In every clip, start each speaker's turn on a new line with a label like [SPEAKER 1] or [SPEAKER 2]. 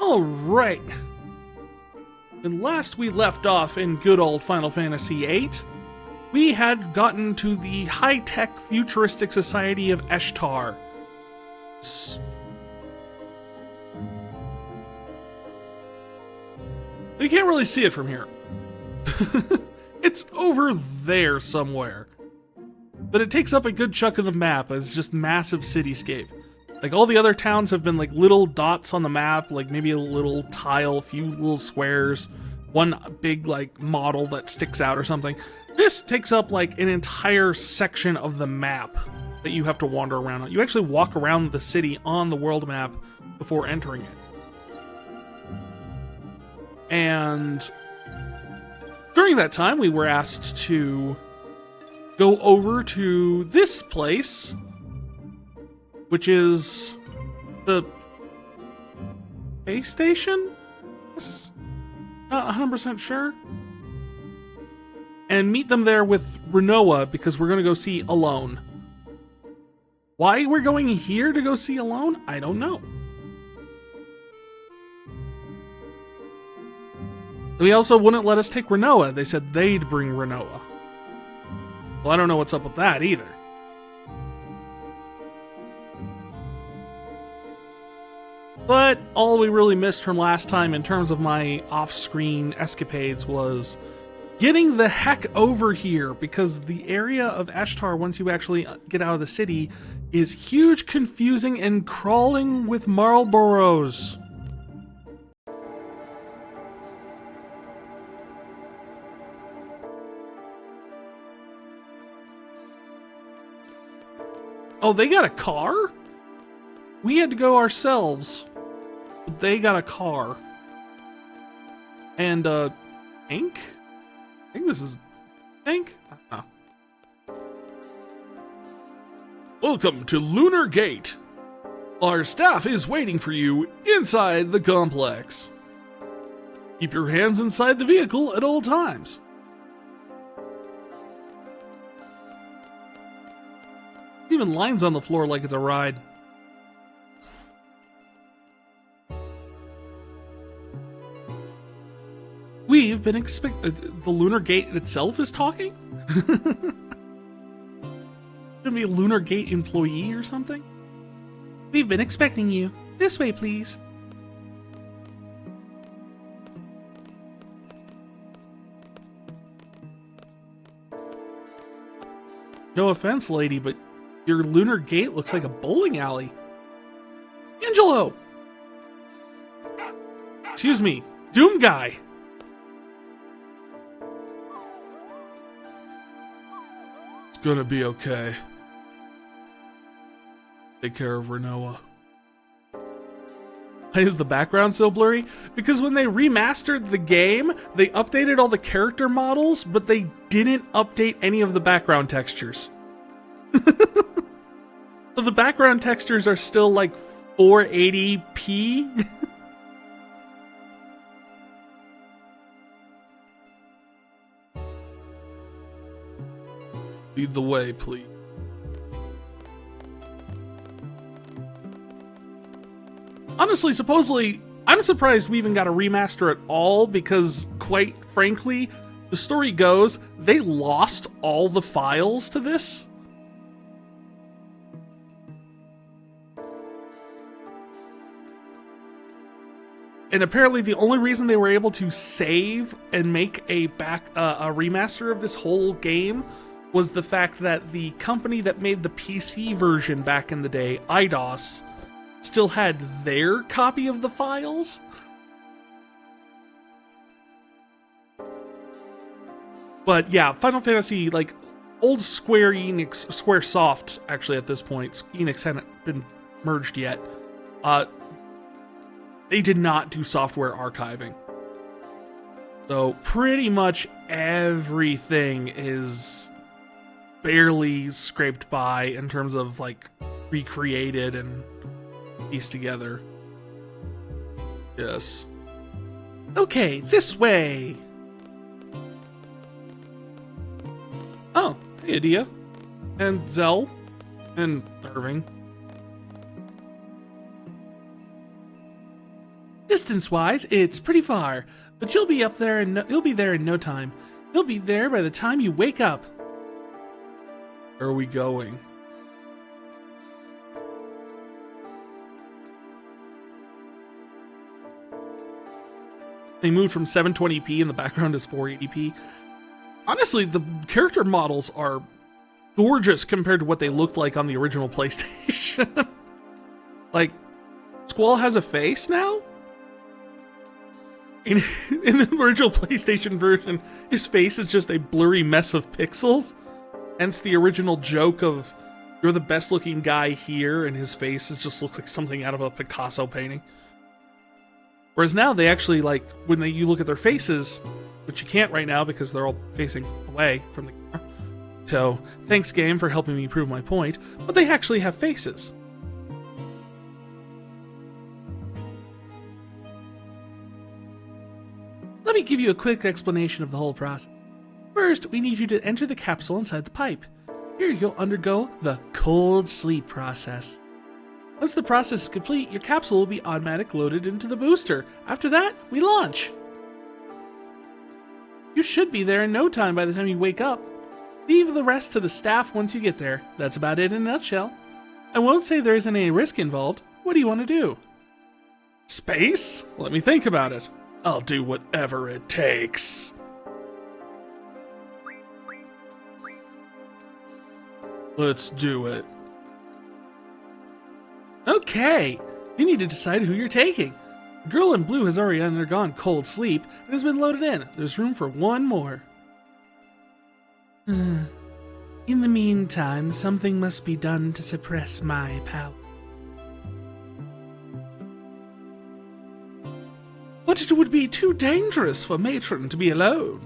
[SPEAKER 1] Alright. And last we left off in good old Final Fantasy VIII, we had gotten to the high-tech futuristic society of Eshtar. You can't really see it from here. It's over there somewhere. But it takes up a good chunk of the map as just massive cityscape. Like, all the other towns have been like little dots on the map, like maybe a little tile, a few little squares, one big like model that sticks out or something. This takes up like an entire section of the map that you have to wander around on. You actually walk around the city on the world map before entering it. And during that time, we were asked to go over to this place, which is the base station? Not 100% sure. And meet them there with Renoa, because we're going to go see Alone. Why we're going here to go see Alone? I don't know. They also wouldn't let us take Renoa. They said they'd bring Renoa. Well, I don't know what's up with that either. But all we really missed from last time in terms of my off-screen escapades was getting the heck over here, because the area of Eshtar, once you actually get out of the city, is huge, confusing, and crawling with Marlboros. Oh, they got a car? We had to go ourselves. But they got a car. And, tank? I think this is tank? Oh. Welcome to Lunar Gate. Our staff is waiting for you inside the complex. Keep your hands inside the vehicle at all times. Even lines on the floor like it's a ride. We've been the Lunar Gate itself is talking? Gonna be a Lunar Gate employee or something? We've been expecting you. This way, please. No offense, lady, but your Lunar Gate looks like a bowling alley. Angelo! Excuse me, Doom Guy! It's gonna be okay. Take care of Renoa. Why is the background so blurry? Because when they remastered the game, they updated all the character models, but they didn't update any of the background textures. So the background textures are still like 480p. Lead the way, please. Honestly, supposedly, I'm surprised we even got a remaster at all, because, quite frankly, the story goes, they lost all the files to this. And apparently the only reason they were able to save and make a remaster of this whole game was the fact that the company that made the PC version back in the day, IDOS, still had their copy of the files. But yeah, Final Fantasy, like, old Square Enix, Squaresoft, actually at this point, Enix hadn't been merged yet, they did not do software archiving. So pretty much everything is barely scraped by in terms of like recreated and pieced together. Yes. Okay, this way. Oh, hey Adia. And Zell. And Irving. Distance-wise, it's pretty far, but you'll be there in no time. You'll be there by the time you wake up. Where are we going? They moved from 720p and the background is 480p. Honestly, the character models are gorgeous compared to what they looked like on the original PlayStation. Like, Squall has a face now? In the original PlayStation version, his face is just a blurry mess of pixels. Hence the original joke of, you're the best looking guy here, and his face just looks like something out of a Picasso painting. Whereas now they actually, like, when you look at their faces, which you can't right now because they're all facing away from the camera. So, thanks game for helping me prove my point, but they actually have faces. Let me give you a quick explanation of the whole process. First, we need you to enter the capsule inside the pipe. Here you'll undergo the cold sleep process. Once the process is complete, your capsule will be automatically loaded into the booster. After that, we launch. You should be there in no time by the time you wake up. Leave the rest to the staff once you get there. That's about it in a nutshell. I won't say there isn't any risk involved. What do you want to do? Space? Let me think about it. I'll do whatever it takes. Let's do it. Okay, you need to decide who you're taking. The girl in blue has already undergone cold sleep and has been loaded in. There's room for one more. In the meantime, something must be done to suppress my power. But it would be too dangerous for Matron to be alone.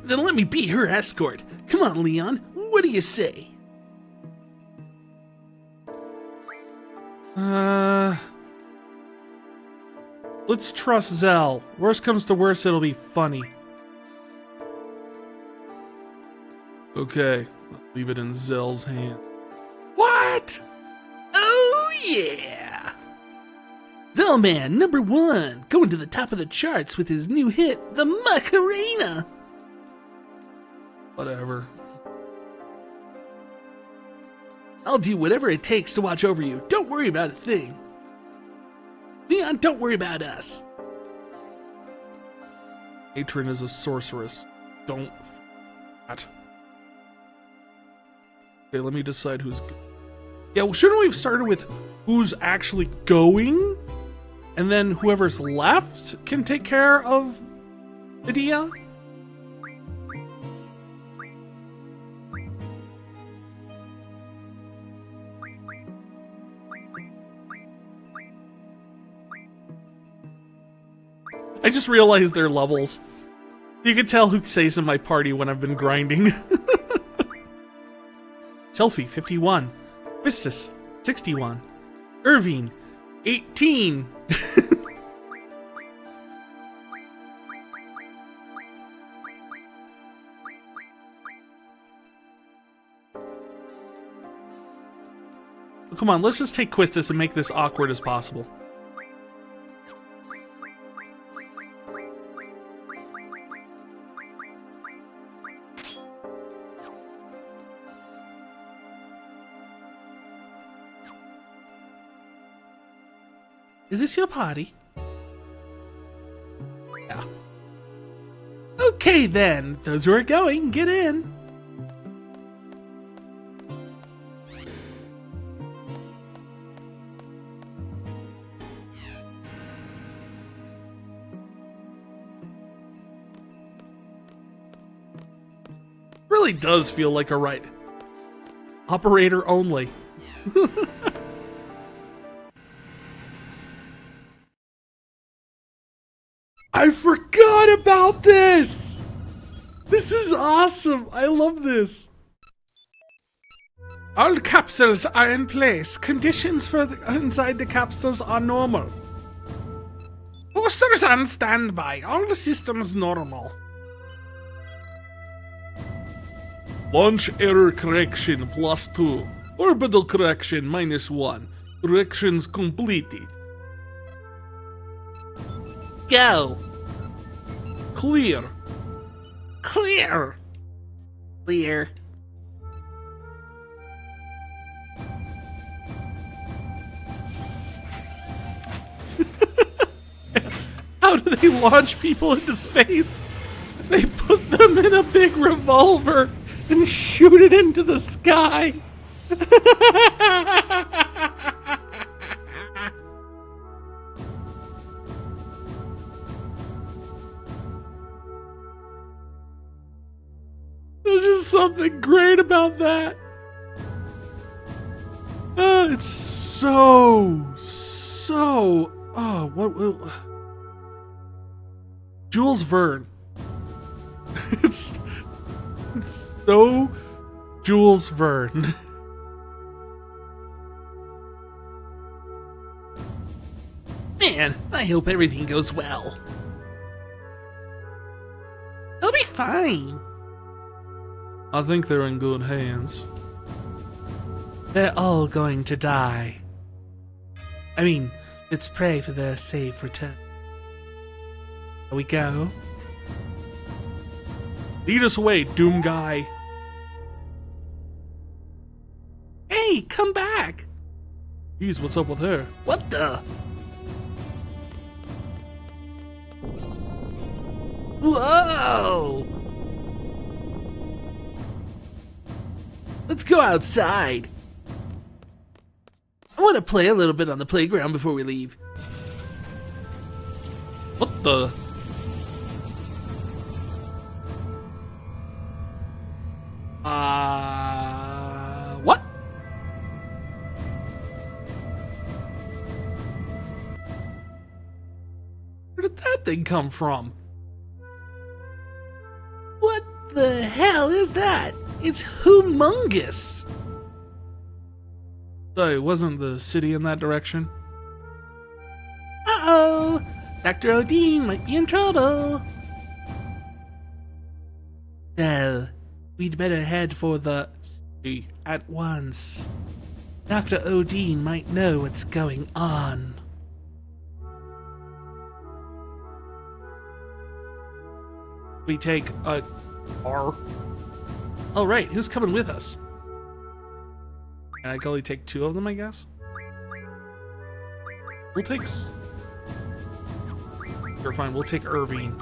[SPEAKER 1] Then let me be her escort. Come on, Leon, what do you say? Let's trust Zell. Worst comes to worst, it'll be funny. Okay, let's leave it in Zell's hands. What? Oh yeah! Zellman, #1, going to the top of the charts with his new hit, the Macarena! Whatever. I'll do whatever it takes to watch over you. Don't worry about a thing. Leon, don't worry about us. Matron is a sorceress. Don't that. Okay, let me decide who's good. Yeah, well, shouldn't we have started with who's actually going? And then whoever's left can take care of Medea? I just realized their levels. You can tell who stays in my party when I've been grinding. Selfie, 51. Quistis, 61. Irving, 18. Come on, let's just take Quistis and make this awkward as possible. Is this your party? Yeah. Okay then, those who are going, get in. Really does feel like a ride. Operator only. I forgot about this! This is awesome! I love this! All capsules are in place. Conditions for inside the capsules are normal. Boosters on standby. All the systems normal. Launch error correction +2. Orbital correction -1. Directions completed.
[SPEAKER 2] Go.
[SPEAKER 1] Clear.
[SPEAKER 2] Clear. Clear.
[SPEAKER 1] How do they launch people into space? They put them in a big revolver and shoot it into the sky. There's just something great about that. It's so. What? Jules Verne. it's so Jules Verne.
[SPEAKER 2] Man, I hope everything goes well. They'll be fine.
[SPEAKER 1] I think they're in good hands.
[SPEAKER 2] They're all going to die. I mean, let's pray for their safe return. Here we go.
[SPEAKER 1] Lead us away, Doom Guy.
[SPEAKER 2] Hey, come back!
[SPEAKER 1] Jeez, what's up with her?
[SPEAKER 2] What the? Whoa! Let's go outside. I want to play a little bit on the playground before we leave.
[SPEAKER 1] What the? What? Where did that thing come from?
[SPEAKER 2] What the hell is that? It's humongous.
[SPEAKER 1] Sorry, wasn't the city in that direction?
[SPEAKER 2] Uh-oh! Dr. Odin might be in trouble. Well, we'd better head for the city at once. Dr. Odin might know what's going on.
[SPEAKER 1] We take a car. Oh, right. Who's coming with us? Can I only take two of them, I guess? We'll take... Sure, fine. We'll take Irving.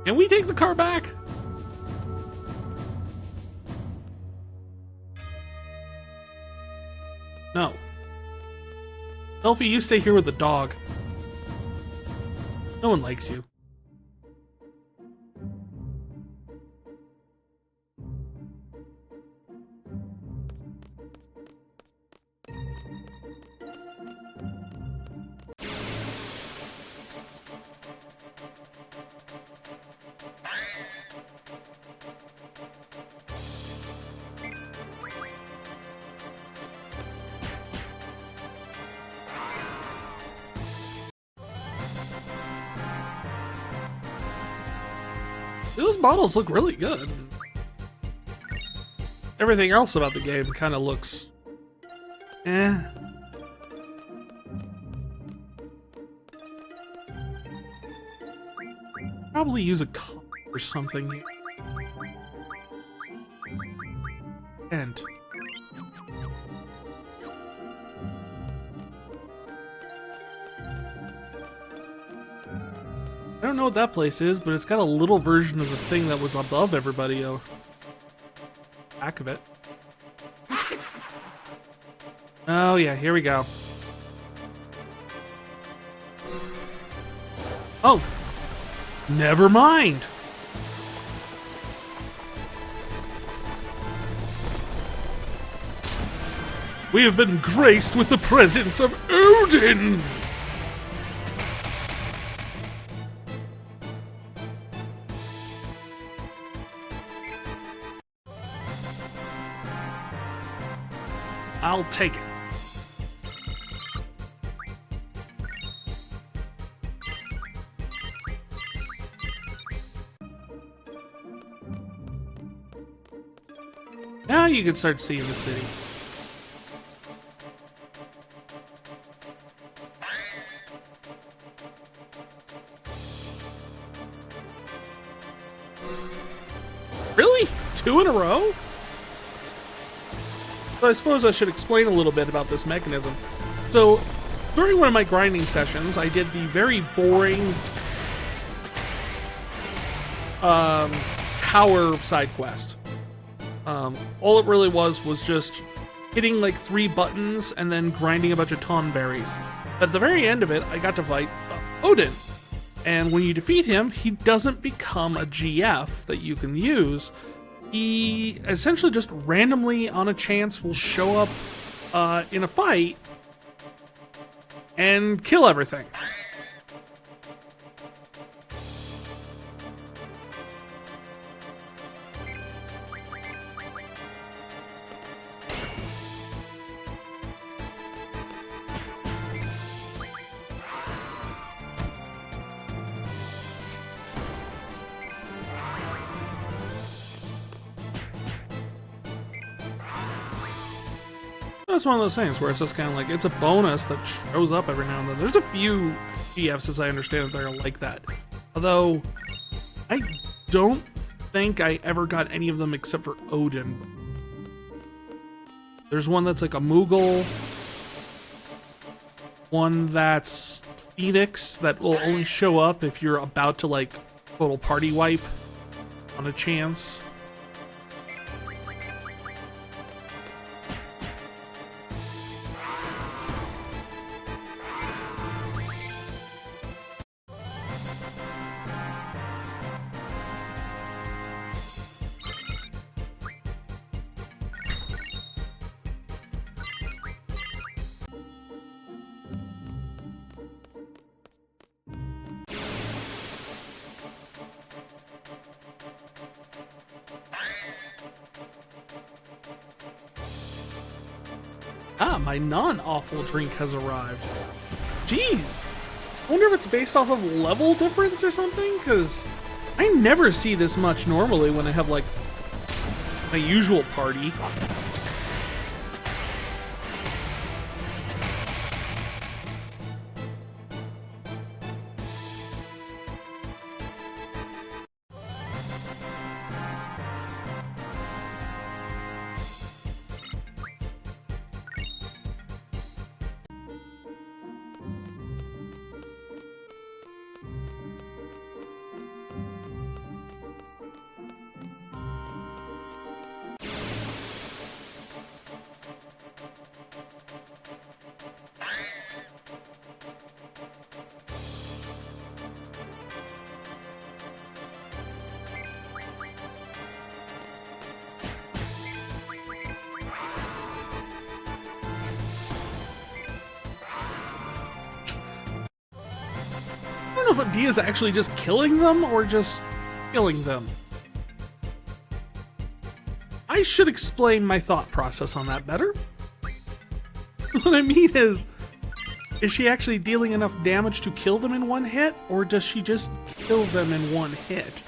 [SPEAKER 1] Can we take the car back? No. Elfie, you stay here with the dog. No one likes you. Those models look really good. Everything else about the game kind of looks... eh. Probably use a color or something. And... I don't know what that place is, but it's got a little version of the thing that was above everybody. Back of it. Oh yeah, here we go. Oh, never mind. We have been graced with the presence of Odin. I'll take it. Now you can start seeing the city. Really? 2 in a row? So I suppose I should explain a little bit about this mechanism. So, during one of my grinding sessions, I did the very boring tower side quest. All it really was just hitting like 3 buttons and then grinding a bunch of tonberries. But at the very end of it, I got to fight Odin. And when you defeat him, he doesn't become a GF that you can use. He essentially just randomly, on a chance, will show up in a fight and kill everything. It's one of those things where it's just kind of like, it's a bonus that shows up every now and then. There's a few GFs, as I understand it, that are like that. Although, I don't think I ever got any of them except for Odin. There's one that's like a Moogle. One that's Phoenix that will only show up if you're about to like total party wipe on a chance. Ah, my non-awful drink has arrived. Jeez! I wonder if it's based off of level difference or something? Because I never see this much normally when I have, like, my usual party. I don't know if Dia's actually just killing them or just killing them. I should explain my thought process on that better. What I mean is she actually dealing enough damage to kill them in one hit, or does she just kill them in one hit?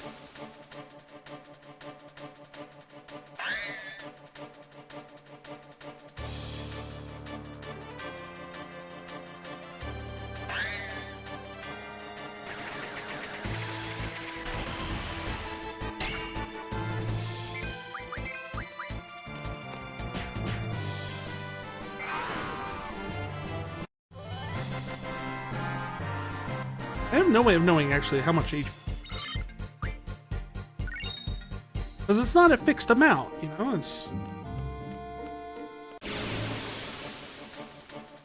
[SPEAKER 1] I have no way of knowing actually how much HP. Because it's not a fixed amount, you know, it's...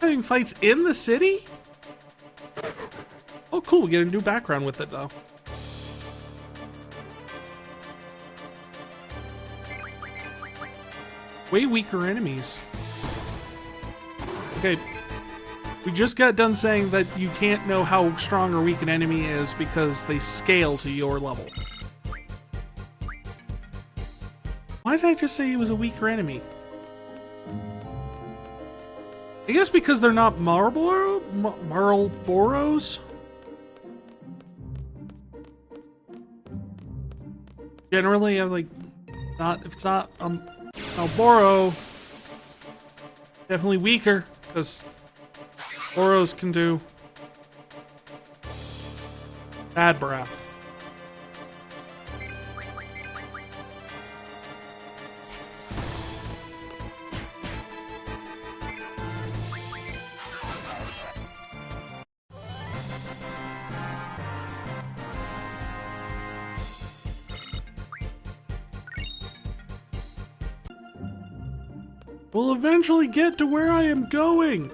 [SPEAKER 1] Having fights in the city? Oh cool, we get a new background with it though. Way weaker enemies. Okay. We just got done saying that you can't know how strong or weak an enemy is because they scale to your level. Why did I just say he was a weaker enemy? I guess because they're not Marlboros. Generally, I'm like, not if it's not Marlboro, definitely weaker because Boros can do bad breath. We'll eventually get to where I am going.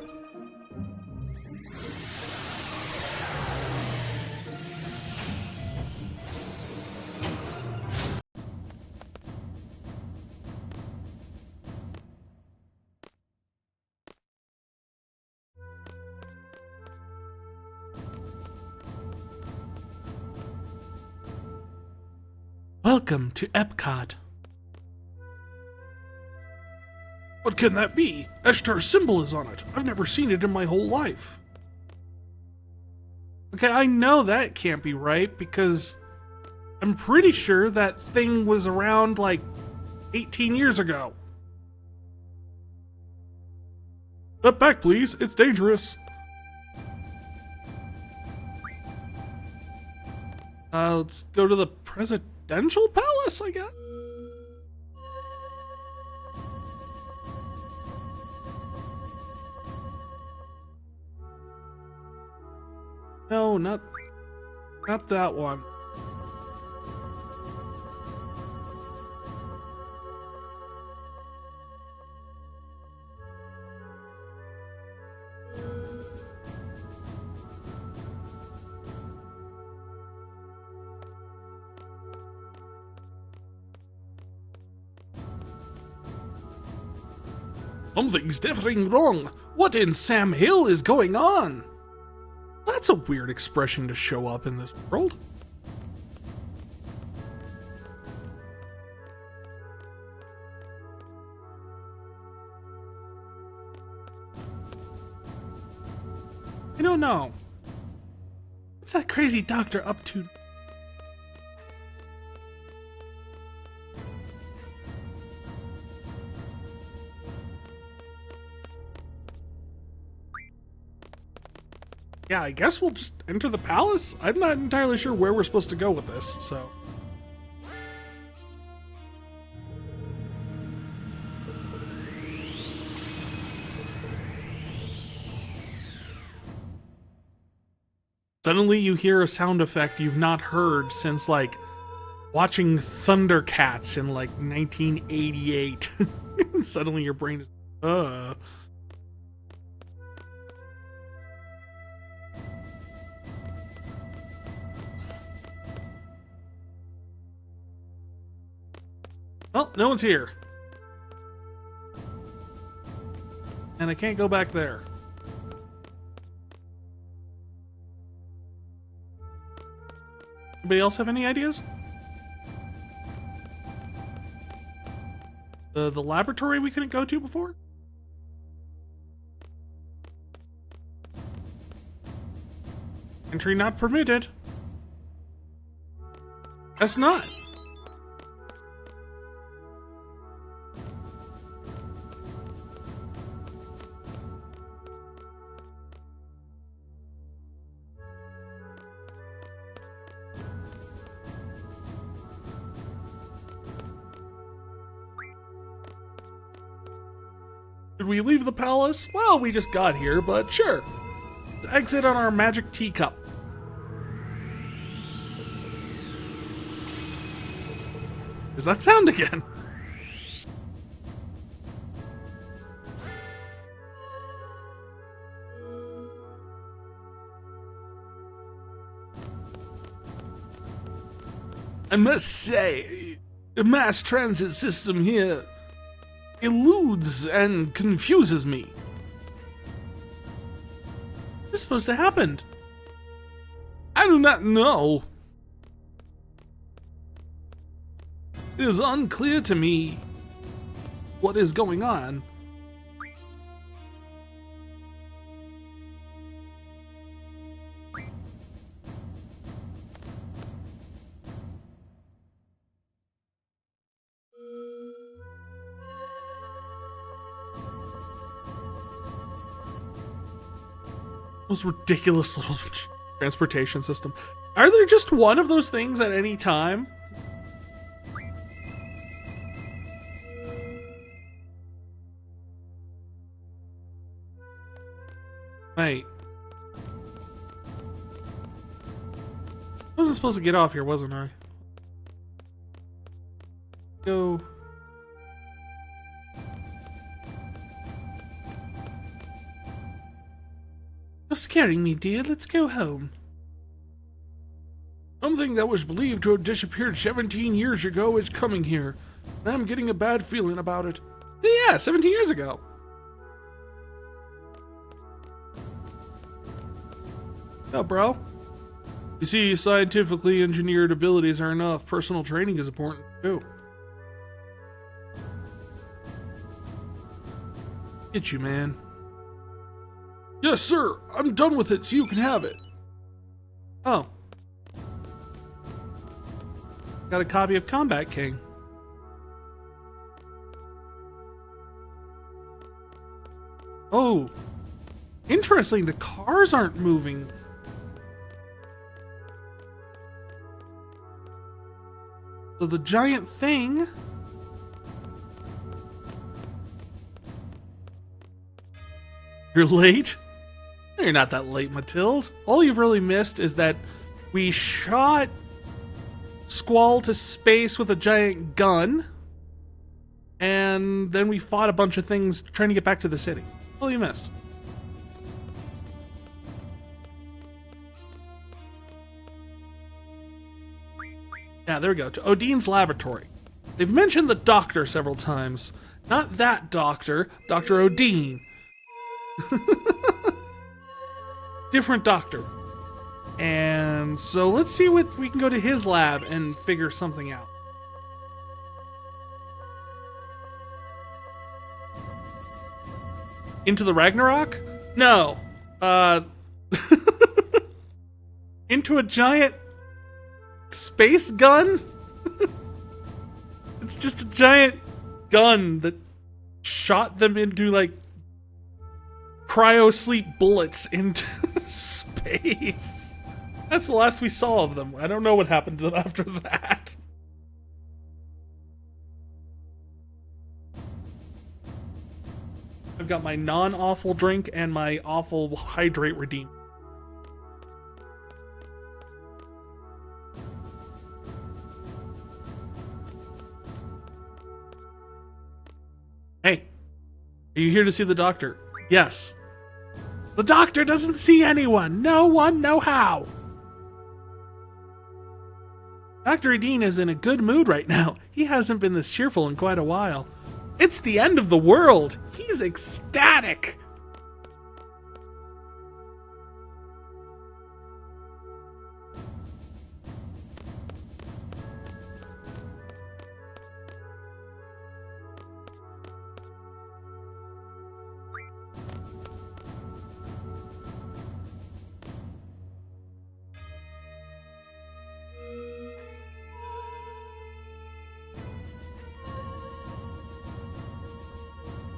[SPEAKER 2] Welcome to Epcot.
[SPEAKER 1] What can that be? Eshtar's symbol is on it. I've never seen it in my whole life.
[SPEAKER 2] Okay, I know that can't be right because I'm pretty sure that thing was around like
[SPEAKER 1] 18 years ago. Step back, please. It's dangerous.
[SPEAKER 2] Let's go to the presidential palace, I guess. No, not that one.
[SPEAKER 1] Something's definitely wrong. What in Sam Hill is going on? That's a weird expression to show up in this world.
[SPEAKER 2] I don't know. What's that crazy doctor up to?
[SPEAKER 1] Yeah, I guess we'll just enter the palace. I'm not entirely sure where we're supposed to go with this, so. Suddenly you hear a sound effect you've not heard since, like, watching Thundercats in, like, 1988. And suddenly your brain is, Well, no one's here. And I can't go back there. Anybody else have any ideas? The laboratory we couldn't go to before? Entry not permitted. That's not. Did we leave the palace? Well, we just got here, but sure. Let's exit on our magic teacup. There's that sound again. I must say, the mass transit system here eludes and confuses me.
[SPEAKER 2] What's supposed to happen?
[SPEAKER 1] I do not know. It is unclear to me what is going on. Most ridiculous little transportation system. Are there just one of those things at any time? Wait. I wasn't supposed to get off here, wasn't I? Go.
[SPEAKER 2] You're scaring me, dear. Let's go home.
[SPEAKER 1] Something that was believed to have disappeared 17 years ago is coming here. And I'm getting a bad feeling about it. Yeah, 17 years ago. Oh, bro. You see, scientifically engineered abilities are enough. Personal training is important, too. Get you, man. Yes, sir. I'm done with it, so you can have it.
[SPEAKER 2] Oh. Got a copy of Combat King.
[SPEAKER 1] Oh. Interesting, the cars aren't moving.
[SPEAKER 2] So the giant thing...
[SPEAKER 1] You're late? No, you're not that late, Mathilde. All you've really missed is that we shot Squall to space with a giant gun, and then we fought a bunch of things trying to get back to the city. All you missed. Yeah, there we go. To Odine's laboratory. They've mentioned the doctor several times. Not that doctor, Dr. Odine. Different doctor. And so let's see if we can go to his lab and figure something out. Into the Ragnarok? No. Into a giant space gun? It's just a giant gun that shot them into, like, cryo sleep bullets into space. That's the last we saw of them. I don't know what happened to them after that. I've got my non-awful drink and my awful hydrate redeem. Hey, are you here to see the doctor? Yes. The doctor doesn't see anyone. No one, no how. Dr. Edine is in a good mood right now. He hasn't been this cheerful in quite a while. It's the end of the world. He's ecstatic.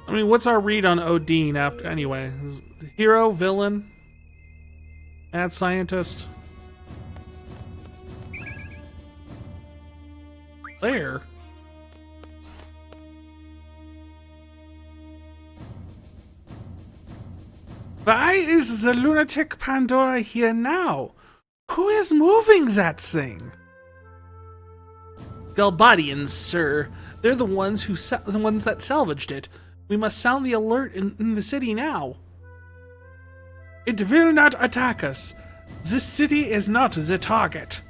[SPEAKER 1] I mean, what's our read on Odine after, anyway? Hero, villain, mad scientist, player.
[SPEAKER 2] Why is the lunatic Pandora here now? Who is moving that thing?
[SPEAKER 1] Galbadians, sir. They're the ones that salvaged it. We must sound the alert in the city now.
[SPEAKER 2] It will not attack us. This city is not the target.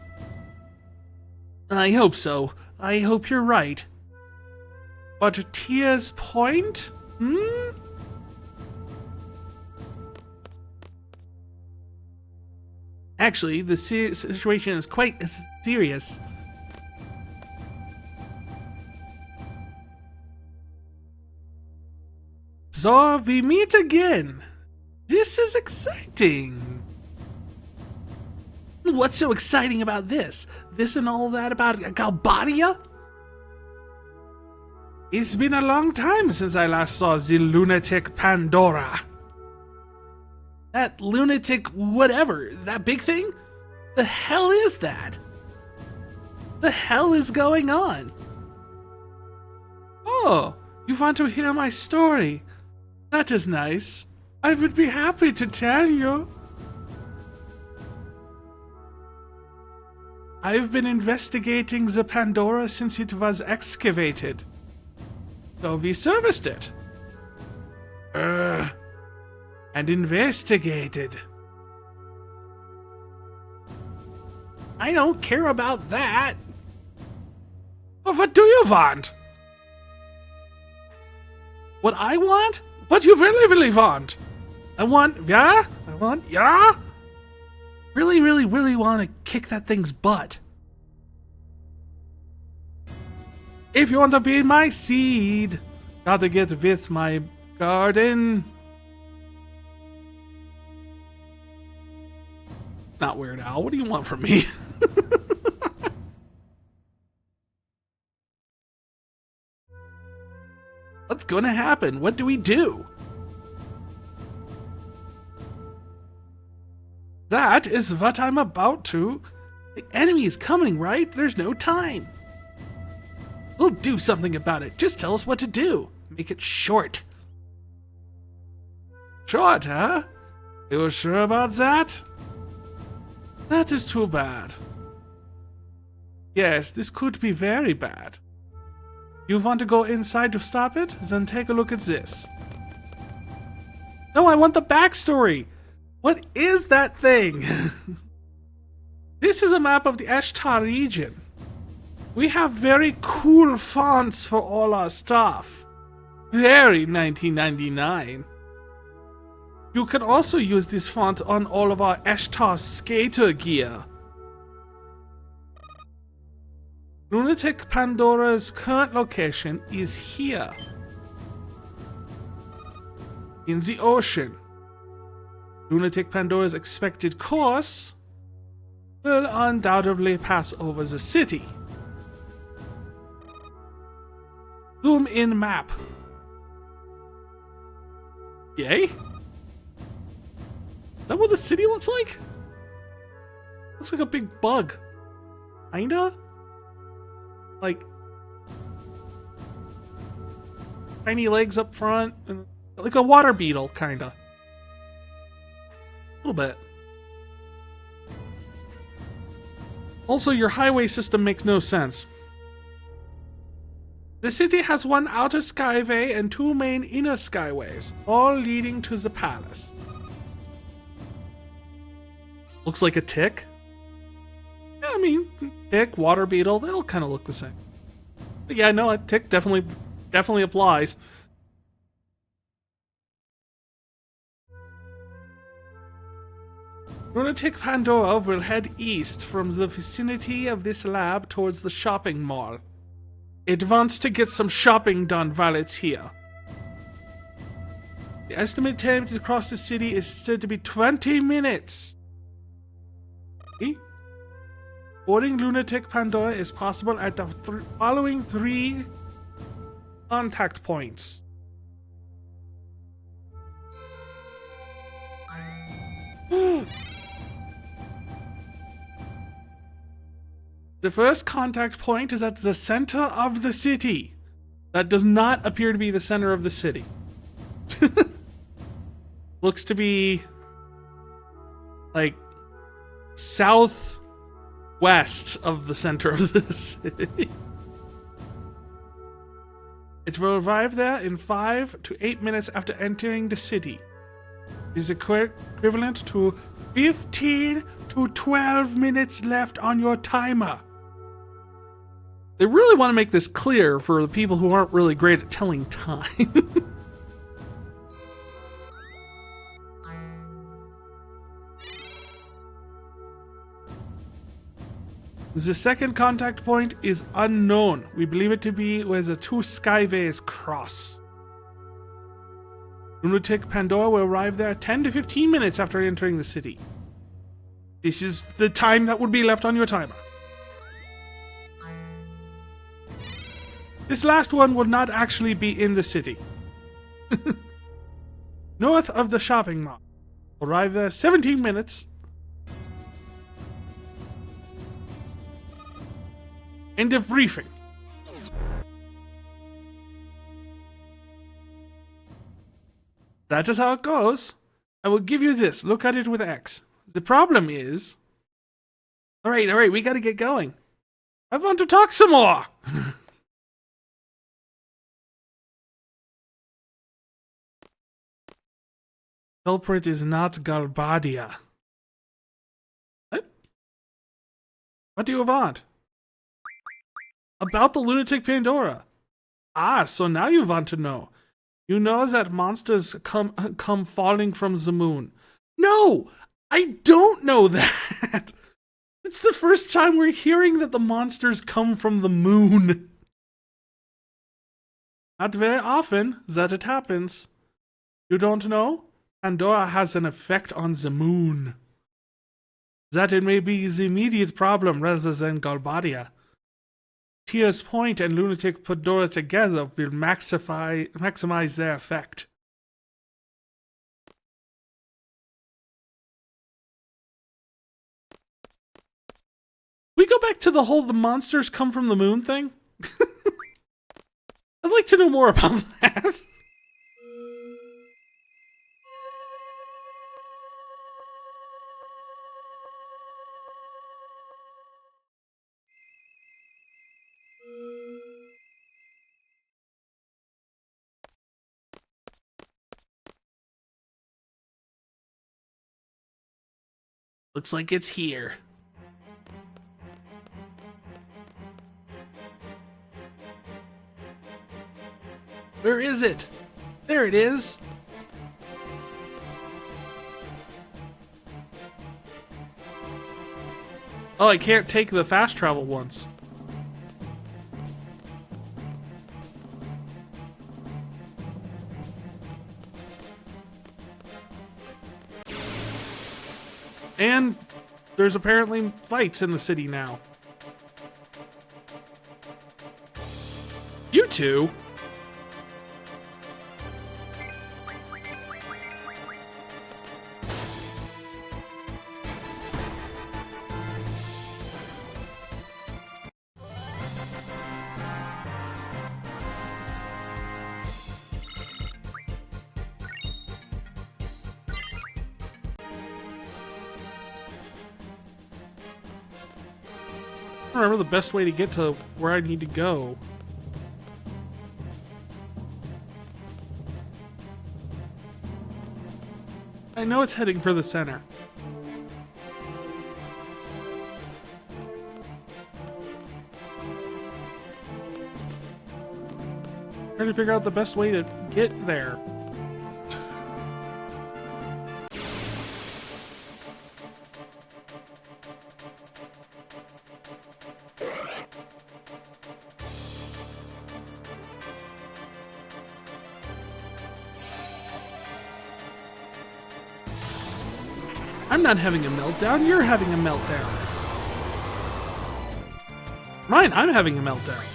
[SPEAKER 1] I hope so. I hope you're right.
[SPEAKER 2] But Tia's point?
[SPEAKER 1] Actually, the situation is quite serious.
[SPEAKER 2] So we meet again. This is exciting.
[SPEAKER 1] What's so exciting about this? This and all that about Galbadia?
[SPEAKER 2] It's been a long time since I last saw the lunatic Pandora.
[SPEAKER 1] That lunatic whatever, that big thing? The hell is that? The hell is going on? Oh, you want to hear my story? That is nice. I would be happy to tell you. I've been investigating the Pandora since it was excavated. So we serviced it. And investigated. I don't care about that. Well, what do you want? What I want? What you really want? I want, yeah? I want, yeah? Really want to kick that thing's butt. If you want to be my seed, gotta get with my garden. Not Weird Al, what do you want from me? What's gonna happen? What do we do? That is what I'm about to. The enemy is coming, right? There's no time. We'll do something about it. Just tell us what to do. Make it short. Short, huh? You sure about that? That is too bad. Yes, this could be very bad. You want to go inside to stop it? Then take a look at this. No, I want the backstory. What is that thing? This is a map of the Ashtar region. We have very cool fonts for all our stuff. Very 1999. You can also use this font on all of our Ashtar skater gear. Lunatic Pandora's current location is here. In the ocean. Lunatic Pandora's expected course will undoubtedly pass over the city. Zoom in map. Yay? Is that what the city looks like? Looks like a big bug. Kinda? Like tiny legs up front and like a water beetle, kinda. A little bit. Also, your highway system makes no sense. The city has one outer skyway and two main inner skyways, all leading to the palace. Looks like a tick. Yeah, I mean, tick, water beetle, they all kind of look the same. But yeah, no, a tick definitely applies. Lunatic Pandora will head east from the vicinity of this lab towards the shopping mall. It wants to get some shopping done while it's here. The estimated time to cross the city is said to be 20 minutes. Boarding Lunatic Pandora is possible at the following 3 contact points. The first contact point is at the center of the city. That does not appear to be the center of the city. Looks to be like southwest of the center of the city. It will arrive there in 5 to 8 minutes after entering the city. It is equivalent to 15 to 12 minutes left on your timer. They really want to make this clear for the people who aren't really great at telling time. The second contact point is unknown. We believe it to be where the 2 skyways cross. Lunatic Pandora will arrive there 10 to 15 minutes after entering the city. This is the time that would be left on your timer. This last one will not actually be in the city. North of the shopping mall. Arrive there 17 minutes. End of briefing. That is how it goes. I will give you this. Look at it with X. The problem is... Alright, we gotta get going. I want to talk some more! Culprit is not Galbadia. What? What do you want? About the lunatic Pandora. Ah, so now you want to know. You know that monsters come falling from the moon. No! I don't know that! It's the first time we're hearing that the monsters come from the moon. Not very often that it happens. You don't know? Pandora has an effect on the moon. That it may be the immediate problem rather than Galbadia. Tears Point and Lunatic Pandora together will maximize their effect. We go back to the whole the monsters come from the moon thing? I'd like to know more about that. Looks like it's here. Where is it? There it is. Oh, I can't take the fast travel ones. And there's apparently fights in the city now. You two? I don't remember the best way to get to where I need to go. I know it's heading for the center. Trying to figure out the best way to get there. I'm not having a meltdown, you're having a meltdown. Ryan, I'm having a meltdown.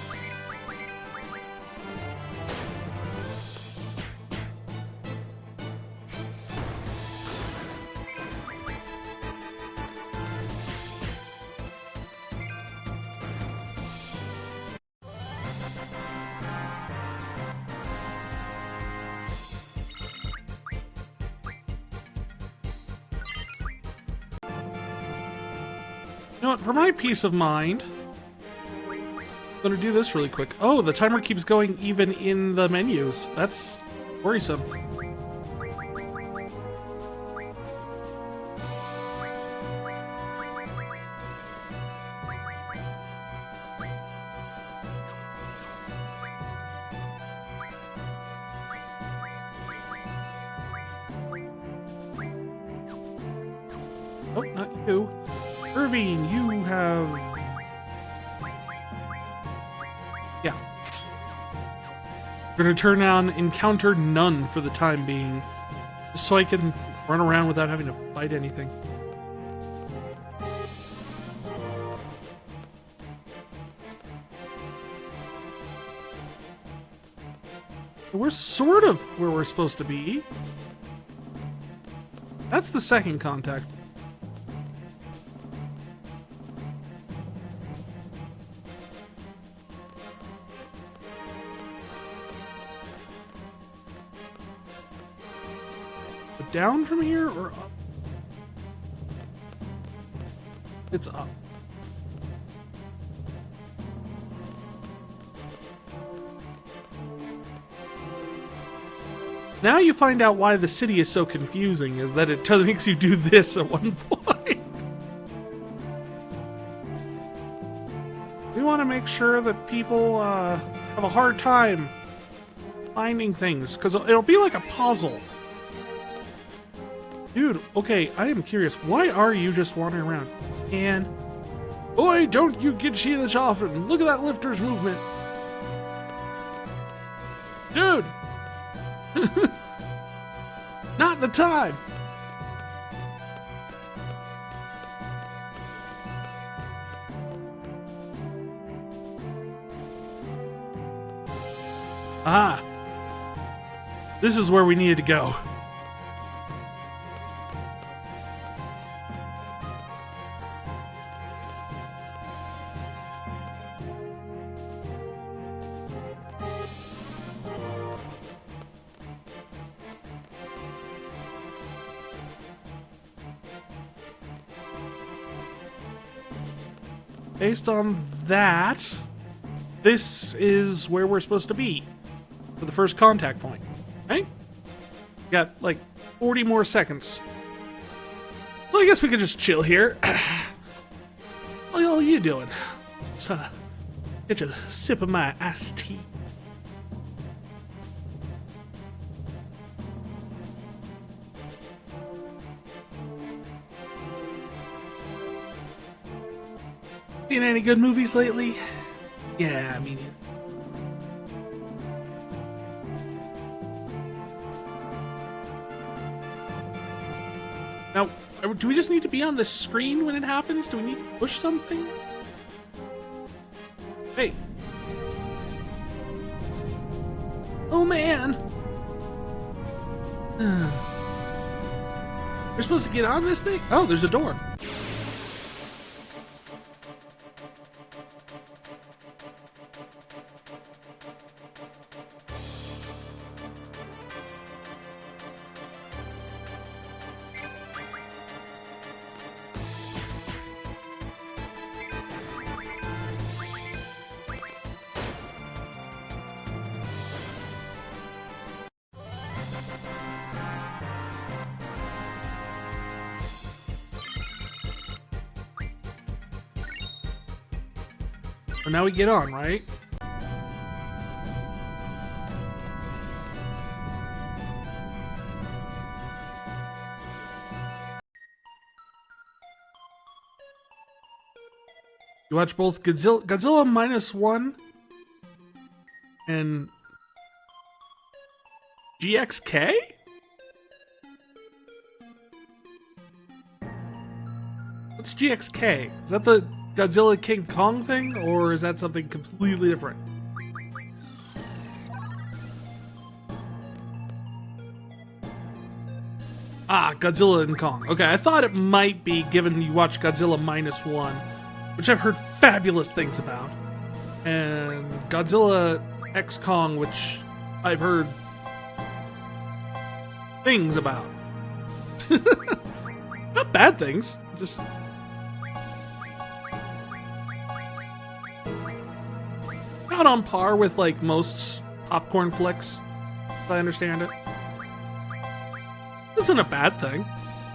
[SPEAKER 1] You know what, for my peace of mind, I'm gonna do this really quick. Oh, the timer keeps going even in the menus. That's worrisome. Oh, not you. Irving, you have... Yeah. We're gonna turn on Encounter None for the time being, just so I can run around without having to fight anything. We're sort of where we're supposed to be. That's the second contact. But down from here or up? It's up. Now you find out why the city is so confusing, is that it makes you do this at one point. We want to make sure that people have a hard time finding things, because it'll be like a puzzle. Dude, okay, I am curious. Why are you just wandering around? And, boy, don't you get to see this often. Look at that lifter's movement. Dude! Not the time! Ah! This is where we needed to go. Based on that, this is where we're supposed to be for the first contact point, right? Got like 40 more seconds. Well, I guess we could just chill here. What are you doing? Just get a sip of my iced tea. Seen any good movies lately? Yeah, I mean. Now, do we just need to be on the screen when it happens? Do we need to push something? Hey. Oh man. We're supposed to get on this thing? Oh, there's a door. Well, now we get on, right? You watch both Godzilla -1 and GXK? What's GXK? Is that the Godzilla King Kong thing, or is that something completely different? Ah, Godzilla and Kong. Okay, I thought it might be, given you watch Godzilla -1, which I've heard fabulous things about, and Godzilla X Kong, which I've heard things about. Not bad things, just... not on par with, like, most popcorn flicks, if I understand it. Isn't a bad thing.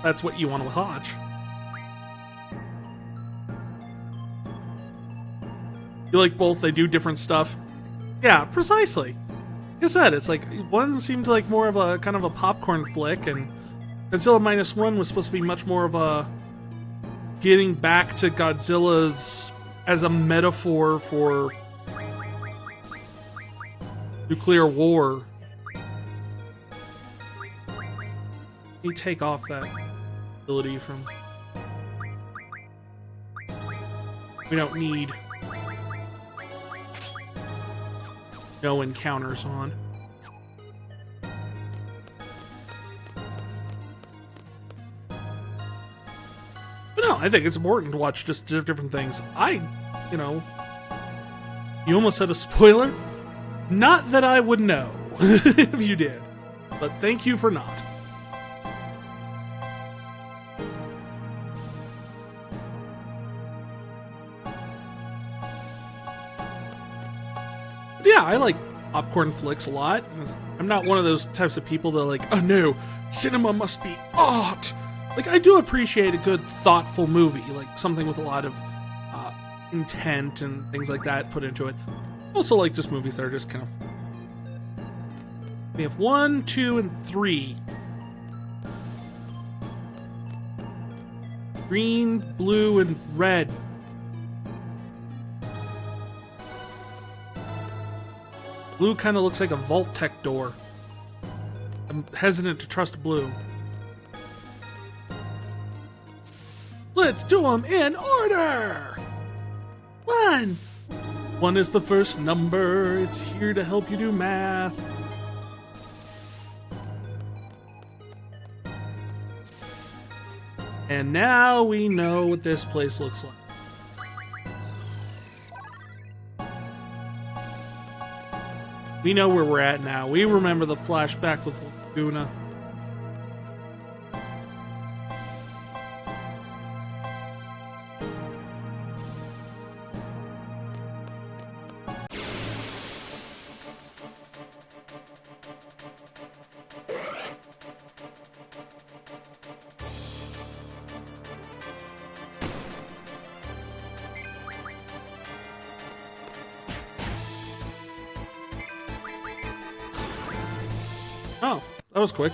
[SPEAKER 1] That's what you want to watch. You like both, they do different stuff. Yeah, precisely. Like I said, it's like, one seemed like more of a kind of a popcorn flick, and Godzilla -1 was supposed to be much more of a getting back to Godzilla's as a metaphor for nuclear war. You take off that ability from... we don't need no encounters on. I think it's important to watch just different things. You know, you almost said a spoiler. Not that I would know if you did, but thank you for not. But yeah, I like popcorn flicks a lot. I'm not one of those types of people that are like, oh no, cinema must be art. Like, I do appreciate a good, thoughtful movie, like something with a lot of intent and things like that put into it. Also like just movies that are just kind of... We have 1, 2, and 3. Green, blue, and red. Blue kind of looks like a Vault-Tec door. I'm hesitant to trust blue. Let's do them in order! 1. 1 is the first number. It's here to help you do math. And now we know what this place looks like. We know where we're at now. We remember the flashback with Laguna. Oh, that was quick.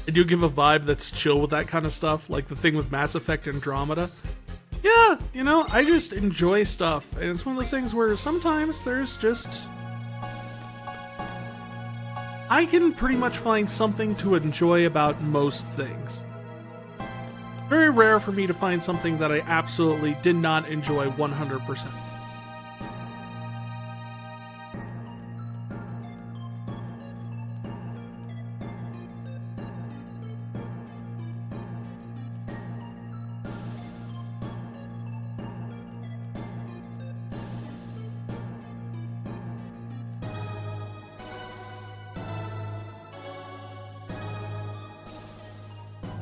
[SPEAKER 1] I do give a vibe that's chill with that kind of stuff, like the thing with Mass Effect Andromeda. Yeah, you know, I just enjoy stuff, and it's one of those things where sometimes there's just... I can pretty much find something to enjoy about most things. Very rare for me to find something that I absolutely did not enjoy 100%.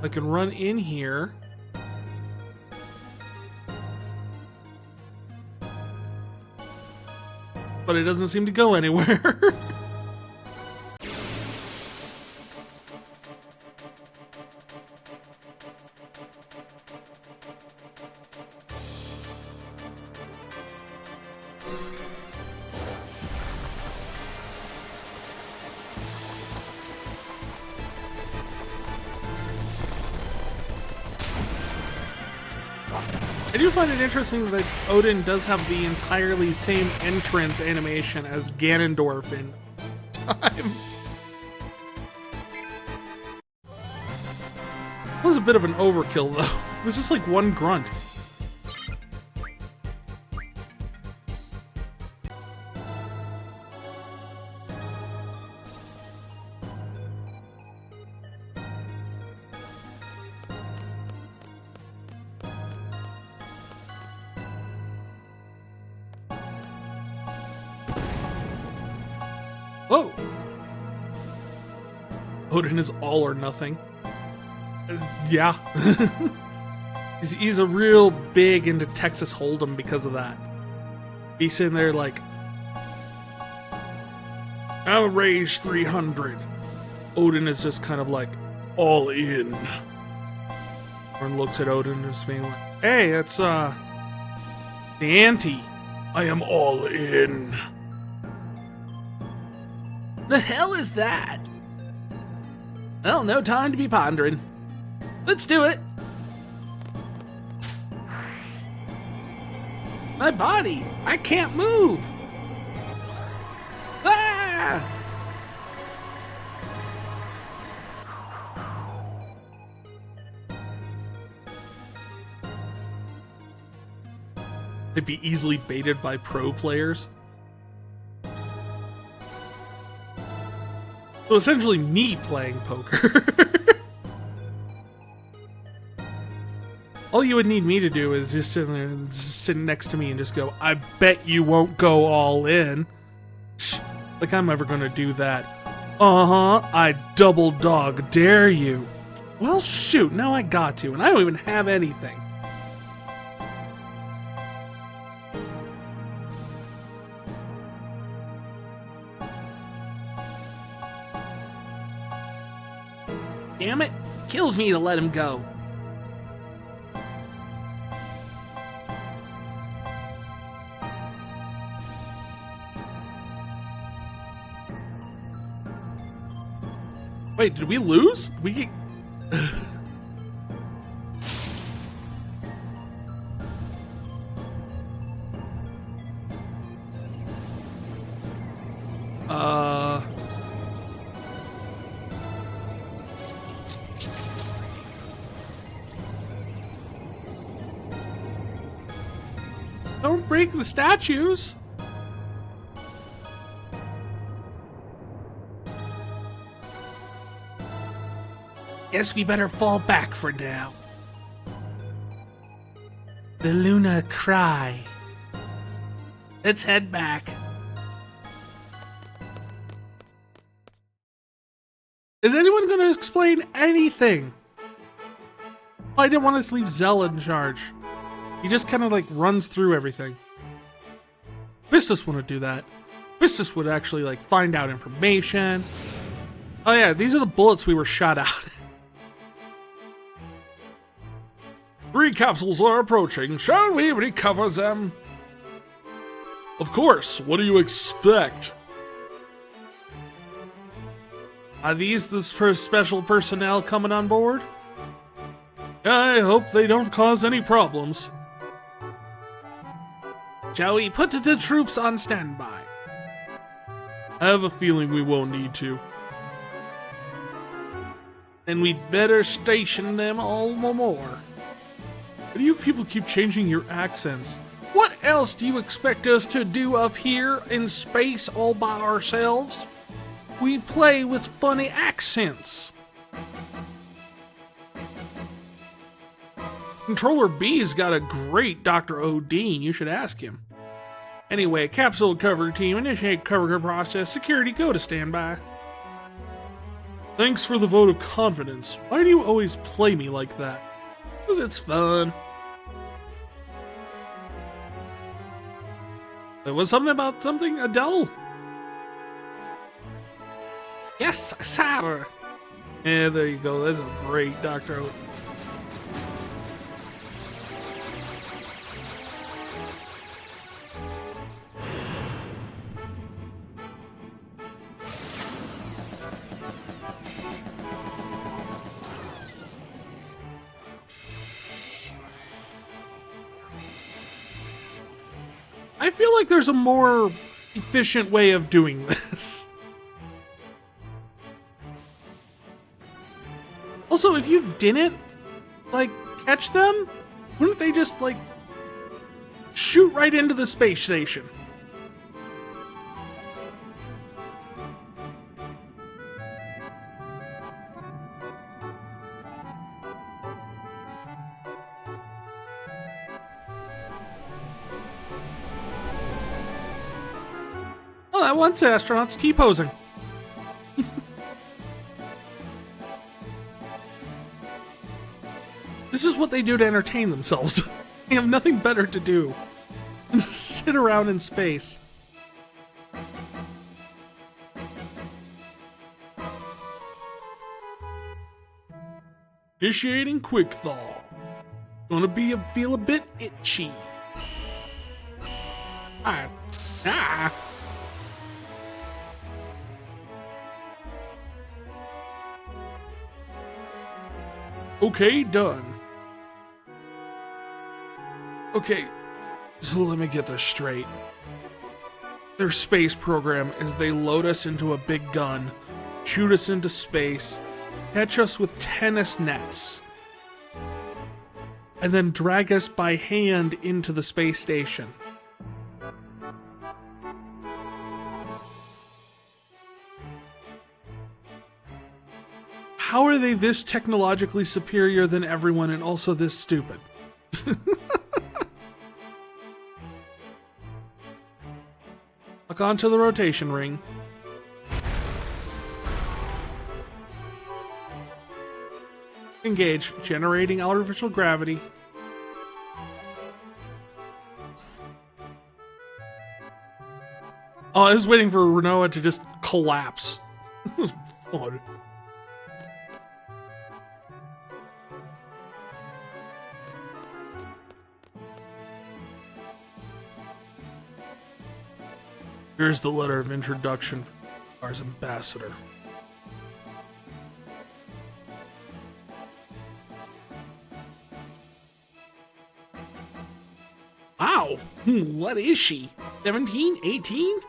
[SPEAKER 1] I can run in here. But it doesn't seem to go anywhere. I do find it interesting that Odin does have the entirely same entrance animation as Ganondorf in time. It was a bit of an overkill, though. It was just like one grunt. Whoa! Odin is all or nothing. Yeah. he's a real big into Texas Hold'em because of that. He's sitting there like, I'll raise 300. Odin is just kind of like, all in. Orn looks at Odin and just being like, hey, it's, the ante. I am all in. The hell is that? Well, no time to be pondering. Let's do it. My body, I can't move. Ah! They'd be easily baited by pro players. So essentially me playing poker. All you would need me to do is just sit there, just sitting next to me and just go, I bet you won't go all in. Like I'm ever gonna do that. I double dog dare you. Well, shoot, now I got to, and I don't even have anything. Damn it, kills me to let him go. Wait, did we lose? We get... Don't break the statues. Guess we better fall back for now. The Luna cry. Let's head back. Is anyone going to explain anything? I didn't want to leave Zella in charge. He just kind of like runs through everything. Pistis wouldn't do that. Pistis would actually like find out information. Oh yeah, these are the bullets we were shot out. 3 capsules are approaching. Shall we recover them? Of course. What do you expect? Are these the special personnel coming on board? I hope they don't cause any problems. Shall we put the troops on standby? I have a feeling we won't need to. Then we'd better station them all more. Why do you people keep changing your accents? What else do you expect us to do up here in space all by ourselves? We play with funny accents. Controller B's got a great Dr. Odin. You should ask him. Anyway, capsule recovery team, initiate recovery process. Security, go to standby. Thanks for the vote of confidence. Why do you always play me like that? Because it's fun. There was something about something, Adele. Yes, sir. Yeah, there you go. That's a great Dr. Odin. I feel like there's a more efficient way of doing this. Also, if you didn't, like, catch them, wouldn't they just, like, shoot right into the space station? Oh, that one's astronaut's T-posing. This is what they do to entertain themselves. They have nothing better to do than to sit around in space. Initiating quick thaw. Gonna feel a bit itchy. Ah. Okay, done. Okay, so let me get this straight. Their space program is they load us into a big gun, shoot us into space, catch us with tennis nets, and then drag us by hand into the space station. How are they this technologically superior than everyone and also this stupid? Lock onto the rotation ring. Engage. Generating artificial gravity. Oh, I was waiting for Renoa to just collapse. It was fun. Here's the letter of introduction from our ambassador. Wow, what is she? 17? 18?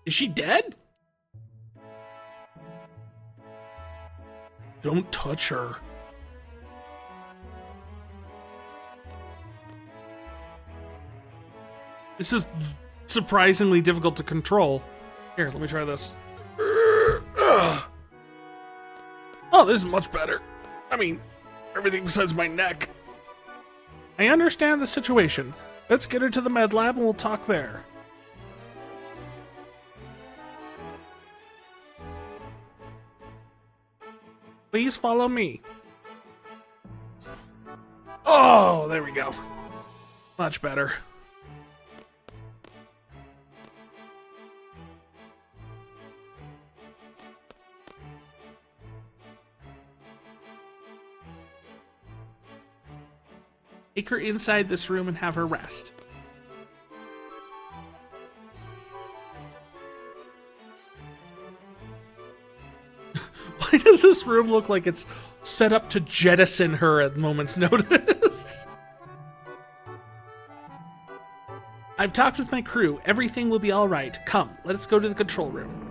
[SPEAKER 1] Is she dead? Don't touch her. This is surprisingly difficult to control. Here, let me try this. Oh, this is much better. I mean, everything besides my neck. I understand the situation. Let's get her to the med lab and we'll talk there. Please follow me. Oh, there we go. Much better. Take her inside this room and have her rest. Why does this room look like it's set up to jettison her at moment's notice? I've talked with my crew. Everything will be all right. Come, let's go to the control room.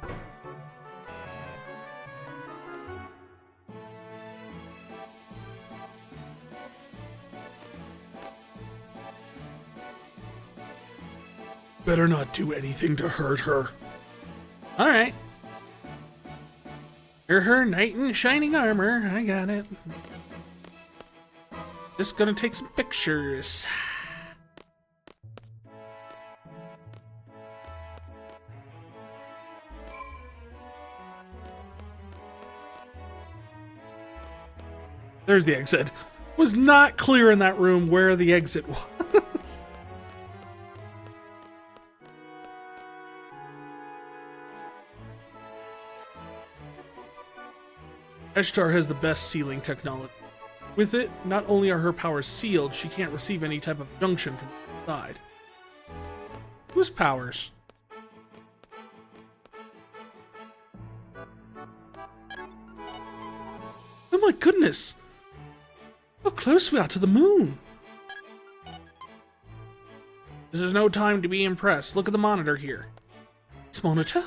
[SPEAKER 1] Better not do anything to hurt her. All right. You're her knight in shining armor. I got it. Just gonna take some pictures. There's the exit. Was not clear in that room where the exit was. Eshtar has the best sealing technology. With it, not only are her powers sealed, she can't receive any type of junction from the side. Whose powers? Oh my goodness! How close we are to the moon! This is no time to be impressed. Look at the monitor here. This monitor?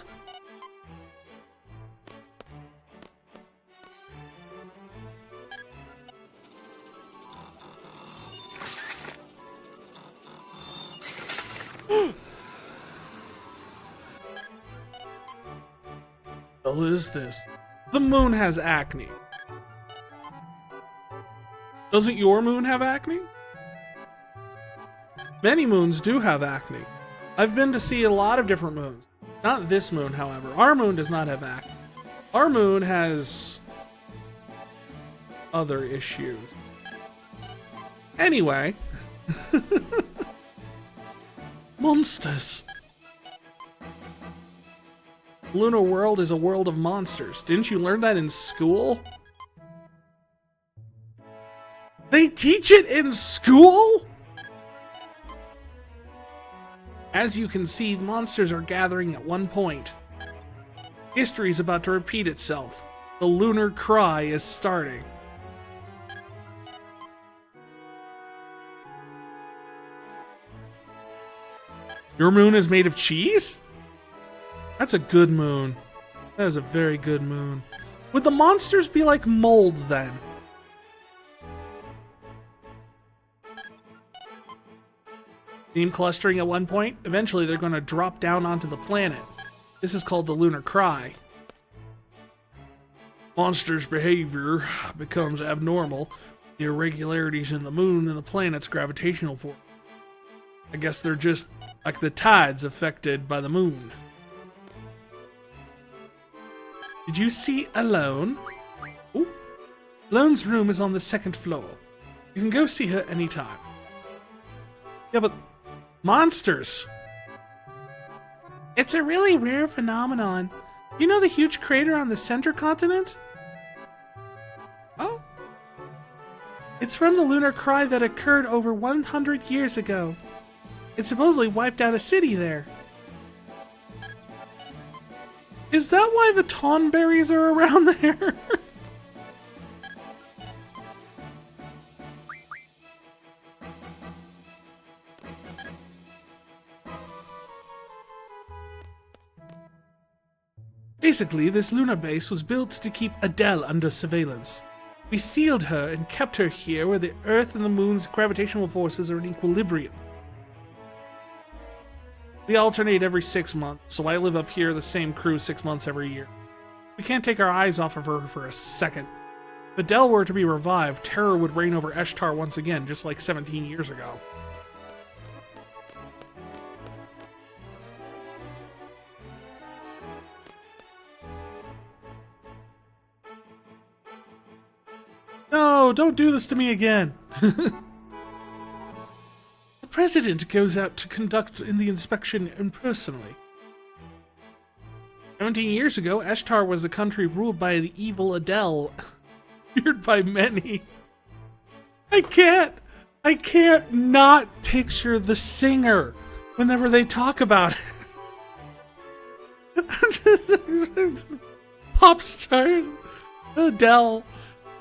[SPEAKER 1] What the hell is this? The moon has acne. Doesn't your moon have acne? Many moons do have acne. I've been to see a lot of different moons. Not this moon, however. Our moon does not have acne. Our moon has other issues. Anyway. Monsters. Lunar world is a world of monsters. Didn't you learn that in school? They teach it in school? As you can see, monsters are gathering at one point. History is about to repeat itself. The lunar cry is starting. Your moon is made of cheese? That's a good moon. That is a very good moon. Would the monsters be like mold then? Beam clustering at one point. Eventually they're going to drop down onto the planet. This is called the lunar cry. Monsters' behavior becomes abnormal. The irregularities in the moon and the planet's gravitational force. I guess they're just like the tides affected by the moon.
[SPEAKER 2] Did you see Alone? Ooh. Alone's room is on the 2nd floor. You can go see her anytime.
[SPEAKER 1] Yeah, but monsters.
[SPEAKER 2] It's a really rare phenomenon. You know the huge crater on the center continent?
[SPEAKER 1] Oh?
[SPEAKER 2] It's from the lunar cry that occurred over 100 years ago. It supposedly wiped out a city there.
[SPEAKER 1] Is that why the Tonberries are around there?
[SPEAKER 2] Basically, this lunar base was built to keep Adele under surveillance. We sealed her and kept her here where the Earth and the Moon's gravitational forces are in equilibrium.
[SPEAKER 1] We alternate every 6 months, so I live up here, the same crew 6 months every year. We can't take our eyes off of her for a second. If Adele were to be revived, terror would reign over Eshtar once again, just like 17 years ago. No, don't do this to me again.
[SPEAKER 2] The president goes out to conduct the inspection impersonally.
[SPEAKER 1] 17 years ago, Eshtar was a country ruled by the evil Adele. Feared by many. I can't not picture the singer whenever they talk about it. Pop stars. Adele.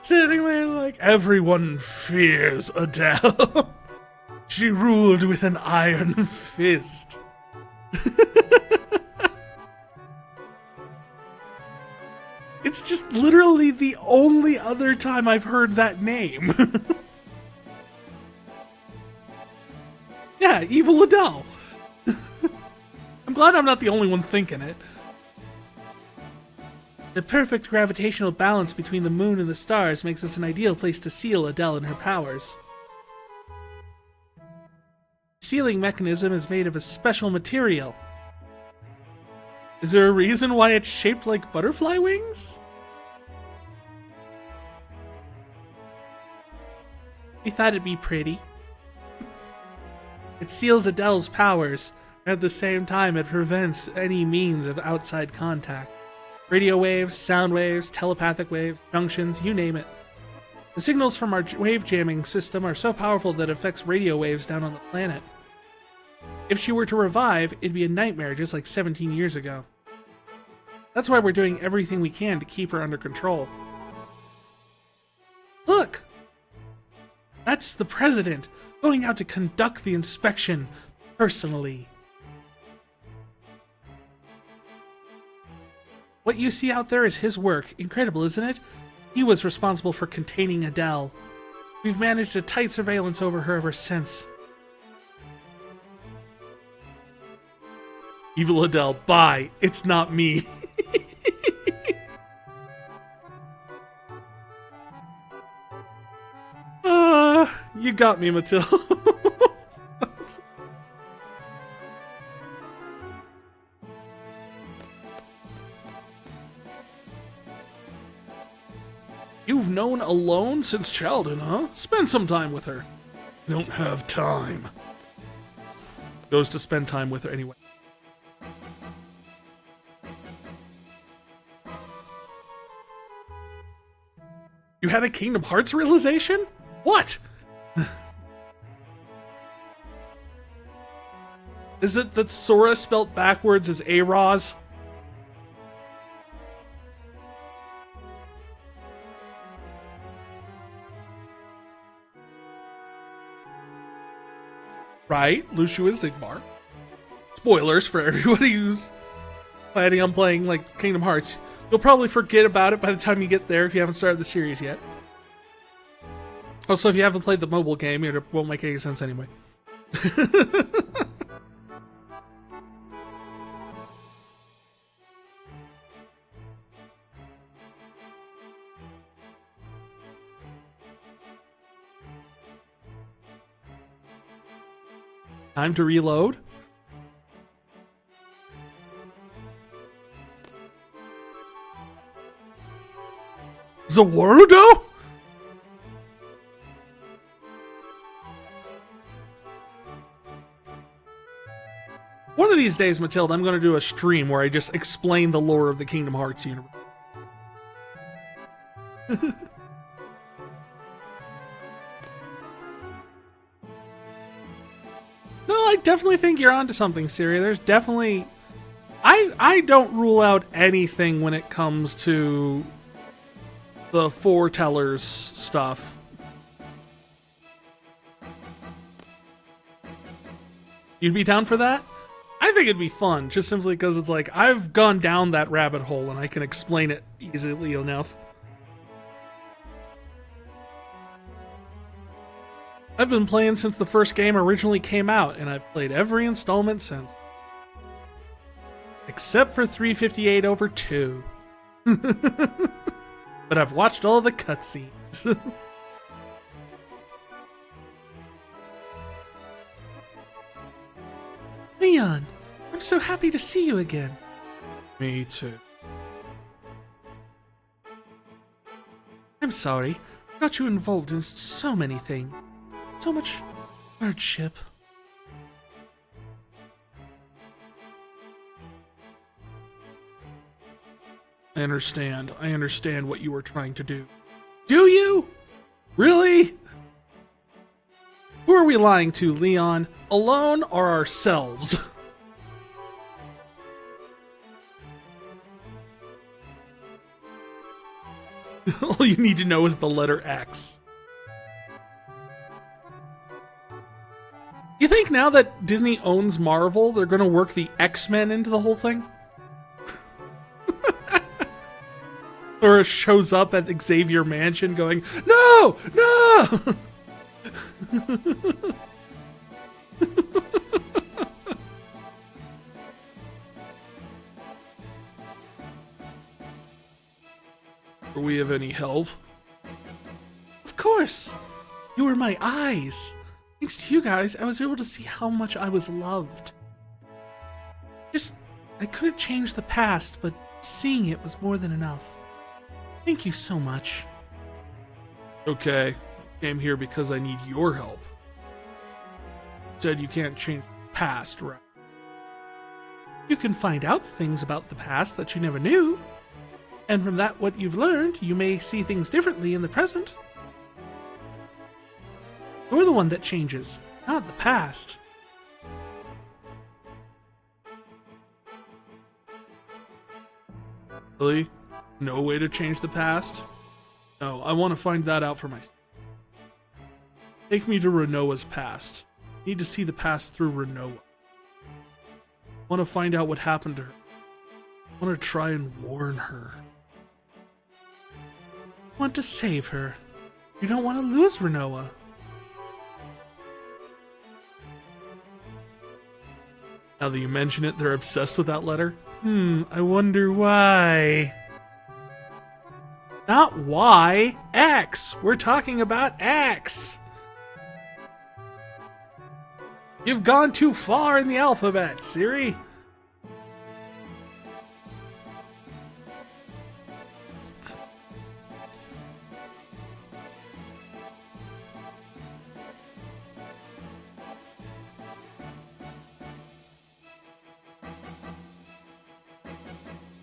[SPEAKER 1] Sitting there like, everyone fears Adele. She ruled with an iron fist. It's just literally the only other time I've heard that name. Yeah, evil Adele. I'm glad I'm not the only one thinking it.
[SPEAKER 2] The perfect gravitational balance between the moon and the stars makes this an ideal place to seal Adele and her powers. The sealing mechanism is made of a special material.
[SPEAKER 1] Is there a reason why it's shaped like butterfly wings?
[SPEAKER 2] We thought it'd be pretty. It seals Adele's powers, and at the same time it prevents any means of outside contact. Radio waves, sound waves, telepathic waves, junctions, you name it. The signals from our wave jamming system are so powerful that it affects radio waves down on the planet. If she were to revive, it'd be a nightmare just like 17 years ago. That's why we're doing everything we can to keep her under control. Look! That's the president, going out to conduct the inspection personally. What you see out there is his work. Incredible, isn't it? He was responsible for containing Adele. We've managed a tight surveillance over her ever since.
[SPEAKER 1] Evil Adele, bye. It's not me. You got me, Matilda. You've known Alone since childhood, huh? Spend some time with her. Don't have time. Goes to spend time with her anyway. You had a Kingdom Hearts realization? What? Is it that Sora spelt backwards is A-Roz? Right, Lucio is Zigbar. Spoilers for everybody who's planning on playing like Kingdom Hearts. You'll probably forget about it by the time you get there if you haven't started the series yet. Also, if you haven't played the mobile game, it won't make any sense anyway. Time to reload. Zawarudo? One of these days, Matilda, I'm going to do a stream where I just explain the lore of the Kingdom Hearts universe. No, I definitely think you're onto something, Siri. There's definitely... I don't rule out anything when it comes to the foretellers stuff. You'd be down for that? I think it'd be fun, just simply because it's like, I've gone down that rabbit hole and I can explain it easily enough. I've been playing since the first game originally came out, and I've played every installment since. Except for 358/2. But I've watched all the cutscenes. Leon, I'm so happy to see you again. Me too. I'm sorry. I got you involved in so many things. So much hardship. I understand. I understand what you were trying to do. Do you? Really? Who are we lying to, Leon? Alone or ourselves? All you need to know is the letter X. You think now that Disney owns Marvel, they're going to work the X-Men into the whole thing? Or shows up at Xavier Mansion going, "No! No!" Do we have any help? Of course! You were my eyes. Thanks to you guys, I was able to see how much I was loved. I couldn't change the past, but seeing it was more than enough. Thank you so much. Okay, I came here because I need your help. You said you can't change the past, right? You can find out things about the past that you never knew. And from that, what you've learned, you may see things differently in the present. You're the one that changes, not the past. Really? No way to change the past? No, I want to find that out for myself. Take me to Renoa's past. I need to see the past through Renoa. I want to find out what happened to her. I want to try and warn her. I want to save her. You don't want to lose Renoa. Now that you mention it, they're obsessed with that letter. I wonder why. Not why, X. We're talking about X. You've gone too far in the alphabet, Siri.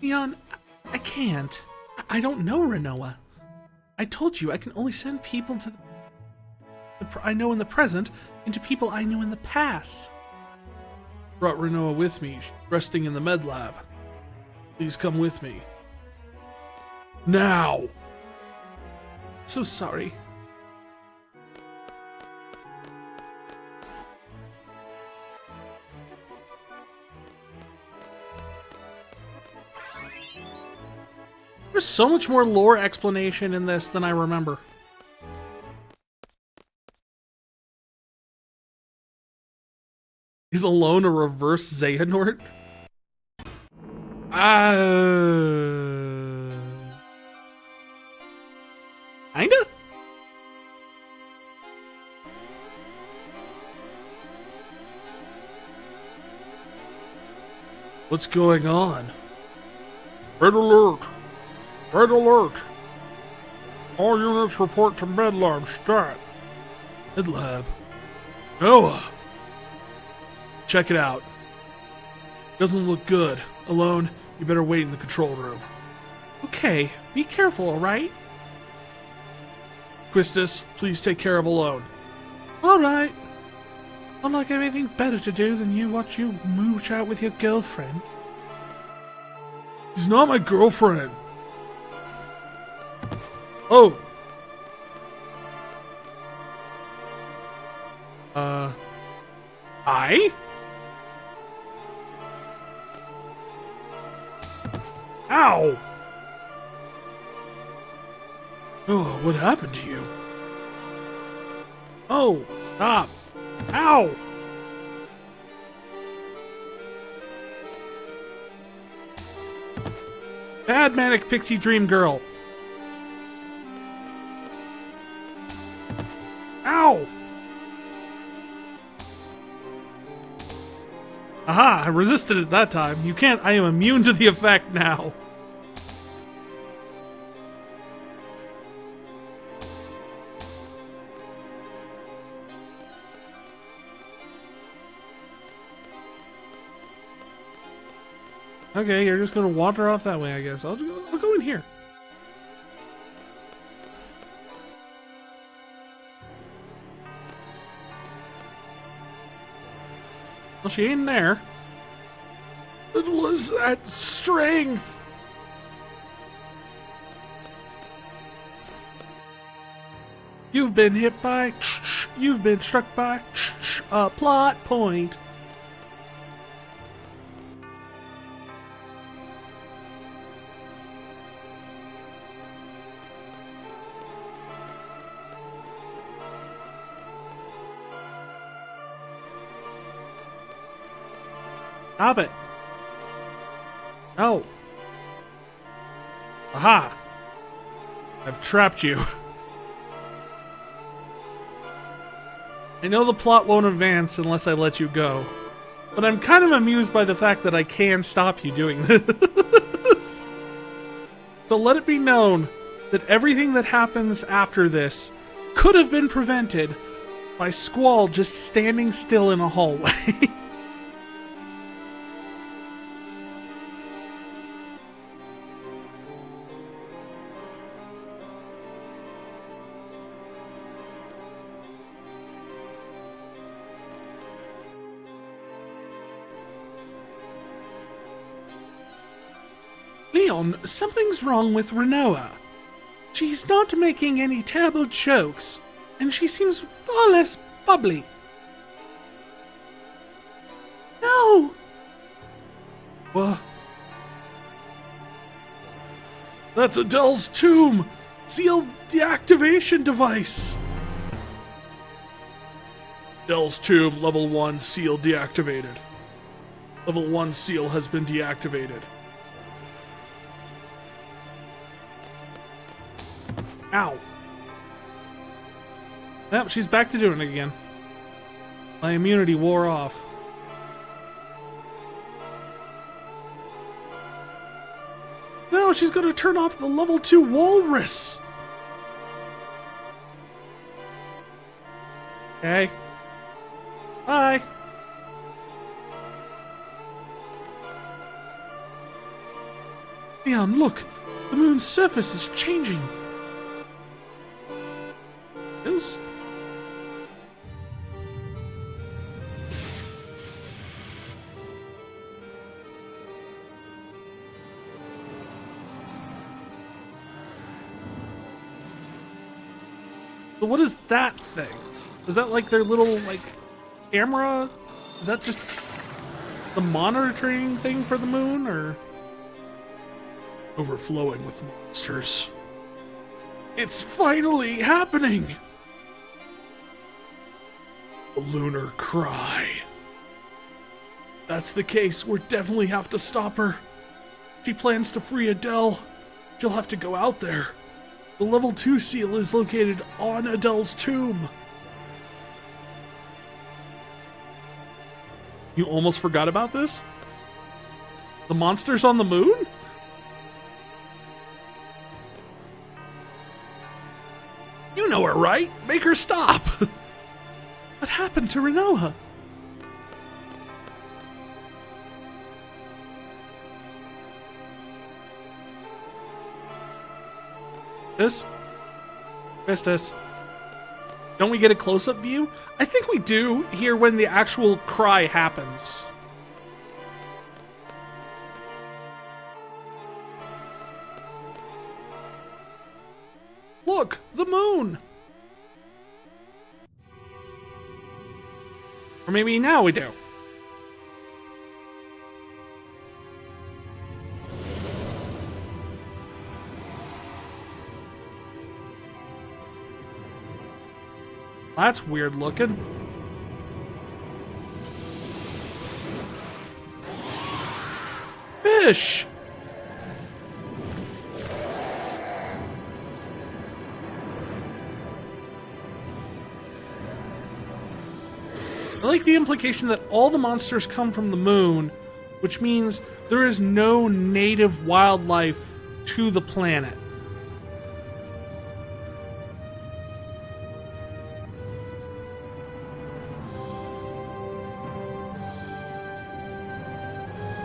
[SPEAKER 1] Leon, I can't. I don't know Renoa. I told you I can only send people to I know in the present into people I knew in the past. Brought Renoa with me. She's resting in the med lab. Please come with me. Now! So sorry. There's so much more lore explanation in this than I remember. Is alone a reverse Xehanort? Kinda? What's going on? Red alert! Red alert! All units report to Medlab stat. Medlab? Noah! Check it out. Doesn't look good. Alone, you better wait in the control room.
[SPEAKER 2] Okay, be careful, alright?
[SPEAKER 1] Quistis, please take care of Alone.
[SPEAKER 2] Alright. Not like I have anything better to do than you watch you mooch out with your girlfriend.
[SPEAKER 1] She's not my girlfriend. Oh. I? Ow! Oh, what happened to you? Oh, stop. Ow!
[SPEAKER 2] Bad manic pixie dream girl.
[SPEAKER 1] Ow!
[SPEAKER 2] Aha, I resisted it that time. You can't, I am immune to the effect now. Okay, you're just gonna wander off that way, I guess. I'll go in here. Well, she ain't there.
[SPEAKER 1] It was that strength.
[SPEAKER 2] You've been hit by. You've been struck by a plot point. Stop it. No. Aha. I've trapped you. I know the plot won't advance unless I let you go. But I'm kind of amused by the fact that I can stop you doing this. So let it be known that everything that happens after this could have been prevented by Squall just standing still in a hallway. Leon, something's wrong with Renoa. She's not making any terrible jokes, and she seems far less bubbly. No!
[SPEAKER 1] What? That's Adele's tomb! Seal deactivation device! Adele's tomb, level 1 seal deactivated. Level 1 seal has been deactivated.
[SPEAKER 2] Ow. Yep, she's back to doing it again. My immunity wore off. No, she's gonna turn off the level 2 walrus! Okay. Bye! Leon, look! The moon's surface is changing! Is? So what is that thing? Is that like their little, like, camera? Is that just the monitoring thing for the moon, or?
[SPEAKER 1] Overflowing with monsters. It's finally happening! The lunar cry. That's the case. We'll definitely have to stop her. She plans to free Adele. She'll have to go out there. The level 2 seal is located on Adele's tomb.
[SPEAKER 2] You almost forgot about this?
[SPEAKER 1] The monsters on the moon? You know her, right? Make her stop!
[SPEAKER 2] What happened to Renoa?
[SPEAKER 1] This? This. Don't we get a close-up view? I think we do here when the actual cry happens. Look, the moon! Or maybe now we do. That's weird looking. Fish! I like the implication that all the monsters come from the moon, which means there is no native wildlife to the planet.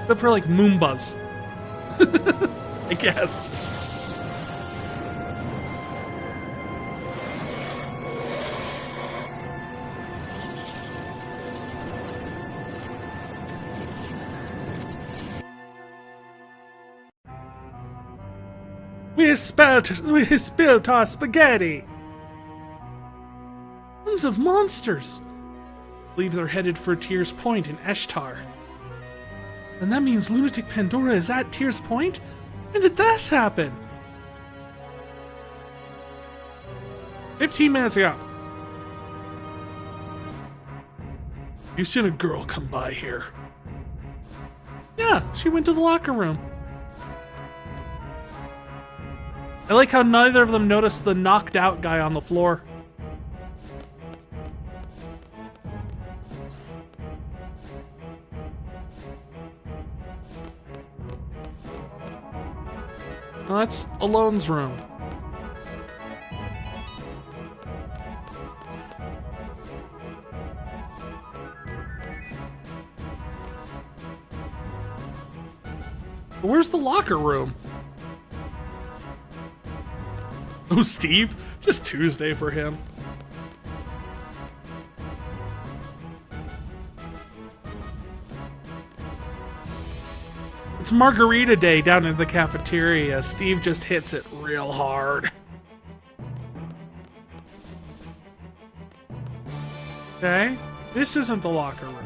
[SPEAKER 1] Except for like Moombas. I guess.
[SPEAKER 2] We spilled our spaghetti!
[SPEAKER 1] Tons of monsters! I believe they're headed for Tears Point in Eshtar.
[SPEAKER 2] Then that means Lunatic Pandora is at Tears Point? When did this happen?
[SPEAKER 1] 15 minutes ago. You seen a girl come by here?
[SPEAKER 2] Yeah, she went to the locker room.
[SPEAKER 1] I like how neither of them noticed the knocked out guy on the floor. Well, that's Alone's room. Where's the locker room? Oh, Steve? Just Tuesday for him. It's margarita day down in the cafeteria. Steve just hits it real hard. Okay, this isn't the locker room.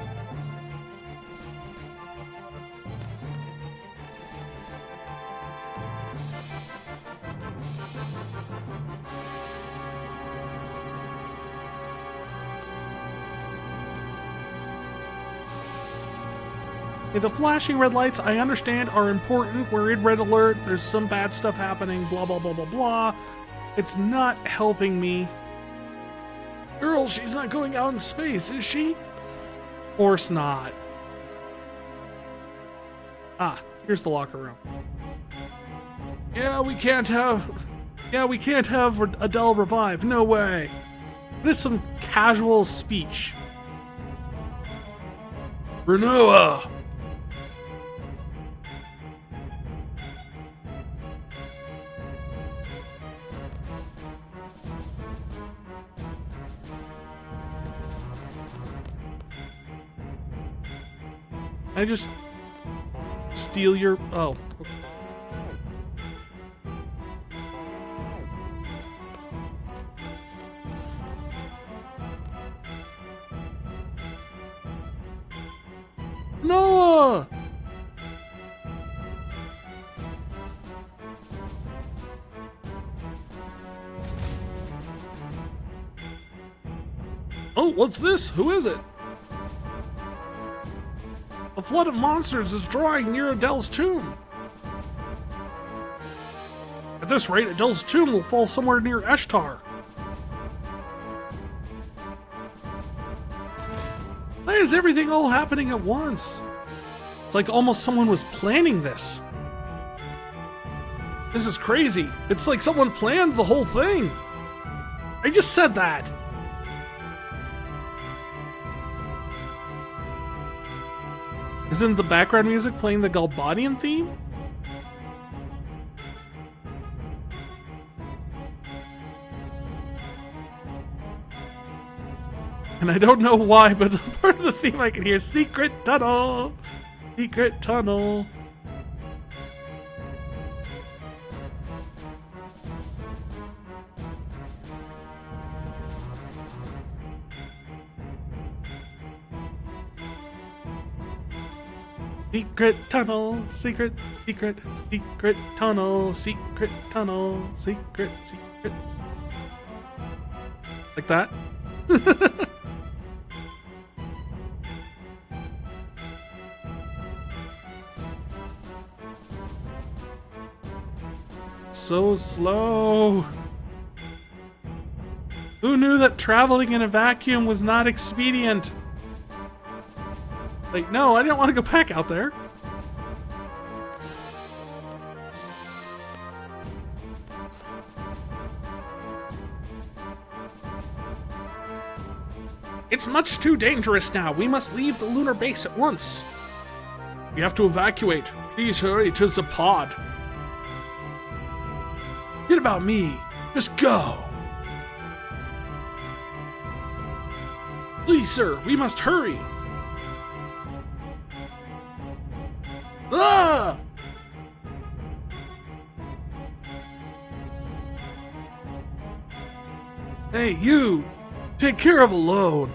[SPEAKER 1] Okay, the flashing red lights, I understand, are important. We're in red alert. There's some bad stuff happening. Blah, blah, blah, blah, blah. It's not helping me. Girl, she's not going out in space, is she? Of course not. Ah, here's the locker room. Yeah, we can't have Adele revive. No way. This is some casual speech. Renoa! I just steal your... Oh. Noah! Oh, what's this? Who is it? A flood of monsters is drawing near Adele's tomb. At this rate, Adele's tomb will fall somewhere near Eshtar. Why is everything all happening at once? It's like almost someone was planning this. This is crazy. It's like someone planned the whole thing. I just said that. Isn't the background music playing the Galbadian theme? And I don't know why, but part of the theme I can hear secret tunnel. Secret tunnel. Secret tunnel, secret, secret, secret tunnel, secret tunnel, secret, secret. Like that? So slow. Who knew that traveling in a vacuum was not expedient? Like, no, I didn't want to go back out there. It's much too dangerous now. We must leave the lunar base at once. We have to evacuate. Please hurry to the pod. Forget about me. Just go. Please, sir, we must hurry. Ah! Hey, you! Take care of alone.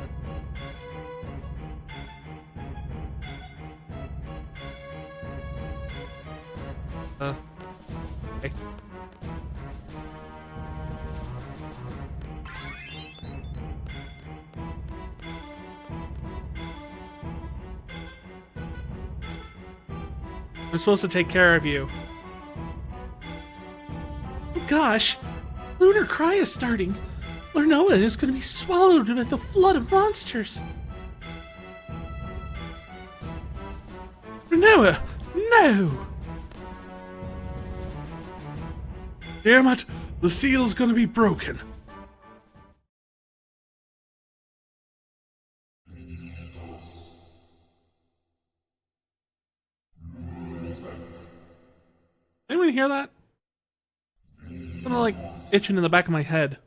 [SPEAKER 1] Hey. I'm supposed to take care of you. Oh gosh, Lunar Cry is starting. Lernoa is going to be swallowed by the flood of monsters. Lernoa, no! Damn it, the seal's going to be broken. Anyone hear that? Something like itching in the back of my head.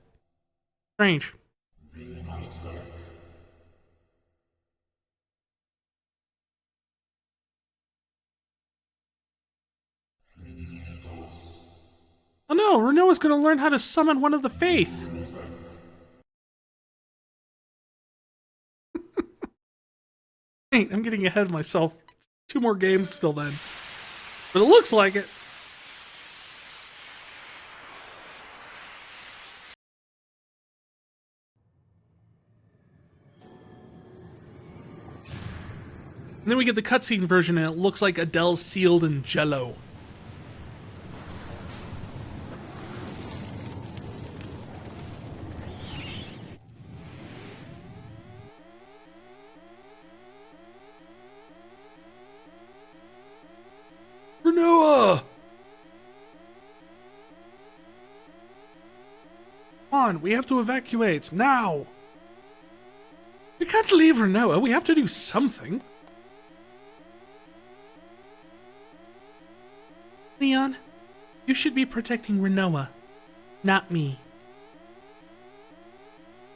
[SPEAKER 1] Strange. Oh no, Renoa's gonna learn how to summon one of the faith. Hey, I'm getting ahead of myself. 2 more games till then. But it looks like it. And then we get the cutscene version and it looks like Adele's sealed in jello. Renoa! Come on, we have to evacuate, now! We can't leave Renoa, we have to do something. Leon, you should be protecting Renoa, not me.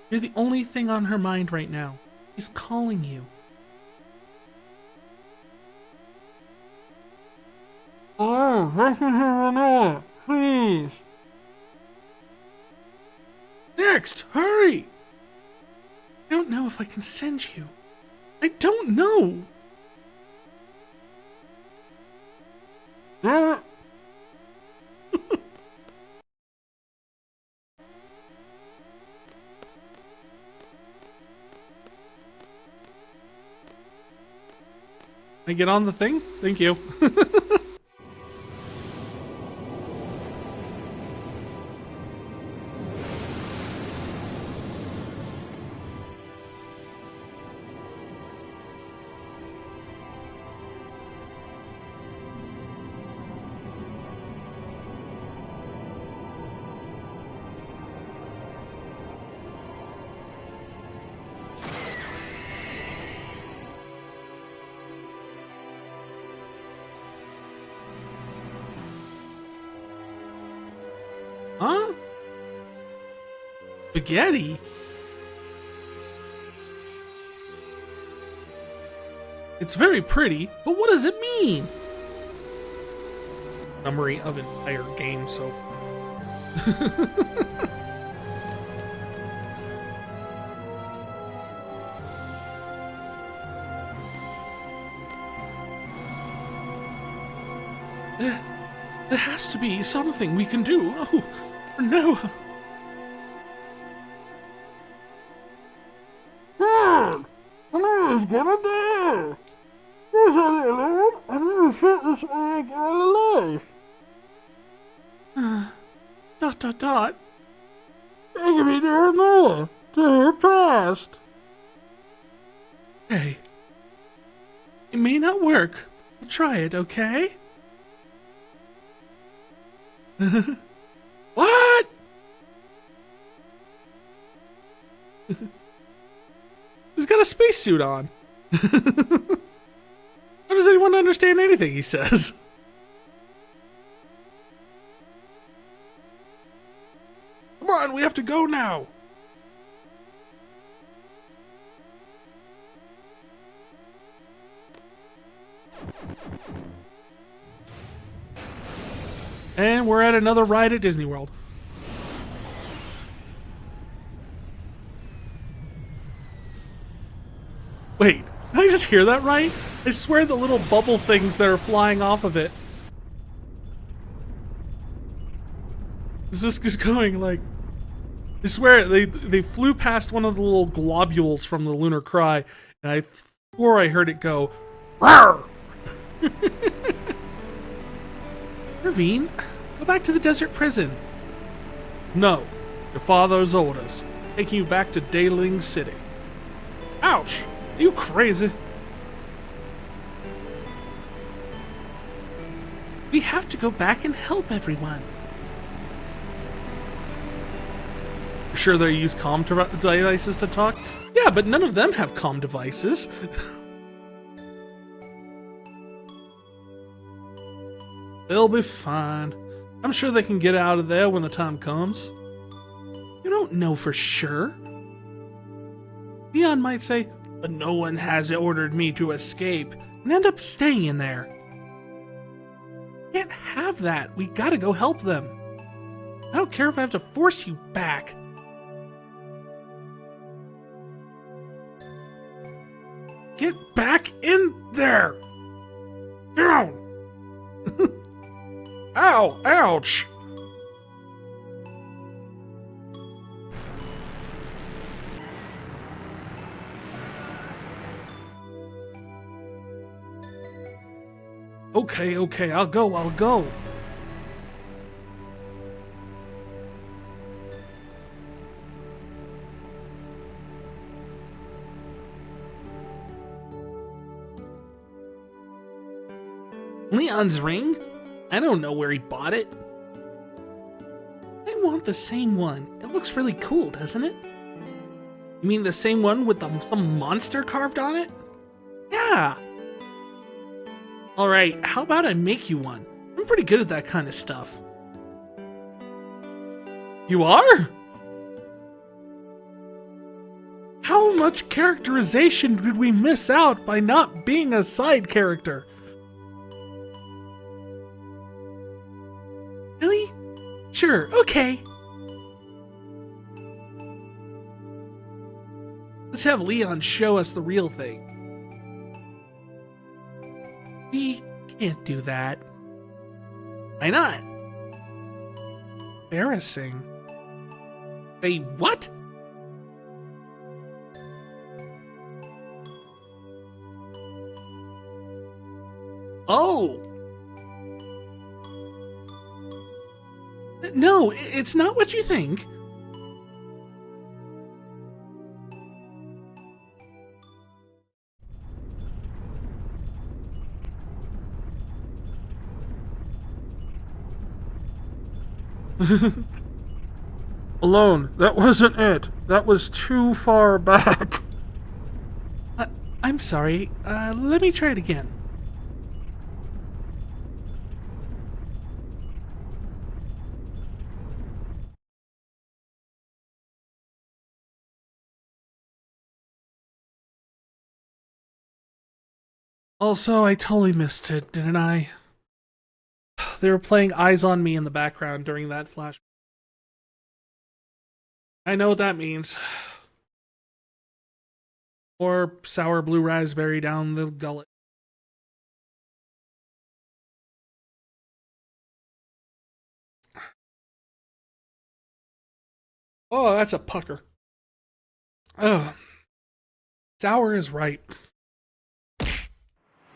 [SPEAKER 1] You're the only thing on her mind right now. She's calling you. Oh, let me hear Renoa, please. Next, hurry! I don't know if I can send you. I don't know. I get on the thing? Thank you.
[SPEAKER 2] Huh? Spaghetti? It's very pretty, but what does it mean? Summary of entire game so far. There has to be something we can do. Oh, no.
[SPEAKER 3] Dad, Anna's gonna die. There's only Lord. I need to set this egg out of life.
[SPEAKER 2] Dot.
[SPEAKER 3] Take me to her Noah, to her past.
[SPEAKER 2] Hey. It may not work. We'll try it, okay?
[SPEAKER 1] What?
[SPEAKER 2] He's got a spacesuit on. How does anyone understand anything he says?
[SPEAKER 1] Come on, we have to go now.
[SPEAKER 2] And we're at another ride at Disney World. Wait, did I just hear that right? I swear the little bubble things that are flying off of it. Is this just going like... I swear, they flew past one of the little globules from the Lunar Cry, and I swore I heard it go... Rawr! Irvine, go back to the desert prison. No, your father's orders, taking you back to Dayling City. Ouch! Are you crazy? We have to go back and help everyone. Sure they use comm devices to talk? Yeah, but none of them have comm devices. They'll be fine. I'm sure they can get out of there when the time comes. You don't know for sure. Leon might say, but no one has ordered me to escape, and end up staying in there. Can't have that. We gotta go help them. I don't care if I have to force you back. Get back in there! Down! Ow! Ouch! Okay, I'll go. Leon's ring? I don't know where he bought it. I want the same one. It looks really cool, doesn't it? You mean the same one with some monster carved on it? Yeah. Alright, how about I make you one? I'm pretty good at that kind of stuff. You are? How much characterization did we miss out by not being a side character? Really? Sure, okay. Let's have Leon show us the real thing. We can't do that. Why not? Embarrassing. Say what? Oh! No, it's not what you think.
[SPEAKER 3] Alone, that wasn't it. That was too far back.
[SPEAKER 2] I'm sorry. Let me try it again. Also, I totally missed it, didn't I? They were playing Eyes on Me in the background during that flash. I know what that means. Or sour blue raspberry down the gullet. Oh, that's a pucker. Oh. Sour is right.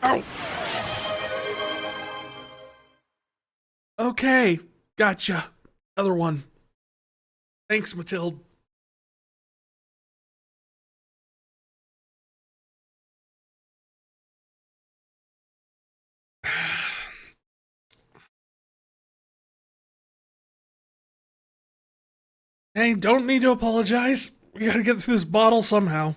[SPEAKER 2] Ow! Okay, gotcha. Another one. Thanks, Matilde. Hey, don't need to apologize. We gotta get through this bottle somehow.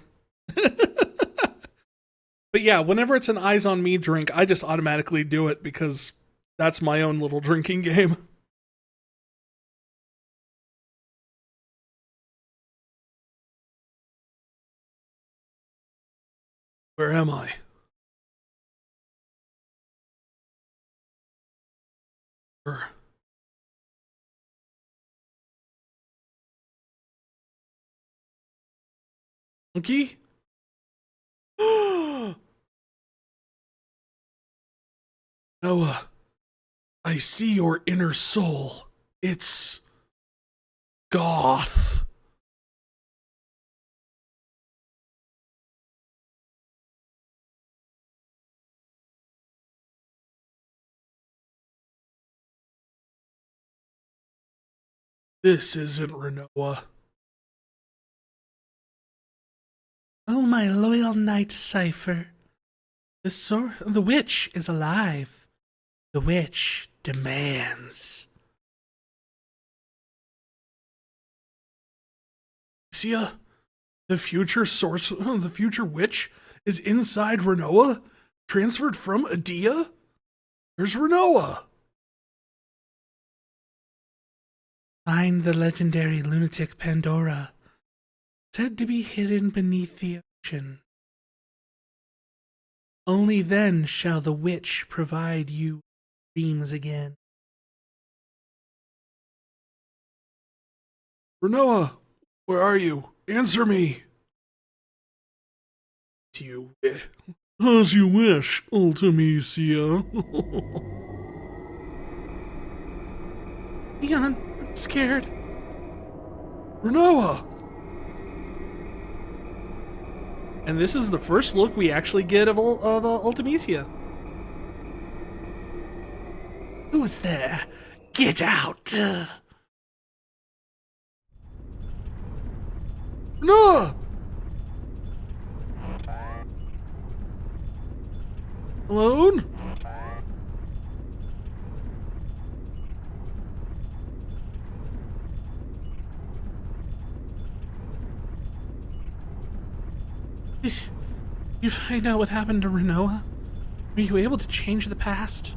[SPEAKER 2] But yeah, whenever it's an Eyes on Me drink, I just automatically do it because that's my own little drinking game. Where am I? Monkey? Noah, I see your inner soul. It's goth. This isn't Renoa. Oh, my loyal knight Cypher. The witch is alive. The witch demands. Sia, the future source, the future witch is inside Renoa, transferred from Adia? There's Renoa. Find the legendary lunatic Pandora, said to be hidden beneath the ocean. Only then shall the witch provide you dreams again. Renoa, where are you? Answer me. As you wish, Ultimisia. Leon, I'm scared. Renoa! And this is the first look we actually get of Ultimisia. Who's there? Get out! No! Alone? Did you find out what happened to Renoa? Were you able to change the past?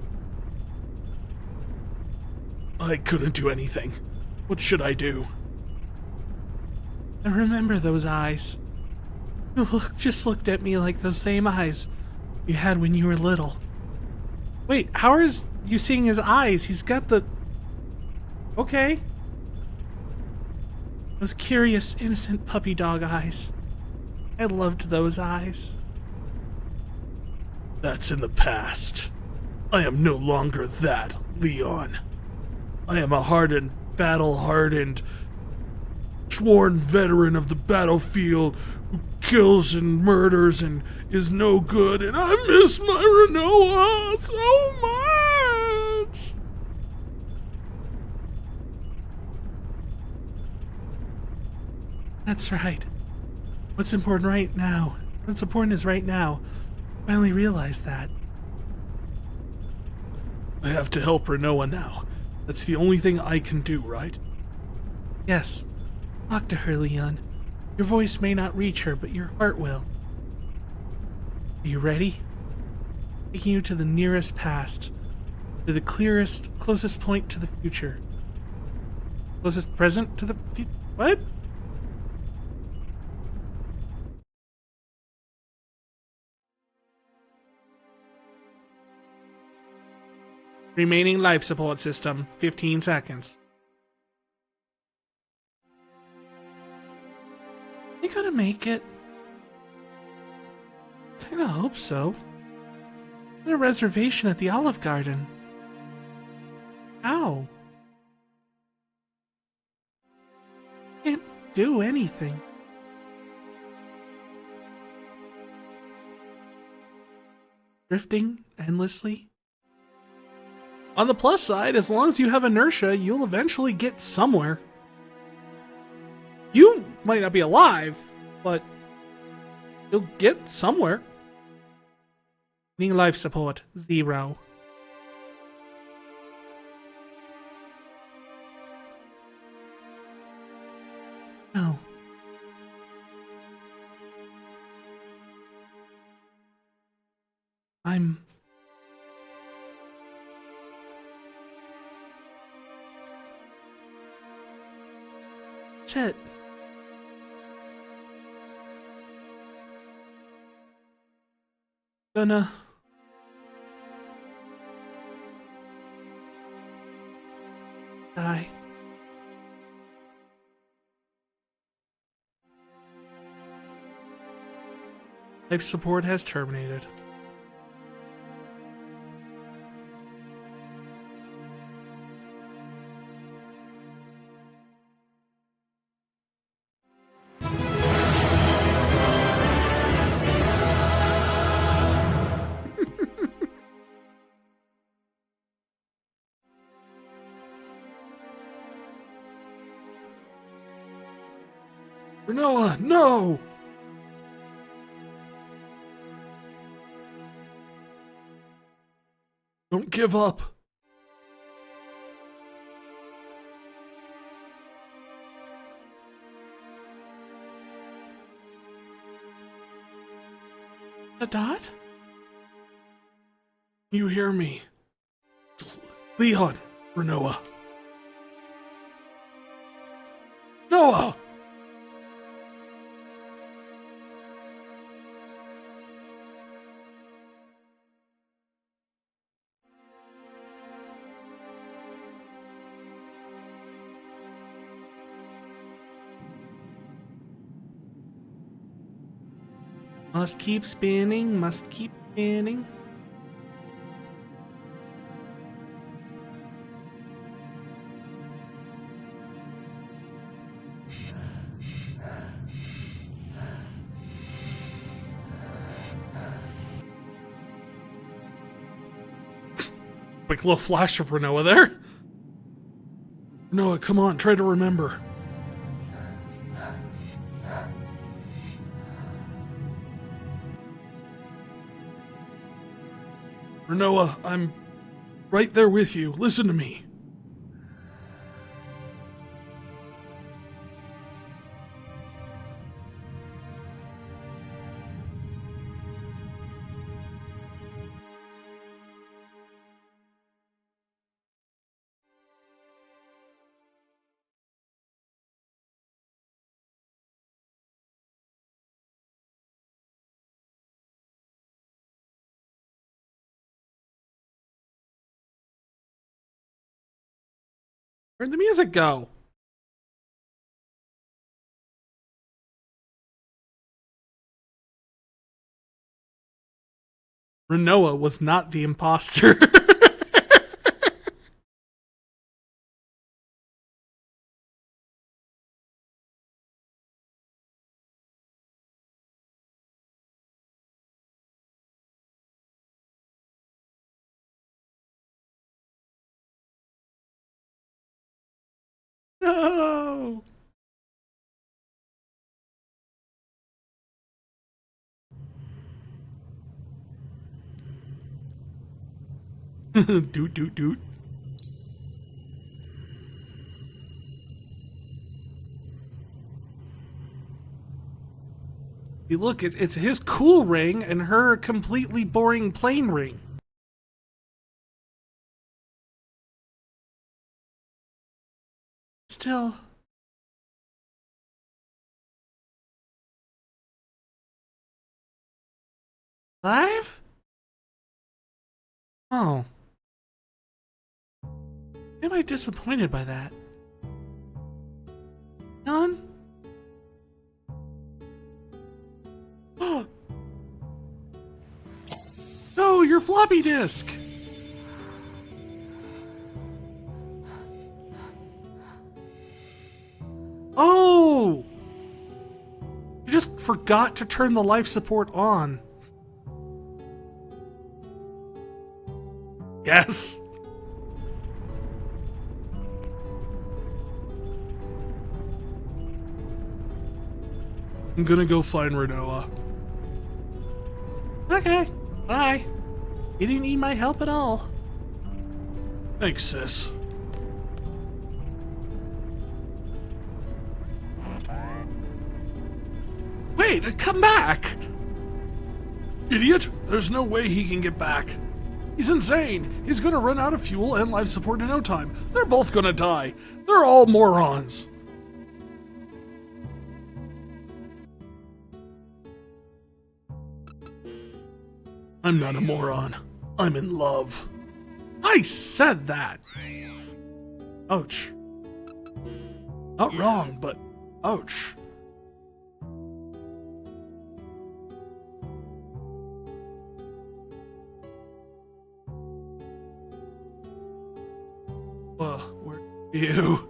[SPEAKER 2] I couldn't do anything. What should I do? I remember those eyes. You just looked at me like those same eyes you had when you were little. Wait, how are you seeing his eyes? He's got the... Okay. Those curious, innocent puppy dog eyes. I loved those eyes. That's in the past. I am no longer that, Leon. I am a hardened, battle-hardened, sworn veteran of the battlefield who kills and murders and is no good, and I miss my Renoa so much! That's right. What's important right now? What's important is right now. I finally realized that. I have to help Renoa now. That's the only thing I can do, right? Yes. Talk to her, Leon. Your voice may not reach her, but your heart will. Are you ready? Taking you to the nearest past. To the closest point to the future. Closest present to the future? What? Remaining life support system, 15 seconds. You gonna make it? Kinda hope so. Got a reservation at the Olive Garden. Ow. Can't do anything. Drifting endlessly. On the plus side, as long as you have inertia, you'll eventually get somewhere. You might not be alive, but you'll get somewhere. Needing life support, 0. No. That's it. Gonna die. Life support has terminated.
[SPEAKER 1] Renoa, no! Don't give up.
[SPEAKER 2] A dot?
[SPEAKER 1] You hear me? Leon, Renoa. Noah!
[SPEAKER 2] Must keep spinning, must keep spinning.
[SPEAKER 1] Quick little flash of Renoa there. Renoa, come on, try to remember. Renoa, I'm right there with you. Listen to me.
[SPEAKER 2] Where'd the music go? Renoa was not the imposter. No. Doot doot doot. See, look, it's his cool ring and her completely boring plain ring. Still. Live? Oh. Am I disappointed by that? None? No, your floppy disk! Oh! You just forgot to turn the life support on. Yes.
[SPEAKER 1] I'm gonna go find Renoa.
[SPEAKER 2] Okay, bye. You didn't need my help at all.
[SPEAKER 1] Thanks, sis.
[SPEAKER 2] Wait, come back!
[SPEAKER 1] Idiot! There's no way he can get back. He's insane. He's gonna run out of fuel and life support in no time. They're both gonna die. They're all morons. I'm not a moron. I'm in love.
[SPEAKER 2] I said that!
[SPEAKER 1] Ouch. Not wrong, but ouch. Where are you?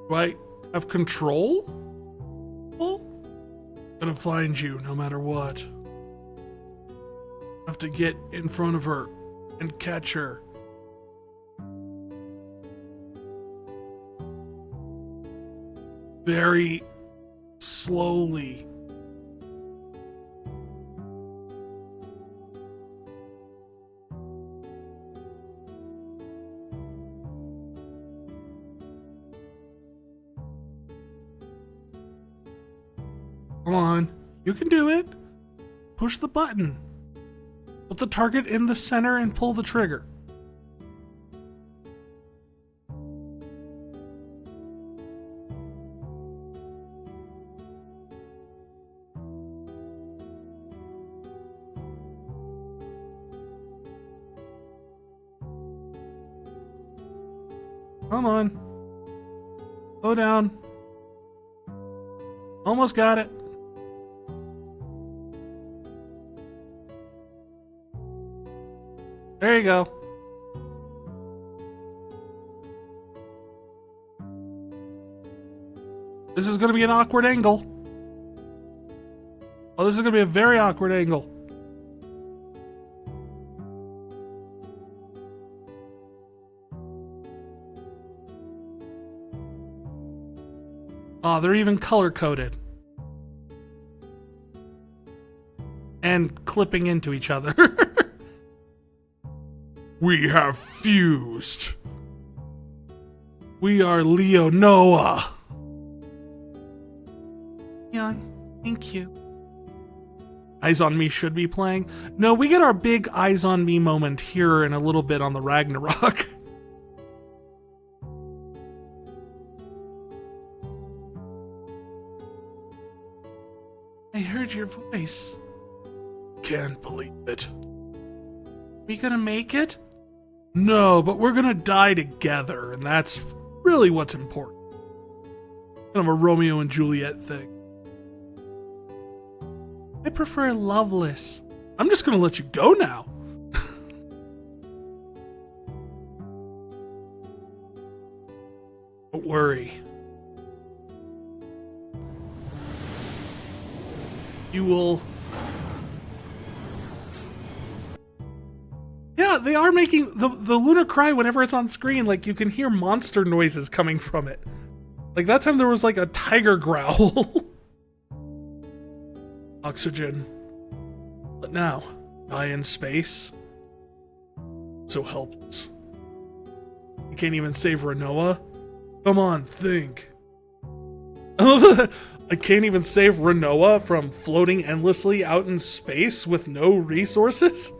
[SPEAKER 1] Do I have control? Well, I'm gonna find you no matter what. I have to get in front of her and catch her. Very slowly.
[SPEAKER 2] Come on, you can do it. Push the button. Put the target in the center and pull the trigger. Come on. Go down. Almost got it. There you go. This is going to be an awkward angle. Oh, this is going to be a very awkward angle. Oh, they're even color-coded. And clipping into each other.
[SPEAKER 1] We have fused. We are Leonoa.
[SPEAKER 2] Leon, thank you. Eyes on Me should be playing. No, we get our big Eyes on Me moment here in a little bit on the Ragnarok. I heard your voice.
[SPEAKER 1] Can't believe it.
[SPEAKER 2] We gonna make it?
[SPEAKER 1] No, but we're gonna die together, and that's really what's important. Kind of a Romeo and Juliet thing.
[SPEAKER 2] I prefer Loveless.
[SPEAKER 1] I'm just gonna let you go now. Don't worry. You will...
[SPEAKER 2] Yeah, they are making the Luna cry whenever it's on screen. Like, you can hear monster noises coming from it. Like, that time there was, like, a tiger growl.
[SPEAKER 1] Oxygen. But now, die in space? So helpless. You can't even save Renoa? Come on, think.
[SPEAKER 2] I can't even save Renoa from floating endlessly out in space with no resources?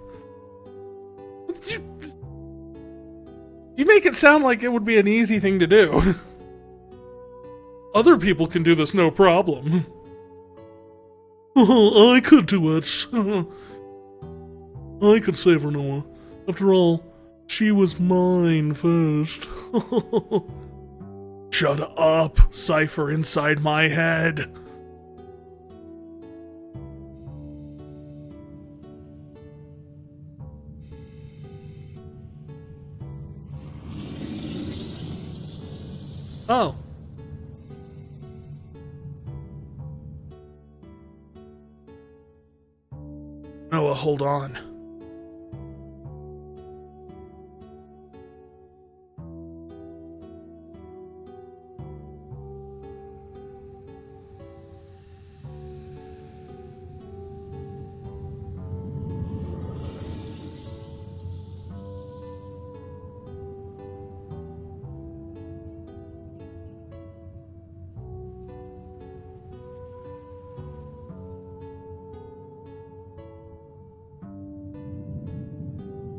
[SPEAKER 2] You make it sound like it would be an easy thing to do.
[SPEAKER 1] Other people can do this no problem.
[SPEAKER 3] I could do it. I could save Renoa. After all,
[SPEAKER 1] She was mine first. Shut up, Cypher inside my head.
[SPEAKER 2] Oh.
[SPEAKER 1] Noah, hold on.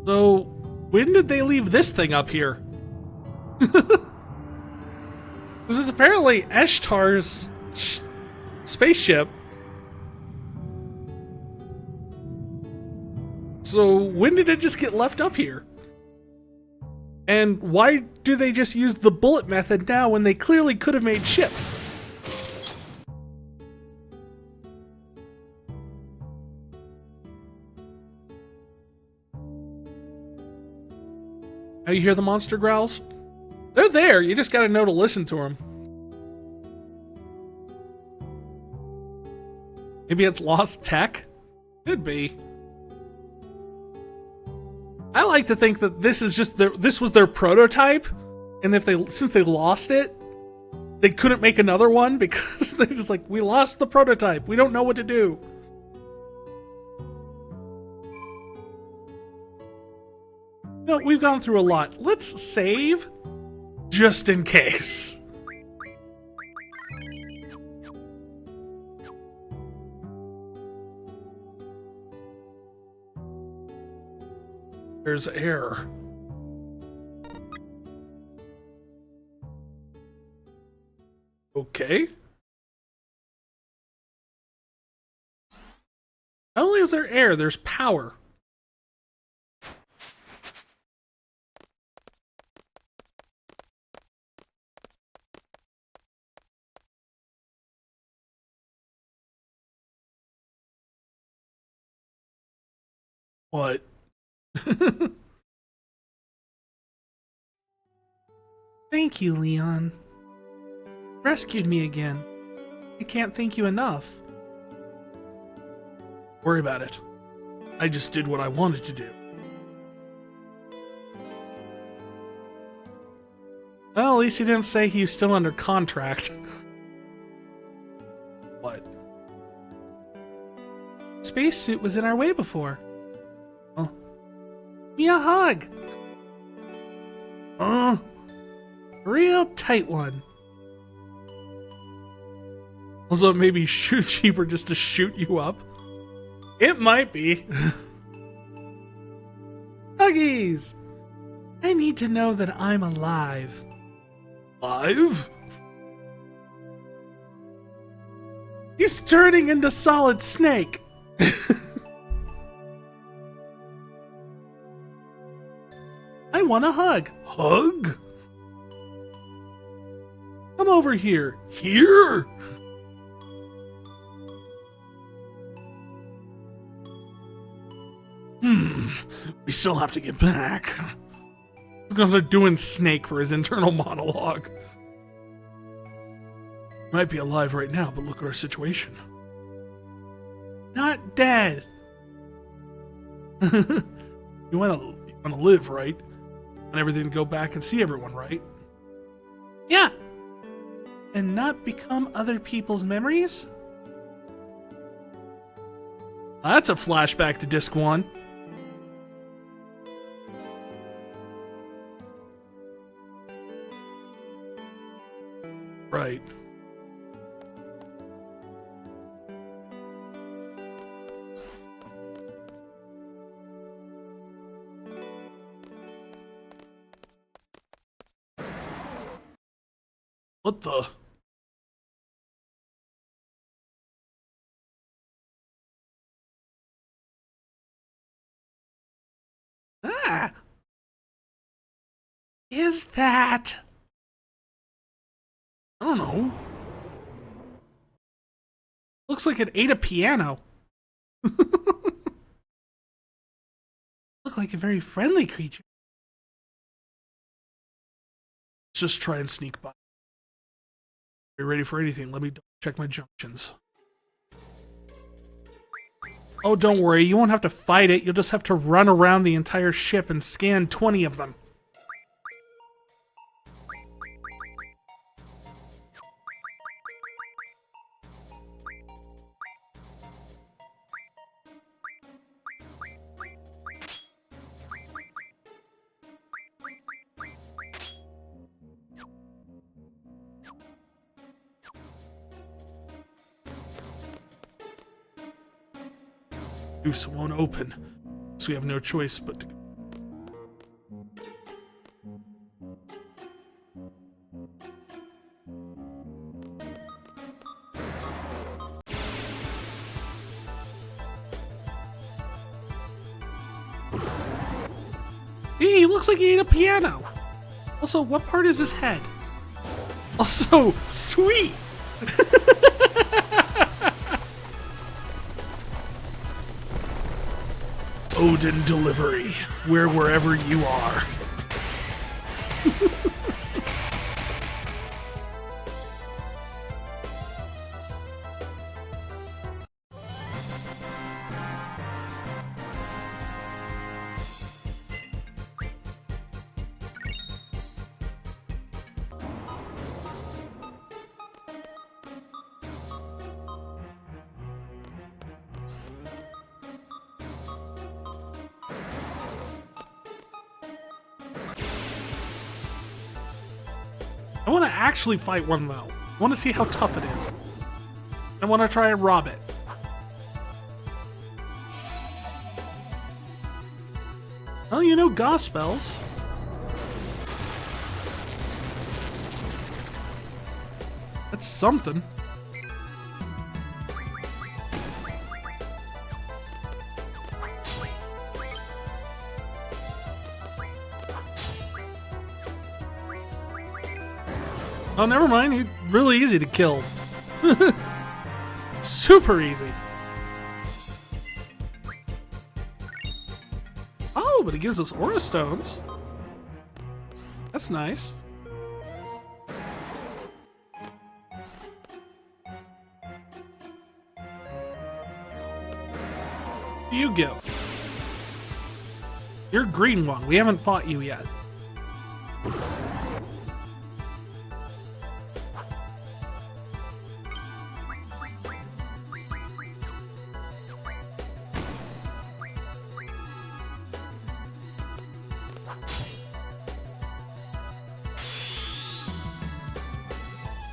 [SPEAKER 2] So, when did they leave this thing up here? This is apparently Eshtar's spaceship. So, when did it just get left up here? And why do they just use the bullet method now when they clearly could have made ships? Now you hear the monster growls? They're there, you just gotta know to listen to them. Maybe it's lost tech? Could be. I like to think that this is just this was their prototype, and since they lost it, they couldn't make another one because they're just like, we lost the prototype, we don't know what to do. No, we've gone through a lot. Let's save just in case.
[SPEAKER 1] There's air. Okay.
[SPEAKER 2] Not only is there air, there's power.
[SPEAKER 1] What?
[SPEAKER 2] Thank you, Leon. Rescued me again. I can't thank you enough.
[SPEAKER 1] Worry about it. I just did what I wanted to do.
[SPEAKER 2] Well, at least he didn't say he was still under contract.
[SPEAKER 1] What?
[SPEAKER 2] Spacesuit was in our way before. Oh. Me a hug. Real tight one.
[SPEAKER 1] Also, maybe cheaper just to shoot you up.
[SPEAKER 2] It might be. Huggies! I need to know that I'm alive.
[SPEAKER 1] Live?
[SPEAKER 2] He's turning into Solid Snake. I want a hug.
[SPEAKER 1] Hug?
[SPEAKER 2] Come over here.
[SPEAKER 1] Here? We still have to get back.
[SPEAKER 2] He's gonna start doing Snake for his internal monologue.
[SPEAKER 1] Might be alive right now, but look at our situation.
[SPEAKER 2] Not dead.
[SPEAKER 1] You wanna live, right? And everything to go back and see everyone, right?
[SPEAKER 2] Yeah. And not become other people's memories?
[SPEAKER 1] That's a flashback to Disc 1. Right. What the?
[SPEAKER 2] Ah! is that?
[SPEAKER 1] I don't know.
[SPEAKER 2] Looks like it ate a piano. Look like a very friendly creature.
[SPEAKER 1] Let's just try and sneak by. Are you ready for anything? Let me check my junctions.
[SPEAKER 2] Oh, don't worry. You won't have to fight it. You'll just have to run around the entire ship and scan 20 of them.
[SPEAKER 1] Noose won't open, so we have no choice but to...
[SPEAKER 2] Hey, he looks like he ate a piano. Also, what part is his head? Also, sweet!
[SPEAKER 1] Odin delivery, wherever you are.
[SPEAKER 2] I want to actually fight one, though. I want to see how tough it is. I want to try and rob it. Well, you know gospels.
[SPEAKER 1] That's something.
[SPEAKER 2] Oh, never mind. He's really easy to kill. Super easy. Oh, but he gives us aura stones. That's nice. What do you give? You're green one. We haven't fought you yet.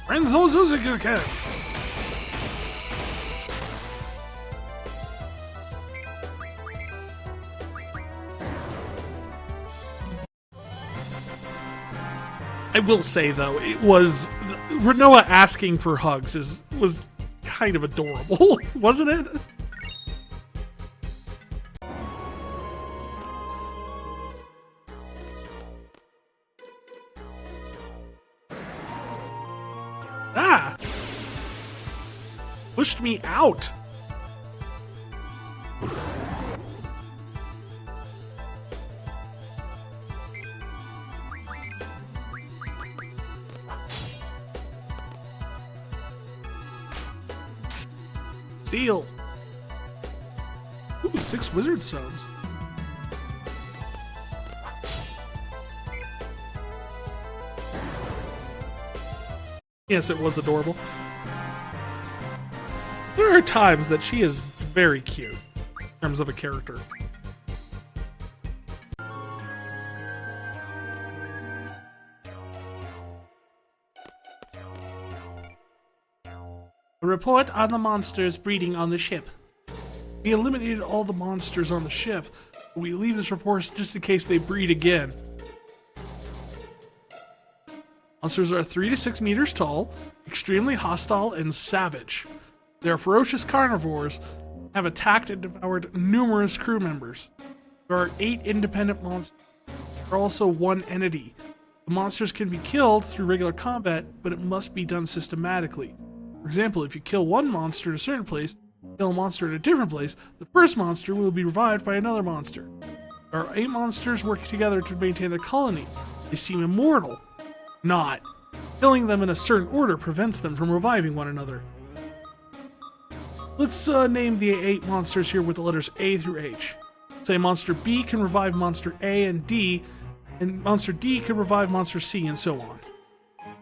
[SPEAKER 1] Renzo Suzuki.
[SPEAKER 2] I will say though, it was Renoa asking for hugs was kind of adorable, wasn't it? Ah! Pushed me out. Steal.
[SPEAKER 1] Ooh, 6 wizard stones.
[SPEAKER 2] Yes, it was adorable. There are times that she is very cute in terms of a character. A report on the monsters breeding on the ship.
[SPEAKER 1] We eliminated all the monsters on the ship, but we leave this report just in case they breed again. Monsters are 3 to 6 meters tall, extremely hostile and savage. They are ferocious carnivores, have attacked and devoured numerous crew members. There are 8 independent monsters. There are also 1 entity. The monsters can be killed through regular combat, but it must be done systematically. For example, if you kill one monster in a certain place, kill a monster in a different place, the first monster will be revived by another monster. There are 8 monsters working together to maintain their colony. They seem immortal. Not. Killing them in a certain order prevents them from reviving one another. Let's name the 8 monsters here with the letters A through H. Say monster B can revive monster A and D, and monster D can revive monster C, and so on.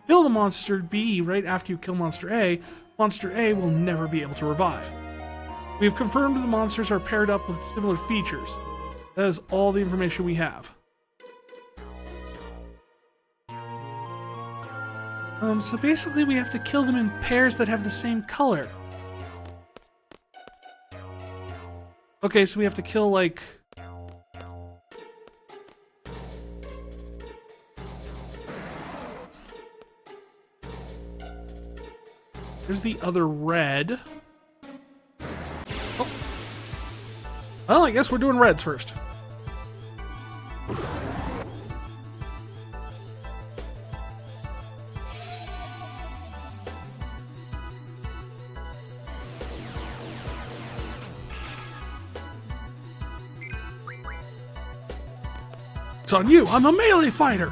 [SPEAKER 1] Kill the monster B right after you kill monster A will never be able to revive. We have confirmed the monsters are paired up with similar features. That is all the information we have. So basically we have to kill them in pairs that have the same color. Okay, so we have to kill, like... There's the other red. Oh. Well, I guess we're doing reds first. It's on you! I'm a melee fighter!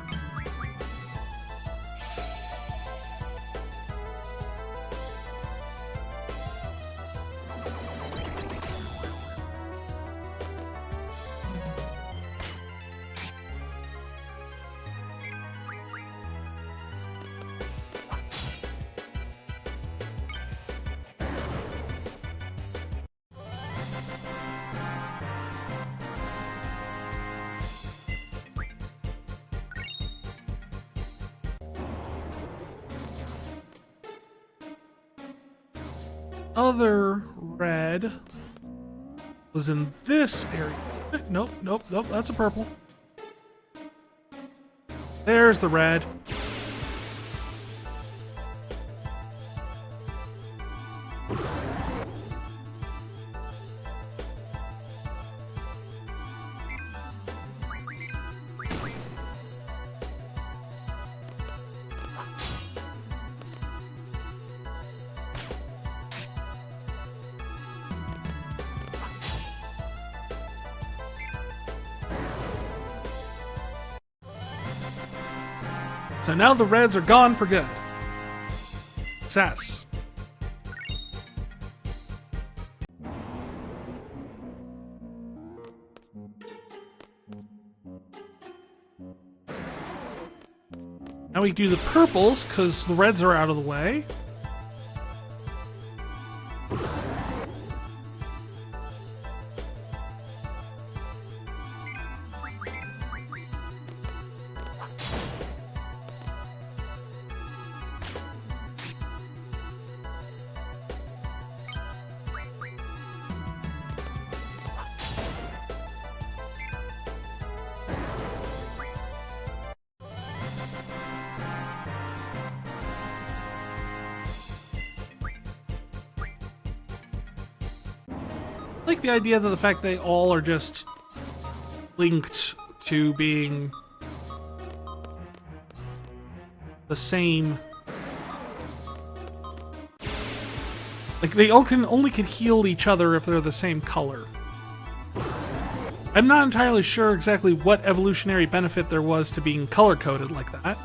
[SPEAKER 1] Other red was in this area. Nope, that's a purple. There's the red. So now the reds are gone for good. Success. Now we do the purples, because the reds are out of the way. I like the idea that the fact they all are just linked to being the same. Like they all only can heal each other if they're the same color. I'm not entirely sure exactly what evolutionary benefit there was to being color-coded like that.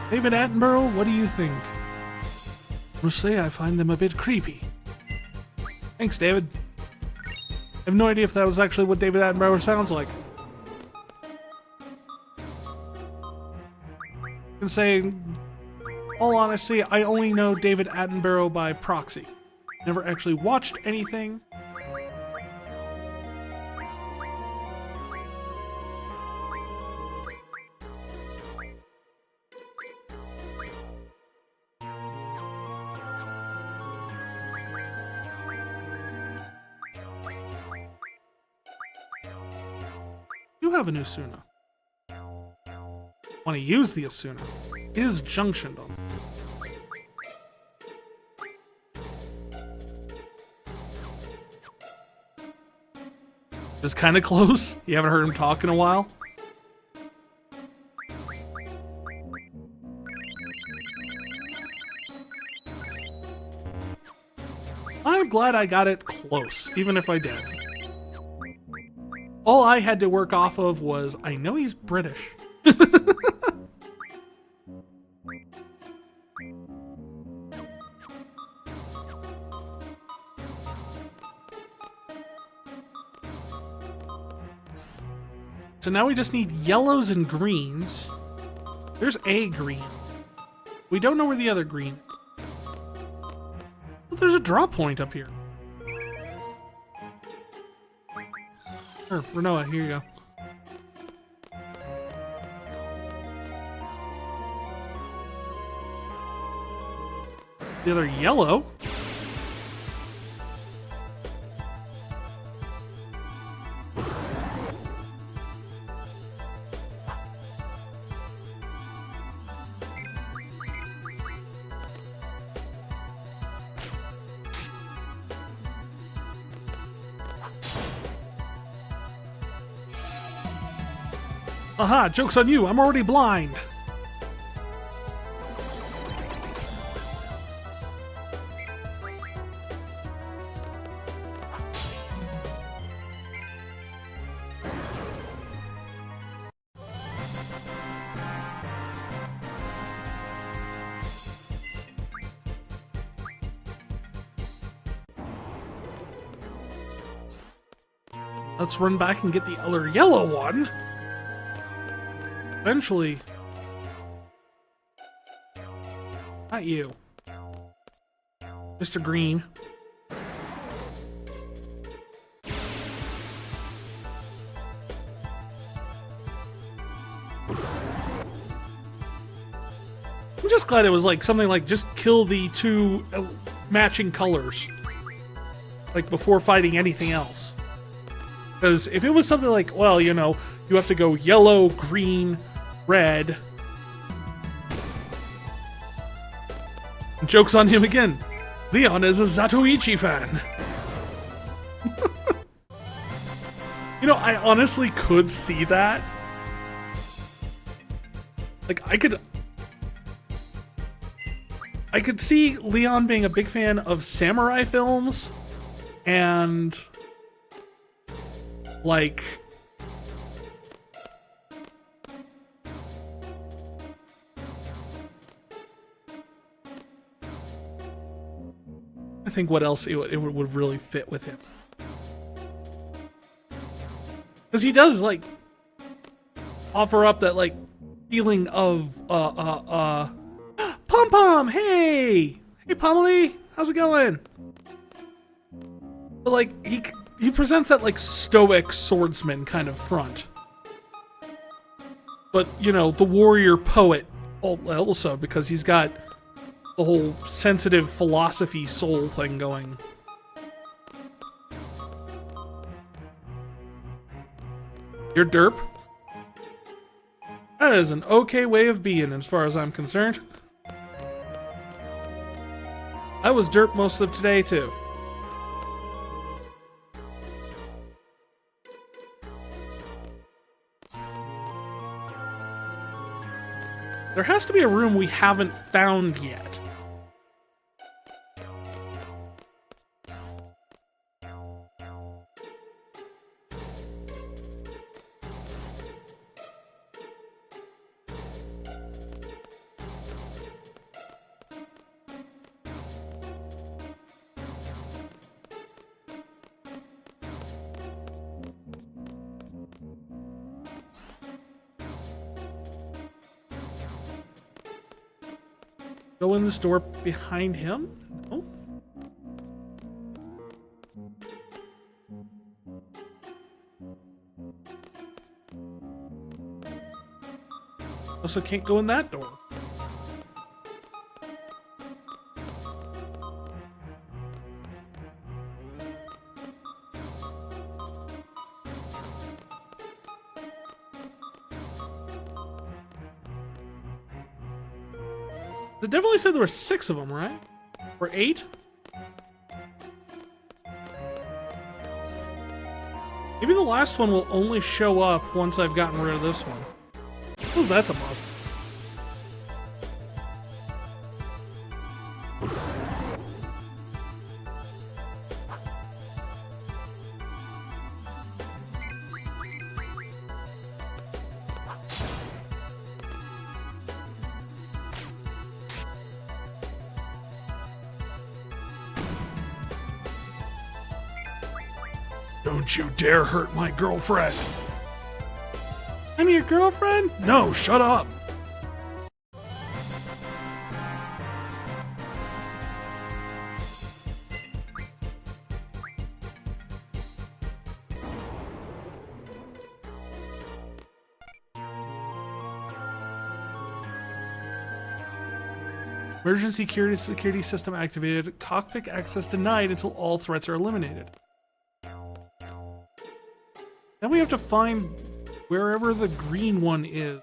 [SPEAKER 1] David Attenborough, what do you think? I must say I find them a bit creepy. Thanks, David. I have no idea if that was actually what David Attenborough sounds like. I can say, in all honesty, I only know David Attenborough by proxy. Never actually watched anything.
[SPEAKER 2] You have an Asuna. Want to use the Asuna. Is junctioned on. It's kind of close. You haven't heard him talk in a while. I'm glad I got it close, even if I did. All I had to work off of was, I know he's British. So now we just need yellows and greens. There's a green. We don't know where the other green is. But there's a draw point up here. Sure, Renoa, here you go. The other yellow. Aha, joke's on you, I'm already blind. Let's run back and get the other yellow one. Eventually. Not you. Mr. Green. I'm just glad it was like something like just kill the two matching colors. Like before fighting anything else. Because if it was something like, well, you know, you have to go yellow, green, red. Joke's on him again. Leon is a Zatoichi fan. You know, I honestly could see that. Like, I could see Leon being a big fan of samurai films and like I think what else it would really fit with him. Because he does, like, offer up that, like, feeling of, Pom-Pom, hey! Hey, Pomely, how's it going? But, like, he presents that, like, stoic swordsman kind of front. But, you know, the warrior poet also, because he's got the whole sensitive philosophy soul thing going. You're derp? That is an okay way of being as far as I'm concerned. I was derp most of today too. There has to be a room we haven't found yet. Go in this door behind him? No? Also can't go in that door. It definitely said there were 6 of them, right? Or 8? Maybe the last one will only show up once I've gotten rid of this one. Suppose that's a must.
[SPEAKER 1] Don't you dare hurt my girlfriend.
[SPEAKER 2] I'm your girlfriend?
[SPEAKER 1] No, shut up.
[SPEAKER 2] Emergency security system activated. Cockpit access denied until all threats are eliminated. Then we have to find wherever the green one is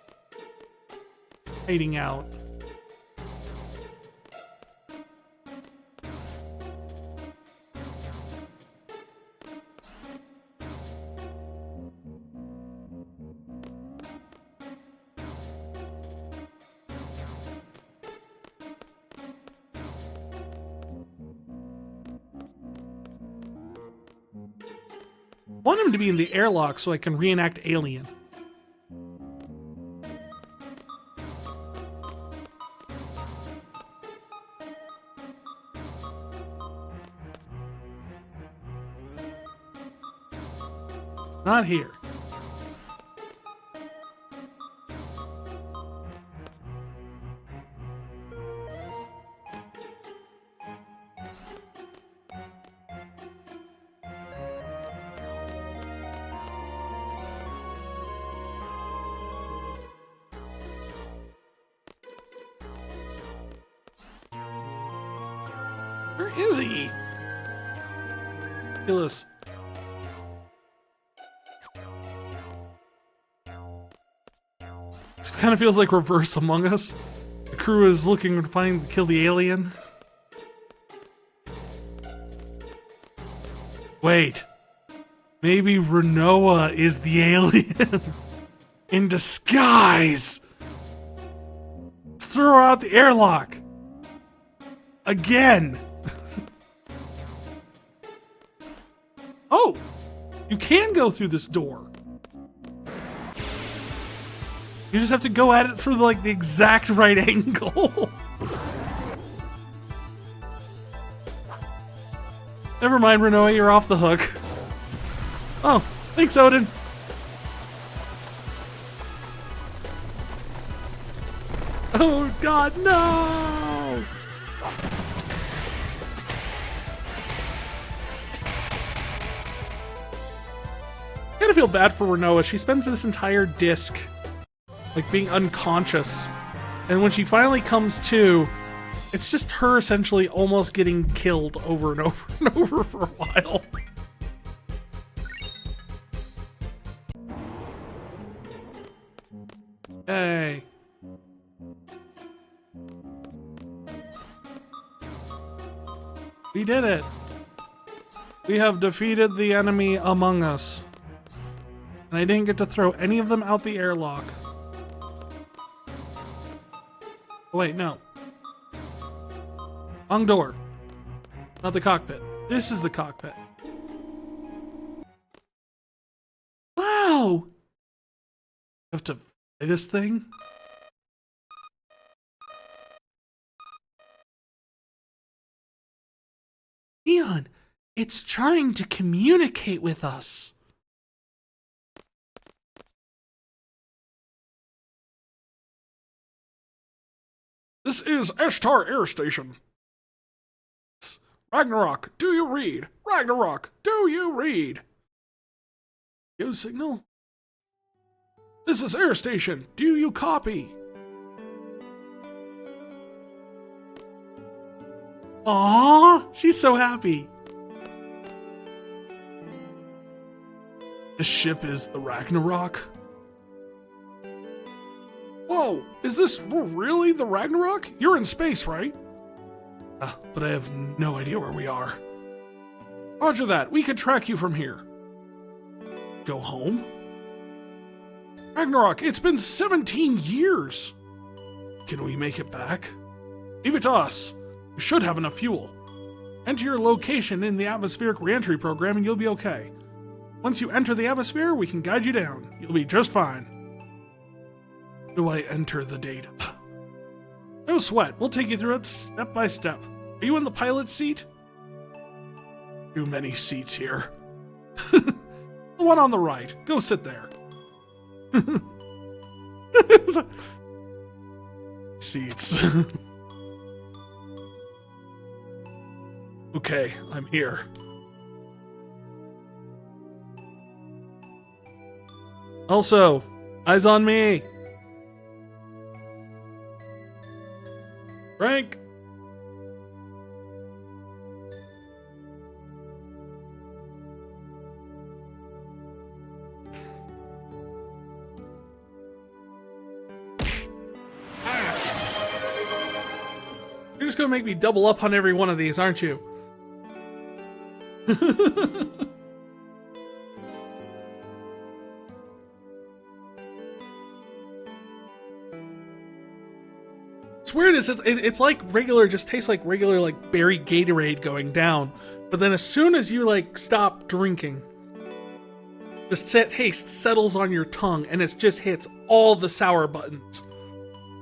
[SPEAKER 2] hiding out. I want him to be in the airlock so I can reenact Alien. Not here. Where is he? Kill us. This kind of feels like Reverse Among Us. The crew is looking to kill the alien. Wait. Maybe Renoa is the alien in disguise. Let's throw her out the airlock. Again. Oh, you can go through this door. You just have to go at it through like the exact right angle. Never mind, Renoa, you're off the hook. Oh, thanks, Odin. Oh God, no! I kind of feel bad for Renoa. She spends this entire disc like being unconscious, and when she finally comes to, it's just her essentially almost getting killed over and over and over for a while. Hey. We did it. We have defeated the enemy among us. And I didn't get to throw any of them out the airlock. Oh, wait, no. Wrong door. Not the cockpit. This is the cockpit. Wow! Have to play this thing? Leon, it's trying to communicate with us.
[SPEAKER 1] This is Eshtar Air Station. Ragnarok, do you read? Ragnarok, do you read? Use signal. This is Air Station. Do you copy?
[SPEAKER 2] Aww, she's so happy.
[SPEAKER 1] This ship is the Ragnarok. Whoa, is this really the Ragnarok? You're in space, right? But I have no idea where we are. Roger that, we could track you from here. Go home? Ragnarok, it's been 17 years. Can we make it back? Leave it to us. We should have enough fuel. Enter your location in the atmospheric reentry program and you'll be okay. Once you enter the atmosphere, we can guide you down. You'll be just fine. Do I enter the data? No sweat. We'll take you through it step by step. Are you in the pilot seat? Too many seats here. The one on the right. Go sit there. Seats. Okay, I'm here. Also, eyes on me. Frank.
[SPEAKER 2] You're just gonna make me double up on every one of these, aren't you? It's weird, it's like regular, just tastes like regular like berry Gatorade going down, but then as soon as you like stop drinking, the taste settles on your tongue and it just hits all the sour buttons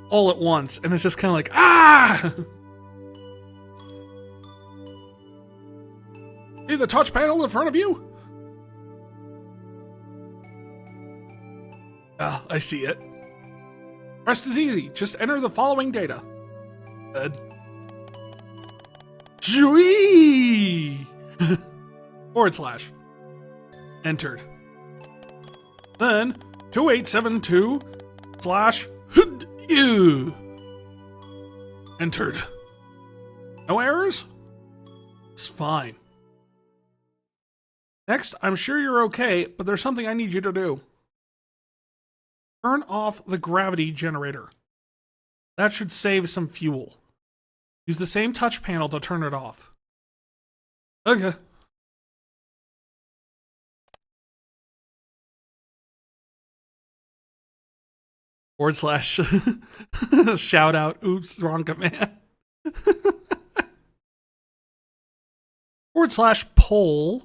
[SPEAKER 2] all at once, and it's just kind of like, ah!
[SPEAKER 1] See the touch panel in front of you?
[SPEAKER 2] Ah, I see it.
[SPEAKER 1] Rest is easy. Just enter the following data.
[SPEAKER 2] Jui!
[SPEAKER 1] / Entered. Then 2872 / you. Entered. No errors? It's fine. Next, I'm sure you're okay, but there's something I need you to do. Turn off the gravity generator. That should save some fuel. Use the same touch panel to turn it off.
[SPEAKER 2] Okay. / shout out, oops, wrong command.
[SPEAKER 1] / poll.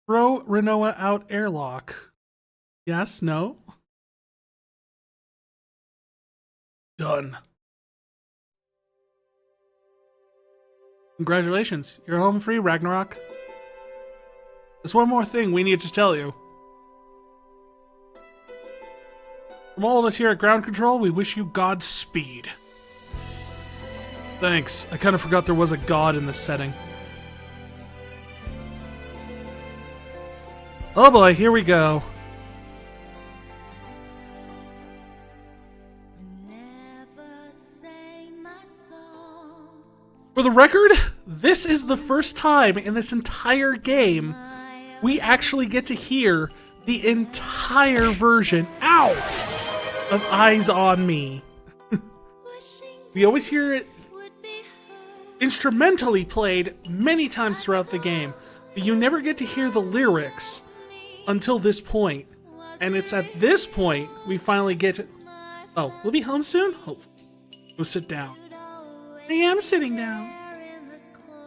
[SPEAKER 2] Throw Renoa out airlock. Yes, no?
[SPEAKER 1] Done.
[SPEAKER 2] Congratulations, you're home free, Ragnarok. There's one more thing we need to tell you. From all of us here at Ground Control, we wish you Godspeed.
[SPEAKER 1] Thanks. I kind of forgot there was a god in this setting.
[SPEAKER 2] Oh boy, here we go. For the record, this is the first time in this entire game we actually get to hear the entire version, ow, of Eyes on Me. We always hear it instrumentally played many times throughout the game, but you never get to hear the lyrics until this point. And it's at this point we finally get to... Oh, we'll be home soon? Hopefully. Go sit down. I am sitting down.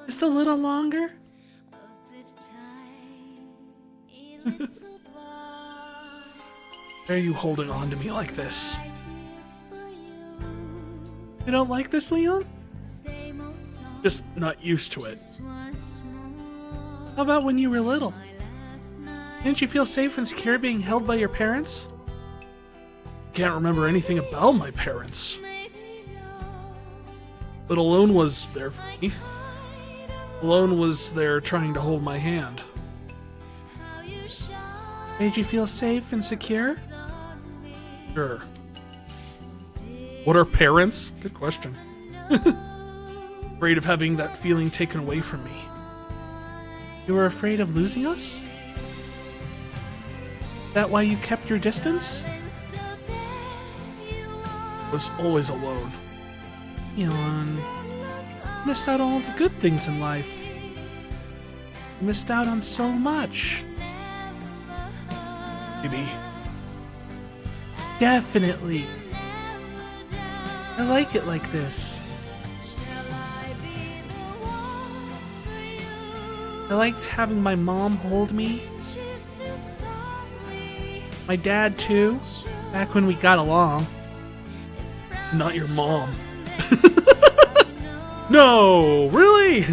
[SPEAKER 2] Just a little longer.
[SPEAKER 1] Why are you holding on to me like this?
[SPEAKER 2] You don't like this, Leon?
[SPEAKER 1] Just not used to it.
[SPEAKER 2] How about when you were little? Didn't you feel safe and secure being held by your parents?
[SPEAKER 1] Can't remember anything about my parents. But Alone was there for me. Alone was there trying to hold my hand.
[SPEAKER 2] Made you feel safe and secure?
[SPEAKER 1] Sure. What are parents? Good question. Afraid of having that feeling taken away from me.
[SPEAKER 2] You were afraid of losing us? That why you kept your distance?
[SPEAKER 1] Was always alone.
[SPEAKER 2] Leon, missed out on all the good things in life. Missed out on so much.
[SPEAKER 1] Maybe.
[SPEAKER 2] Definitely. I like it like this. I liked having my mom hold me. My dad too, back when we got along.
[SPEAKER 1] Not your mom.
[SPEAKER 2] No, really?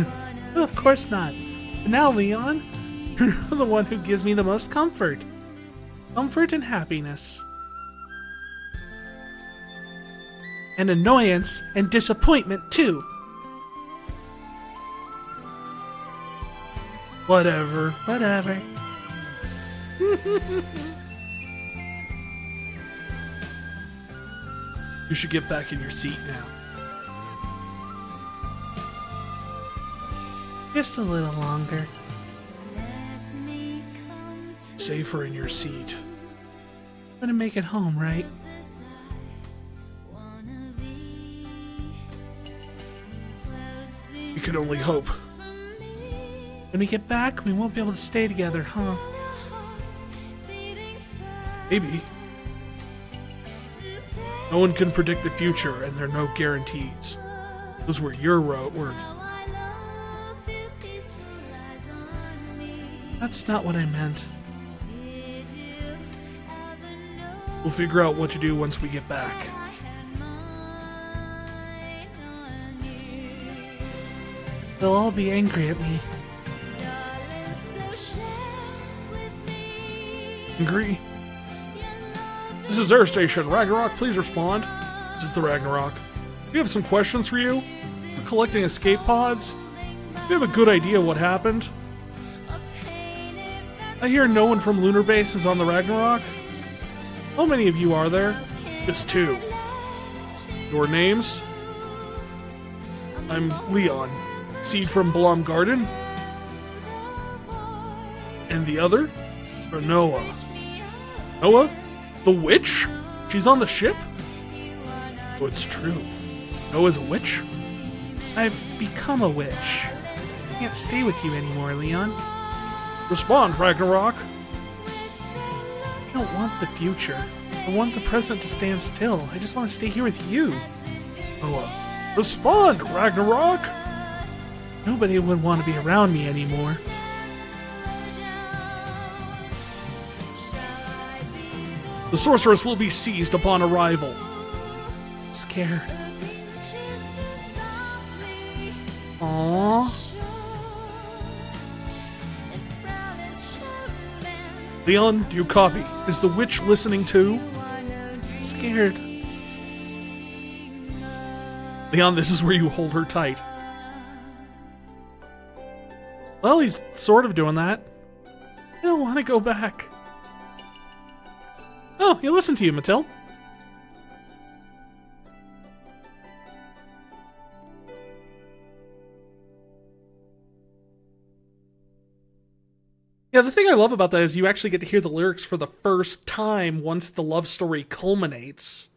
[SPEAKER 2] Of course not. But now, Leon, you're the one who gives me the most comfort. Comfort and happiness. And annoyance and disappointment, too. Whatever.
[SPEAKER 1] You should get back in your seat now.
[SPEAKER 2] Just a little longer.
[SPEAKER 1] Safer in your seat.
[SPEAKER 2] I'm gonna make it home, right?
[SPEAKER 1] You can only hope.
[SPEAKER 2] When we get back, we won't be able to stay together, huh?
[SPEAKER 1] Maybe. No one can predict the future, and there are no guarantees. Those were your words.
[SPEAKER 2] That's not what I meant.
[SPEAKER 1] We'll figure out what to do once we get back.
[SPEAKER 2] They'll all be angry at me.
[SPEAKER 1] Angry? This is Air Station. Ragnarok, please respond. This is the Ragnarok. We have some questions for you. We're collecting escape pods. We have a good idea what happened. I hear no one from Lunar Base is on the Ragnarok. How many of you are there? Just 2. Your names? I'm Leon, seed from Blom Garden. And the other? Noah. Noah? The witch? She's on the ship? Oh, it's true. Noah's a witch?
[SPEAKER 2] I've become a witch. I can't stay with you anymore, Leon.
[SPEAKER 1] Respond, Ragnarok.
[SPEAKER 2] I don't want the future. I want the present to stand still. I just want to stay here with you.
[SPEAKER 1] Noah. Respond, Ragnarok!
[SPEAKER 2] Nobody would want to be around me anymore.
[SPEAKER 1] The sorceress will be seized upon arrival.
[SPEAKER 2] Scared. Aww.
[SPEAKER 1] Leon, do you copy? Is the witch listening too?
[SPEAKER 2] Scared.
[SPEAKER 1] Leon, this is where you hold her tight.
[SPEAKER 2] Well, he's sort of doing that. I don't want to go back.
[SPEAKER 1] Oh, he listened to you, Matil. Yeah, the thing I love about that is you actually get to hear the lyrics for the first time once the love story culminates.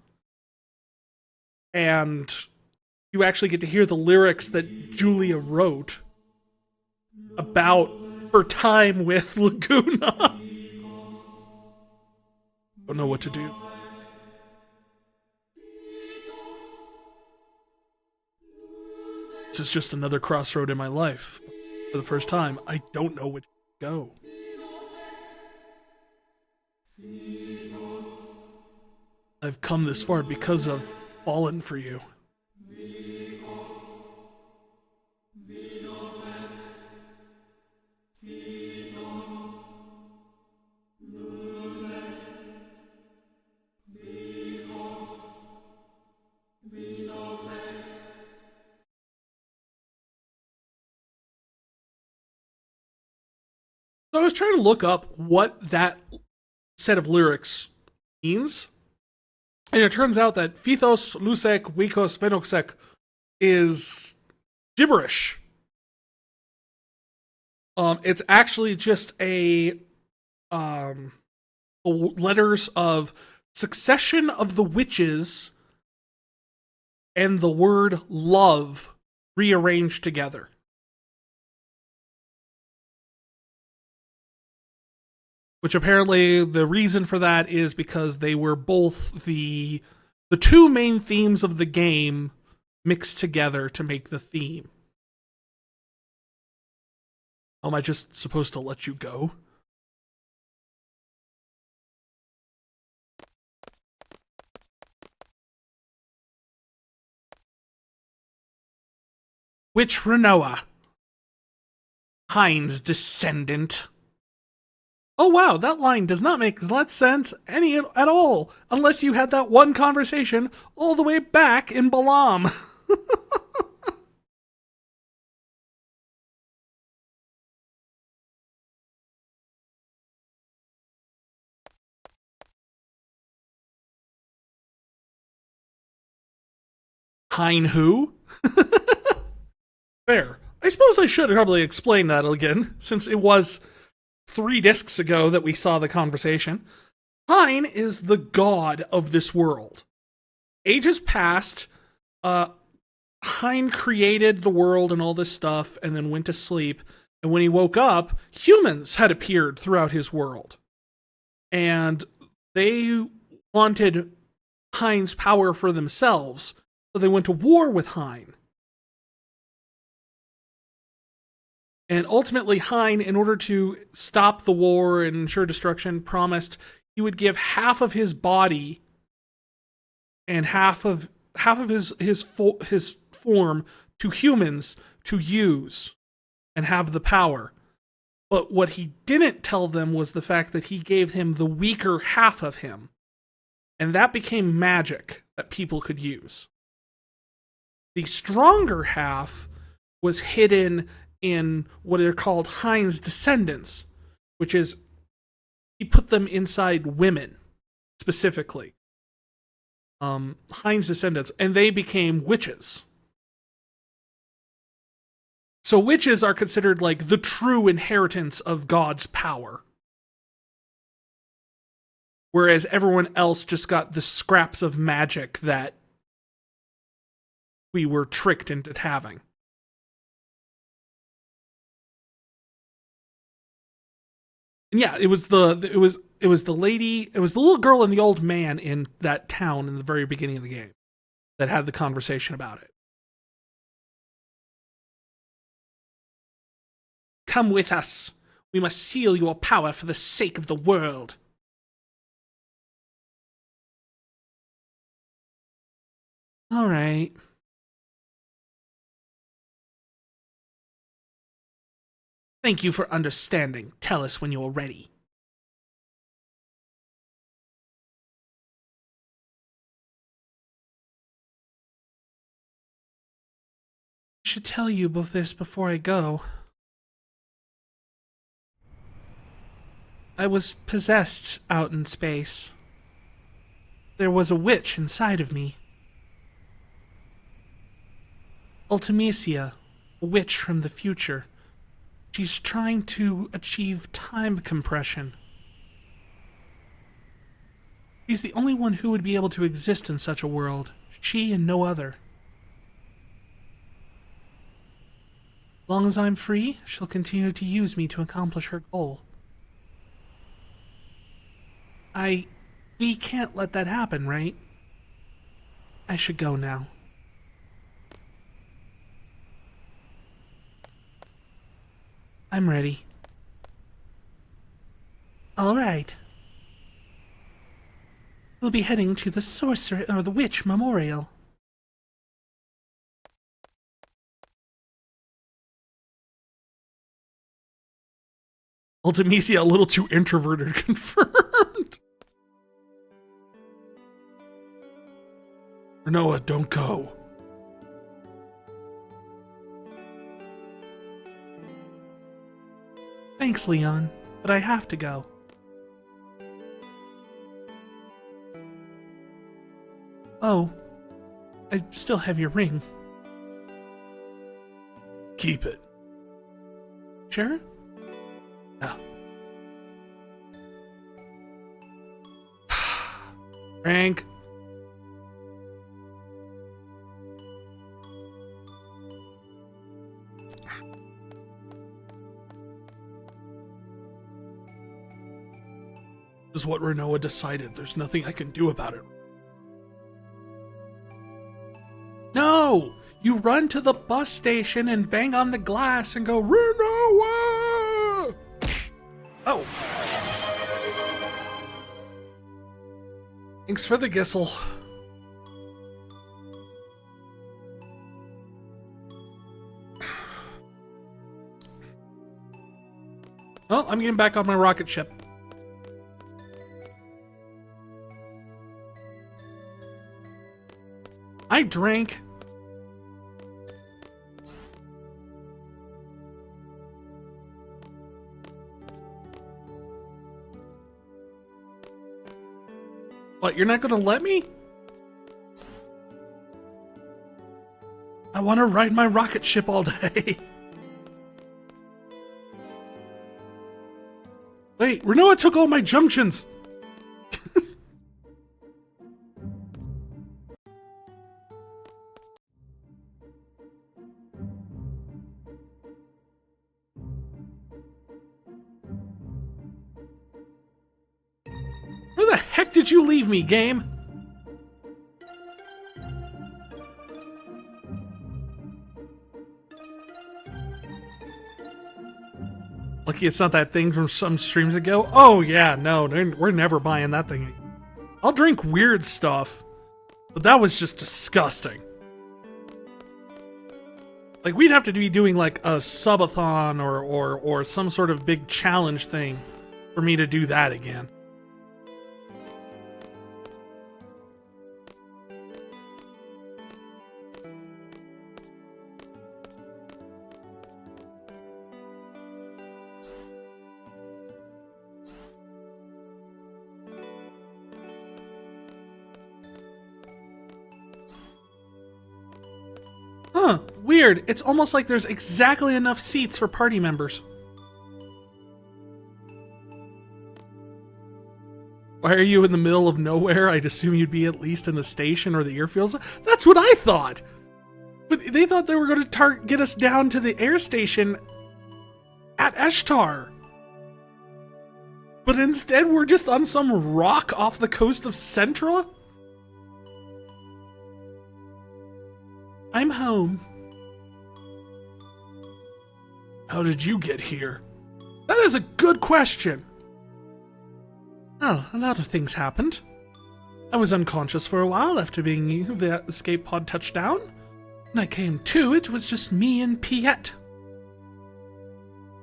[SPEAKER 1] And you actually get to hear the lyrics that Julia wrote about her time with Laguna. Don't know what to do. This is just another crossroad in my life. For the first time, I don't know which way to go. I've come this far because I've fallen for you. So I was trying to look up what that set of lyrics means. And it turns out that Phthos, Lusek, Wikos, Venoksek is gibberish. It's actually just a the letters of Succession of the Witches and the word love rearranged together. Which apparently the reason for that is because they were both the two main themes of the game mixed together to make the theme. Am I just supposed to let you go? Witch Renoa, Hein's descendant. Oh wow, that line does not make much sense at all, unless you had that one conversation all the way back in Balam. Hein who? Fair. I suppose I should probably explain that again, since it was 3 discs ago that we saw the conversation. Hein is the god of this world. Ages past, Hein created the world and all this stuff, and then went to sleep, and when he woke up, humans had appeared throughout his world. And they wanted Hein's power for themselves, so they went to war with Hein. And ultimately, Hein, in order to stop the war and ensure destruction, promised he would give half of his body and half of his form to humans to use and have the power. But what he didn't tell them was the fact that he gave him the weaker half of him. And that became magic that people could use. The stronger half was hidden in what are called Hein's descendants, which is he put them inside women, specifically. Hein's descendants, and they became witches. So witches are considered like the true inheritance of God's power. Whereas everyone else just got the scraps of magic that we were tricked into having. And yeah, it was the little girl and the old man in that town in the very beginning of the game that had the conversation about it. Come with us. We must seal your power for the sake of the world. All right. Thank you for understanding. Tell us when you're ready. I should tell you both this before I go. I was possessed out in space. There was a witch inside of me. Ultimecia, a witch from the future. She's trying to achieve time compression. She's the only one who would be able to exist in such a world. She and no other. As long as I'm free, she'll continue to use me to accomplish her goal. We can't let that happen, right? I should go now. I'm ready. All right. We'll be heading to the sorcerer or the witch memorial. Ultimecia a little too introverted, confirmed. Noah, don't go. Thanks, Leon, but I have to go. Oh, I still have your ring. Keep it. Sure? Yeah.
[SPEAKER 2] Drink.
[SPEAKER 1] This is what Renoa decided. There's nothing I can do about it.
[SPEAKER 2] No! You run to the bus station and bang on the glass and go, Renoa! Oh.
[SPEAKER 1] Thanks for the gissel.
[SPEAKER 2] Well, I'm getting back on my rocket ship. I drank.
[SPEAKER 1] What, you're not gonna let me?
[SPEAKER 2] I want to ride my rocket ship all day.
[SPEAKER 1] Wait, Renoa took all my junctions!
[SPEAKER 2] Where the heck did you leave me, game?
[SPEAKER 1] Lucky it's not that thing from some streams ago. Oh yeah, no, we're never buying that thing. I'll drink weird stuff, but that was just disgusting. Like, we'd have to be doing like a subathon or some sort of big challenge thing for me to do that again.
[SPEAKER 2] Huh, weird. It's almost like there's exactly enough seats for party members.
[SPEAKER 1] Why are you in the middle of nowhere? I'd assume you'd be at least in the station or the airfields. That's what I thought!
[SPEAKER 2] But they thought they were going to get us down to the air station at Eshtar.
[SPEAKER 1] But instead we're just on some rock off the coast of Centra?
[SPEAKER 2] I'm home.
[SPEAKER 1] How did you get here? That is a good question.
[SPEAKER 2] Oh, a lot of things happened. I was unconscious for a while after the escape pod touched down. When I came to, it was just me and Piet.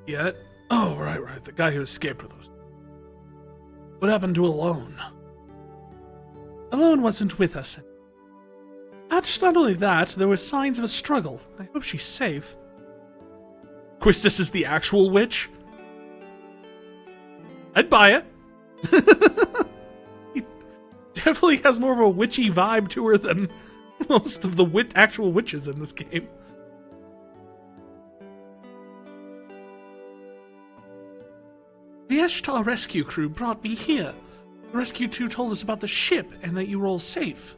[SPEAKER 1] Yet? Oh, right. The guy who escaped with us.
[SPEAKER 2] What happened to Alone? Alone wasn't with us. Not only that, there were signs of a struggle. I hope she's safe.
[SPEAKER 1] Quistis is the actual witch? I'd buy it. He definitely has more of a witchy vibe to her than most of the actual witches in this game.
[SPEAKER 2] The Eshtar rescue crew brought me here. The rescue crew told us about the ship and that you were all safe.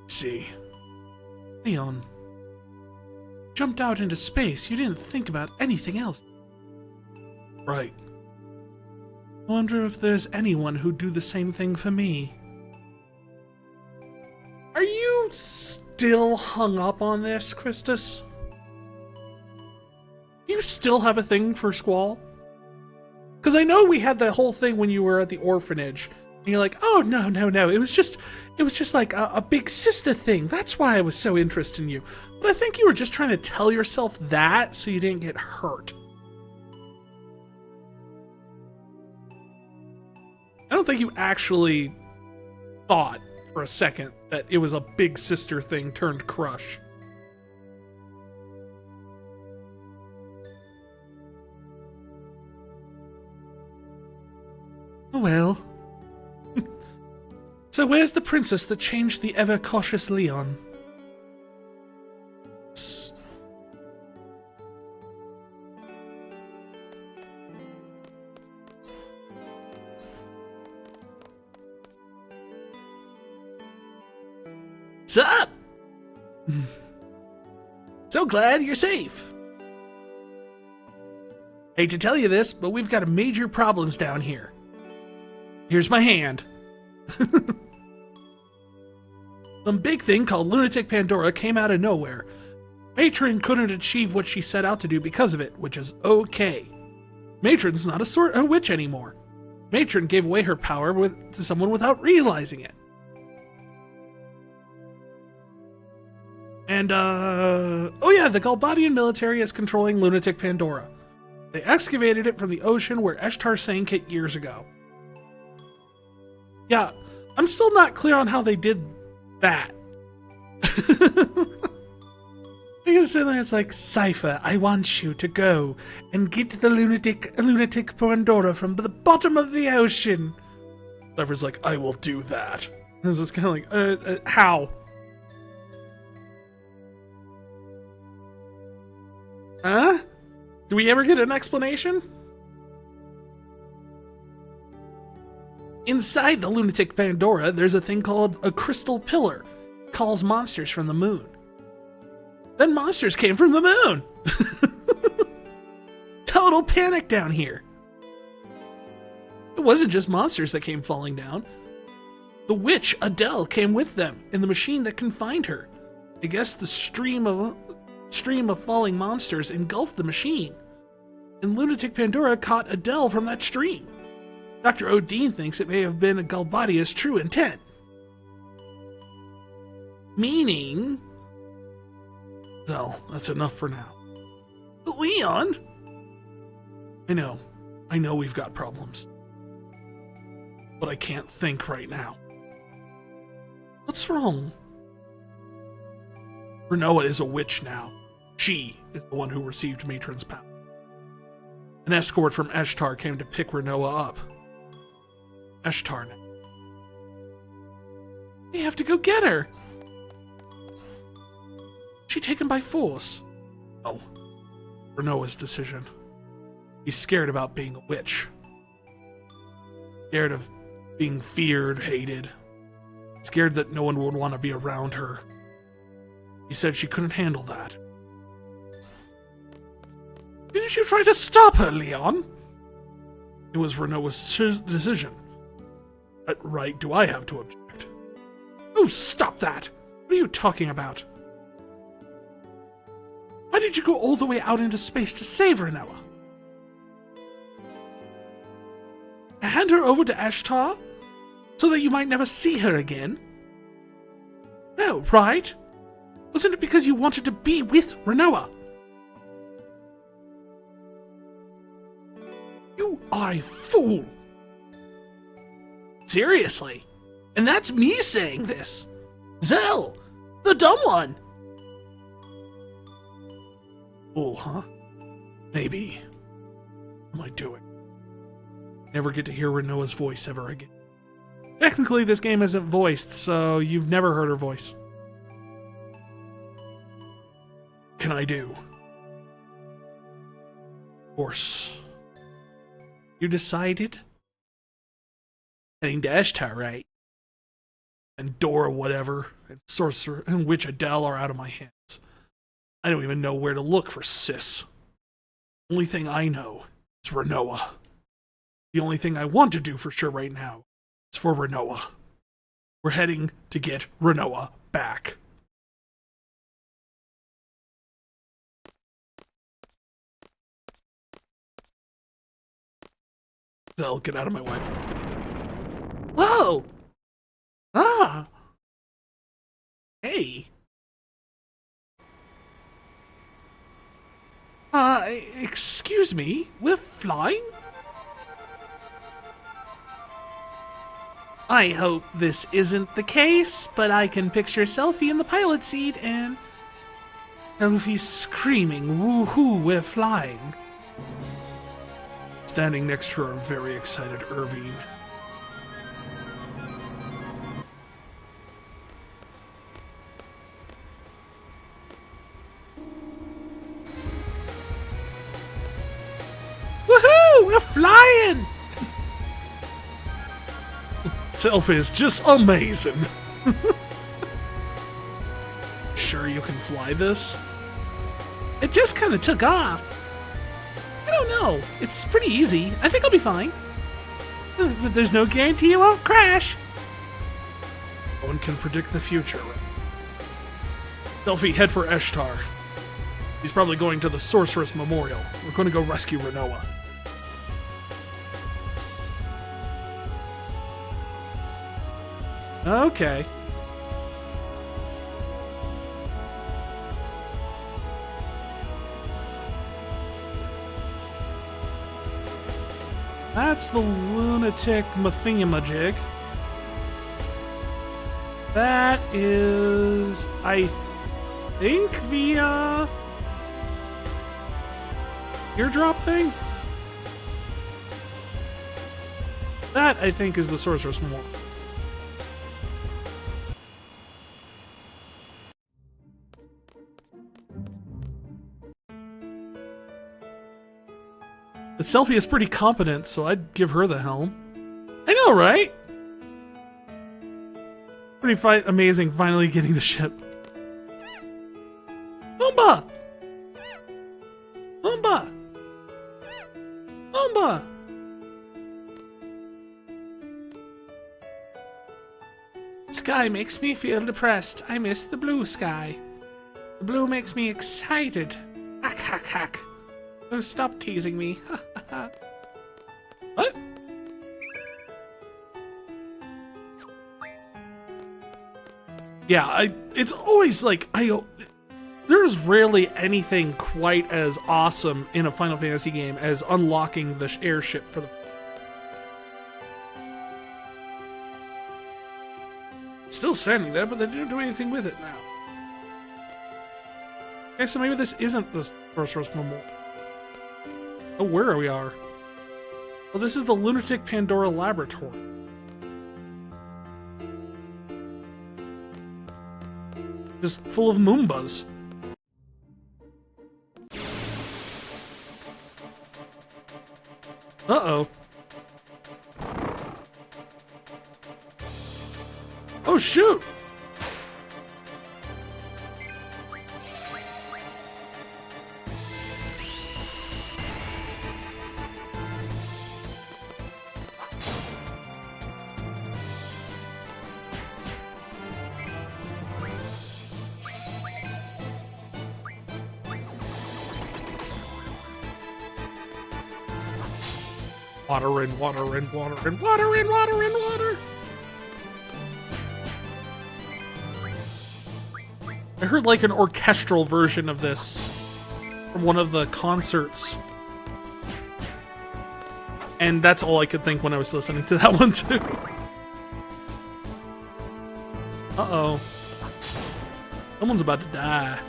[SPEAKER 1] See.
[SPEAKER 2] Leon. Jumped out into space. You didn't think about anything else.
[SPEAKER 1] Right.
[SPEAKER 2] I wonder if there's anyone who'd do the same thing for me. Are you still hung up on this, Christus? You still have a thing for Squall? Because I know we had the whole thing when you were at the orphanage. And you're like, oh, no. It was just like a big sister thing. That's why I was so interested in you. But I think you were just trying to tell yourself that so you didn't get hurt.
[SPEAKER 1] I don't think you actually thought for a second that it was a big sister thing turned crush.
[SPEAKER 2] Oh well. So where's the princess that changed the ever-cautious Leon? Sup? So glad you're safe. Hate to tell you this, but we've got major problems down here. Here's my hand. Some big thing called Lunatic Pandora came out of nowhere. Matron couldn't achieve what she set out to do because of it, which is okay. Matron's not a witch anymore. Matron gave away her power to someone without realizing it. And, oh yeah, the Galbadian military is controlling Lunatic Pandora. They excavated it from the ocean where Eshtar sank it years ago. Yeah, I'm still not clear on how they did that. Because then it's like, Cypher, I want you to go and get the lunatic Pandora from the bottom of the ocean. Cypher's like, I will do that. And it's just kind of like, how? Huh? Do we ever get an explanation? Inside the Lunatic Pandora, there's a thing called a crystal pillar. It calls monsters from the moon. Then monsters came from the moon! Total panic down here. It wasn't just monsters that came falling down. The witch, Adele, came with them in the machine that confined her. I guess the stream of falling monsters engulfed the machine. And Lunatic Pandora caught Adele from that stream. Dr. Odin thinks it may have been Galbadia's true intent. Meaning... So, that's enough for now. But Leon! I know we've got problems. But I can't think right now. What's wrong? Renoa is a witch now. She is the one who received Matron's power. An escort from Eshtar came to pick Renoa up. Eshtar now. We have to go get her! She taken by force? Oh, Renoa's decision. He's scared about being a witch. Scared of being feared, hated. Scared that no one would want to be around her. He said she couldn't handle that. Didn't you try to stop her, Leon? It was Renoa's decision. What right do I have to object? Oh, stop that! What are you talking about? Why did you go all the way out into space to save Renoa? Hand her over to Eshtar? So that you might never see her again? No, right? Wasn't it because you wanted to be with Renoa? You are a fool! Seriously? And that's me saying this! Zell! The dumb one! Fool, huh? Maybe. What am I doing? Never get to hear Renoa's voice ever again. Technically, this game isn't voiced, so you've never heard her voice. What can I do? Of course. You decided? Heading to Eshtar, right? And Dora whatever, and Sorcerer, and Witch Adele are out of my hands. I don't even know where to look for Sis. Only thing I know is Renoa. The only thing I want to do for sure right now is for Renoa. We're heading to get Renoa back. Zell, get out of my way. Whoa! Ah! Hey! Excuse me, we're flying? I hope this isn't the case, but I can picture Selfie in the pilot seat and Selfie screaming, woohoo, we're flying. Standing next to her very excited Irvine. Woohoo! We're flying! Self is just amazing.
[SPEAKER 1] sure you can fly this?
[SPEAKER 2] It just kind of took off. I don't know. It's pretty easy. I think I'll be fine. But there's no guarantee it won't crash.
[SPEAKER 1] No one can predict the future. Delphi, head for Eshtar. He's probably going to the Sorceress Memorial. We're going to go rescue Renoa.
[SPEAKER 2] Okay. That's the lunatic mathingamajig. That is, I think, the teardrop thing? That, I think, is the Sorceress Memorial.
[SPEAKER 1] But Selphie is pretty competent, so I'd give her the helm. I know, right? Pretty amazing finally getting the ship. Oomba! Oomba! Oomba!
[SPEAKER 2] Sky makes me feel depressed. I miss the blue sky. The blue makes me excited. Hack, hack, hack. Oh, stop teasing me.
[SPEAKER 1] What? Yeah, it's always like, there's rarely anything quite as awesome in a Final Fantasy game as unlocking the airship for the... It's still standing there, but they didn't do anything with it now. Okay, so maybe this isn't the Sorceress Memorial. Oh, where we are? Well, this is the Lunatic Pandora Laboratory. Just full of Moombas. Uh-oh. Oh, shoot! Water and water and water and water and water and water. I heard like an orchestral version of this from one of the concerts. And that's all I could think when I was listening to that one too. Uh-oh. Someone's about to die.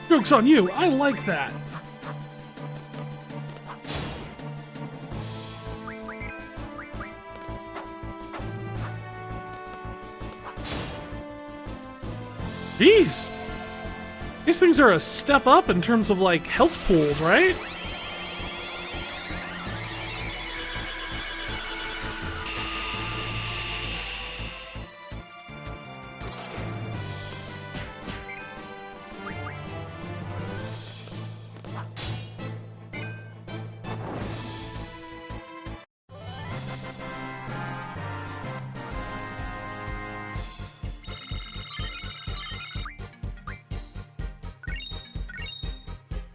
[SPEAKER 1] Joke's on you. I like that. Jeez. These things are a step up in terms of, like, health pools, right?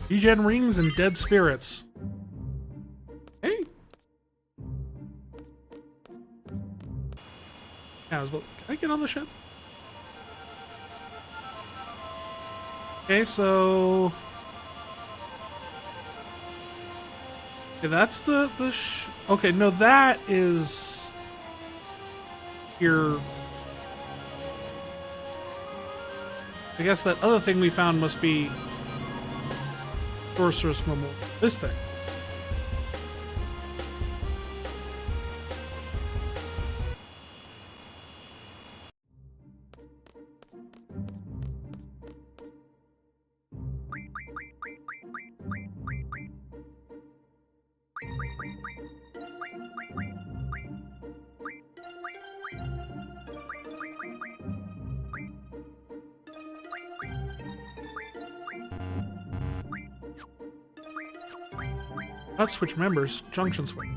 [SPEAKER 1] Regen rings and dead spirits. Hey. Yeah, can I get on the ship? Okay, so okay, that's the okay, no, that is your. I guess that other thing we found must be Sorceress Memorial. This thing.
[SPEAKER 2] Not switch members, junction switch.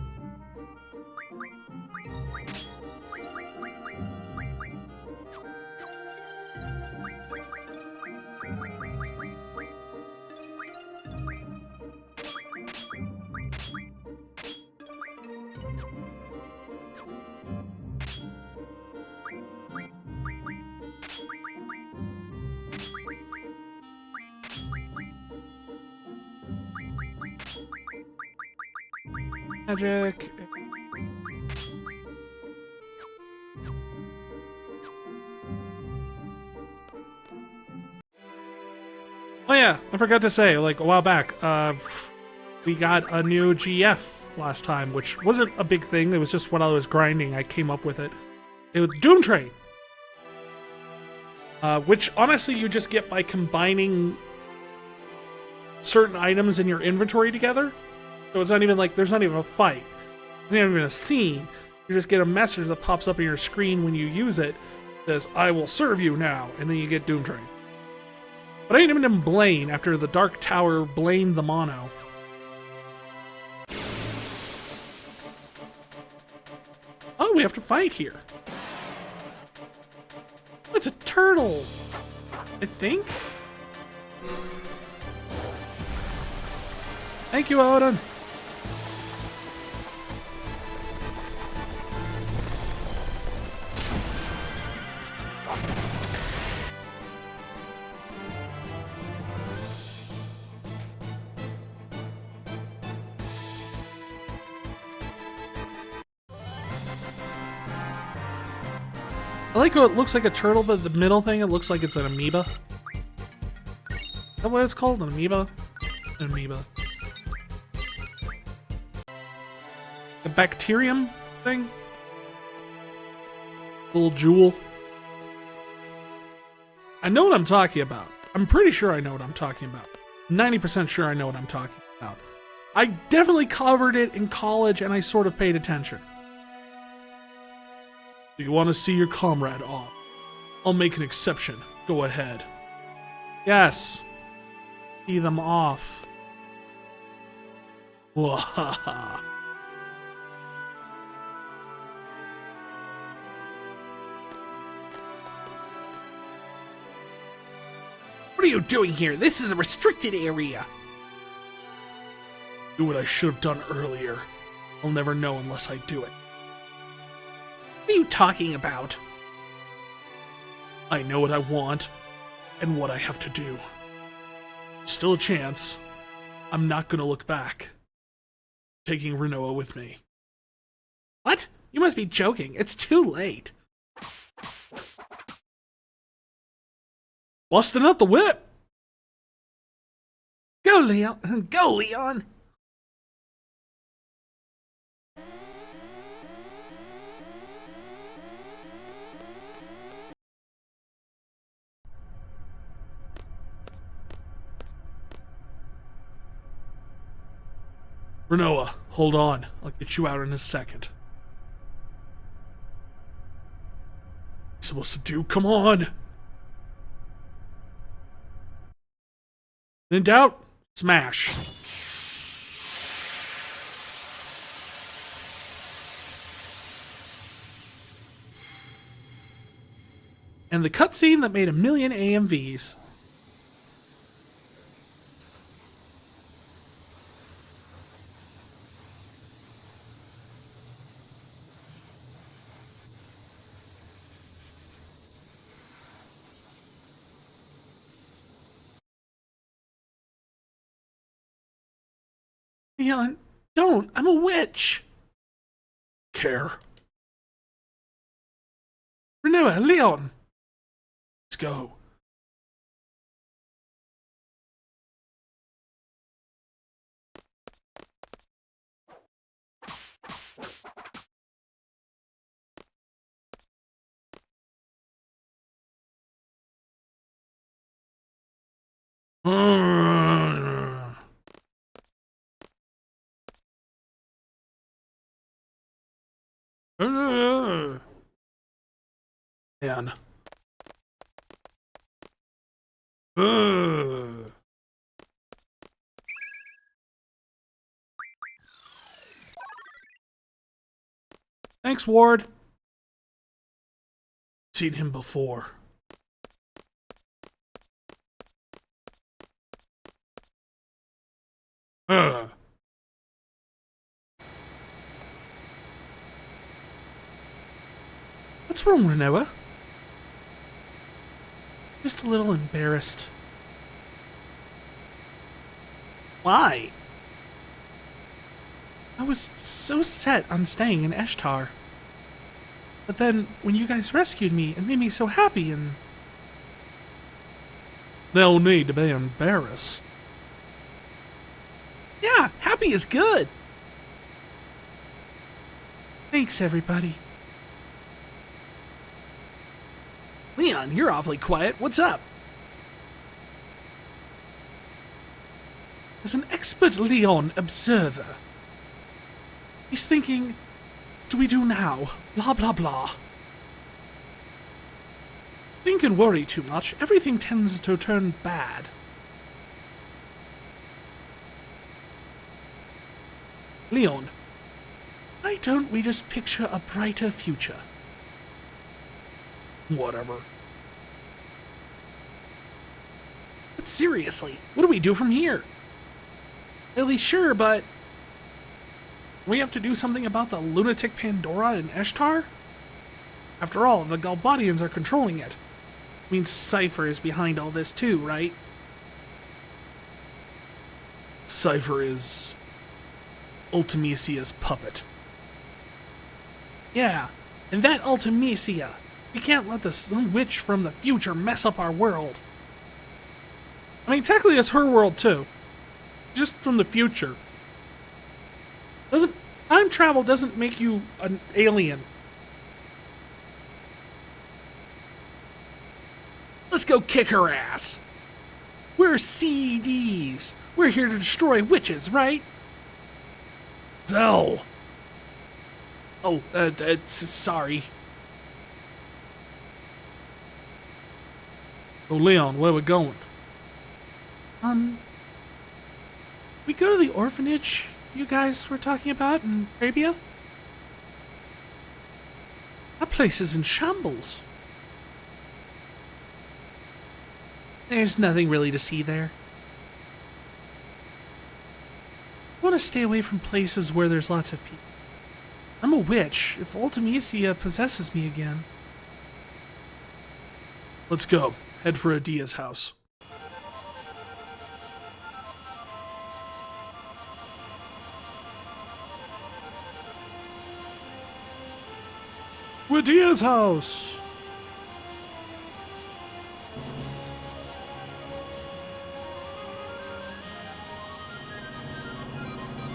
[SPEAKER 2] Magic. Oh yeah, I forgot to say, like a while back, we got a new GF last time, which wasn't a big thing. It was just when I was grinding, I came up with it. It was Doom Train, which honestly you just get by combining certain items in your inventory together. So it's not even like, there's not even a fight. There's not even a scene. You just get a message that pops up on your screen when you use it. Says, I will serve you now. And then you get Doom Train. But I ain't even in Blaine after the Dark Tower blamed the mono. Oh, we have to fight here. It's a turtle. I think. Thank you, Odin. I like how it looks like a turtle, but the middle thing, it looks like it's an amoeba. Is that what it's called? An amoeba? An amoeba. A bacterium thing? Little jewel. I know what I'm talking about. I'm pretty sure I know what I'm talking about. 90% sure I know what I'm talking about. I definitely covered it in college and I sort of paid attention. Do you want to see your comrade off? I'll make an exception. Go ahead. Yes. See them off. Wahaha.
[SPEAKER 3] What are you doing here? This is a restricted area.
[SPEAKER 2] Do what I should have done earlier. I'll never know unless I do it.
[SPEAKER 3] What are you talking about?
[SPEAKER 2] I know what I want and what I have to do. Still a chance. I'm not gonna look back. Taking Renoa with me.
[SPEAKER 3] What? You must be joking. It's too late.
[SPEAKER 2] Busting out the whip!
[SPEAKER 3] Go, Leon. Go, Leon.
[SPEAKER 2] Renoa, hold on. I'll get you out in a second. What am I supposed to do? Come on! In doubt, smash. And the cutscene that made 1 million AMVs.
[SPEAKER 3] Leon, don't. I'm a witch.
[SPEAKER 2] Care.
[SPEAKER 3] Renoa, Leon.
[SPEAKER 2] Let's go. Man.
[SPEAKER 1] Thanks, Ward. Seen him before.
[SPEAKER 2] What's wrong, Renoa? Just a little embarrassed.
[SPEAKER 1] Why?
[SPEAKER 2] I was so set on staying in Eshtar. But then, when you guys rescued me, it made me so happy and...
[SPEAKER 1] No need to be embarrassed.
[SPEAKER 2] Yeah, happy is good! Thanks, everybody.
[SPEAKER 1] Leon, you're awfully quiet. What's up?
[SPEAKER 2] As an expert Leon observer, he's thinking, what do we do now? Blah, blah, blah. Think and worry too much, everything tends to turn bad. Leon, why don't we just picture a brighter future?
[SPEAKER 1] Whatever.
[SPEAKER 2] But seriously, what do we do from here? Really sure, but... we have to do something about the lunatic Pandora in Eshtar? After all, the Galbadians are controlling it. Means Cypher is behind all this too, right?
[SPEAKER 1] Cypher is Ultimisia's puppet.
[SPEAKER 2] Yeah, and that Ultimisia. We can't let this witch from the future mess up our world.
[SPEAKER 1] I mean, technically it's her world too. Just from the future.
[SPEAKER 2] Time travel doesn't make you an alien.
[SPEAKER 1] Let's go kick her ass.
[SPEAKER 2] We're CDs. We're here to destroy witches, right?
[SPEAKER 1] Zell.
[SPEAKER 2] Oh, sorry.
[SPEAKER 1] Oh, Leon, where we going?
[SPEAKER 2] We go to the orphanage you guys were talking about in Arabia? That place is in shambles. There's nothing really to see there. I want to stay away from places where there's lots of people. I'm a witch. If Ultimisia possesses me again...
[SPEAKER 1] Let's go. Head for Adia's house. Adia's house!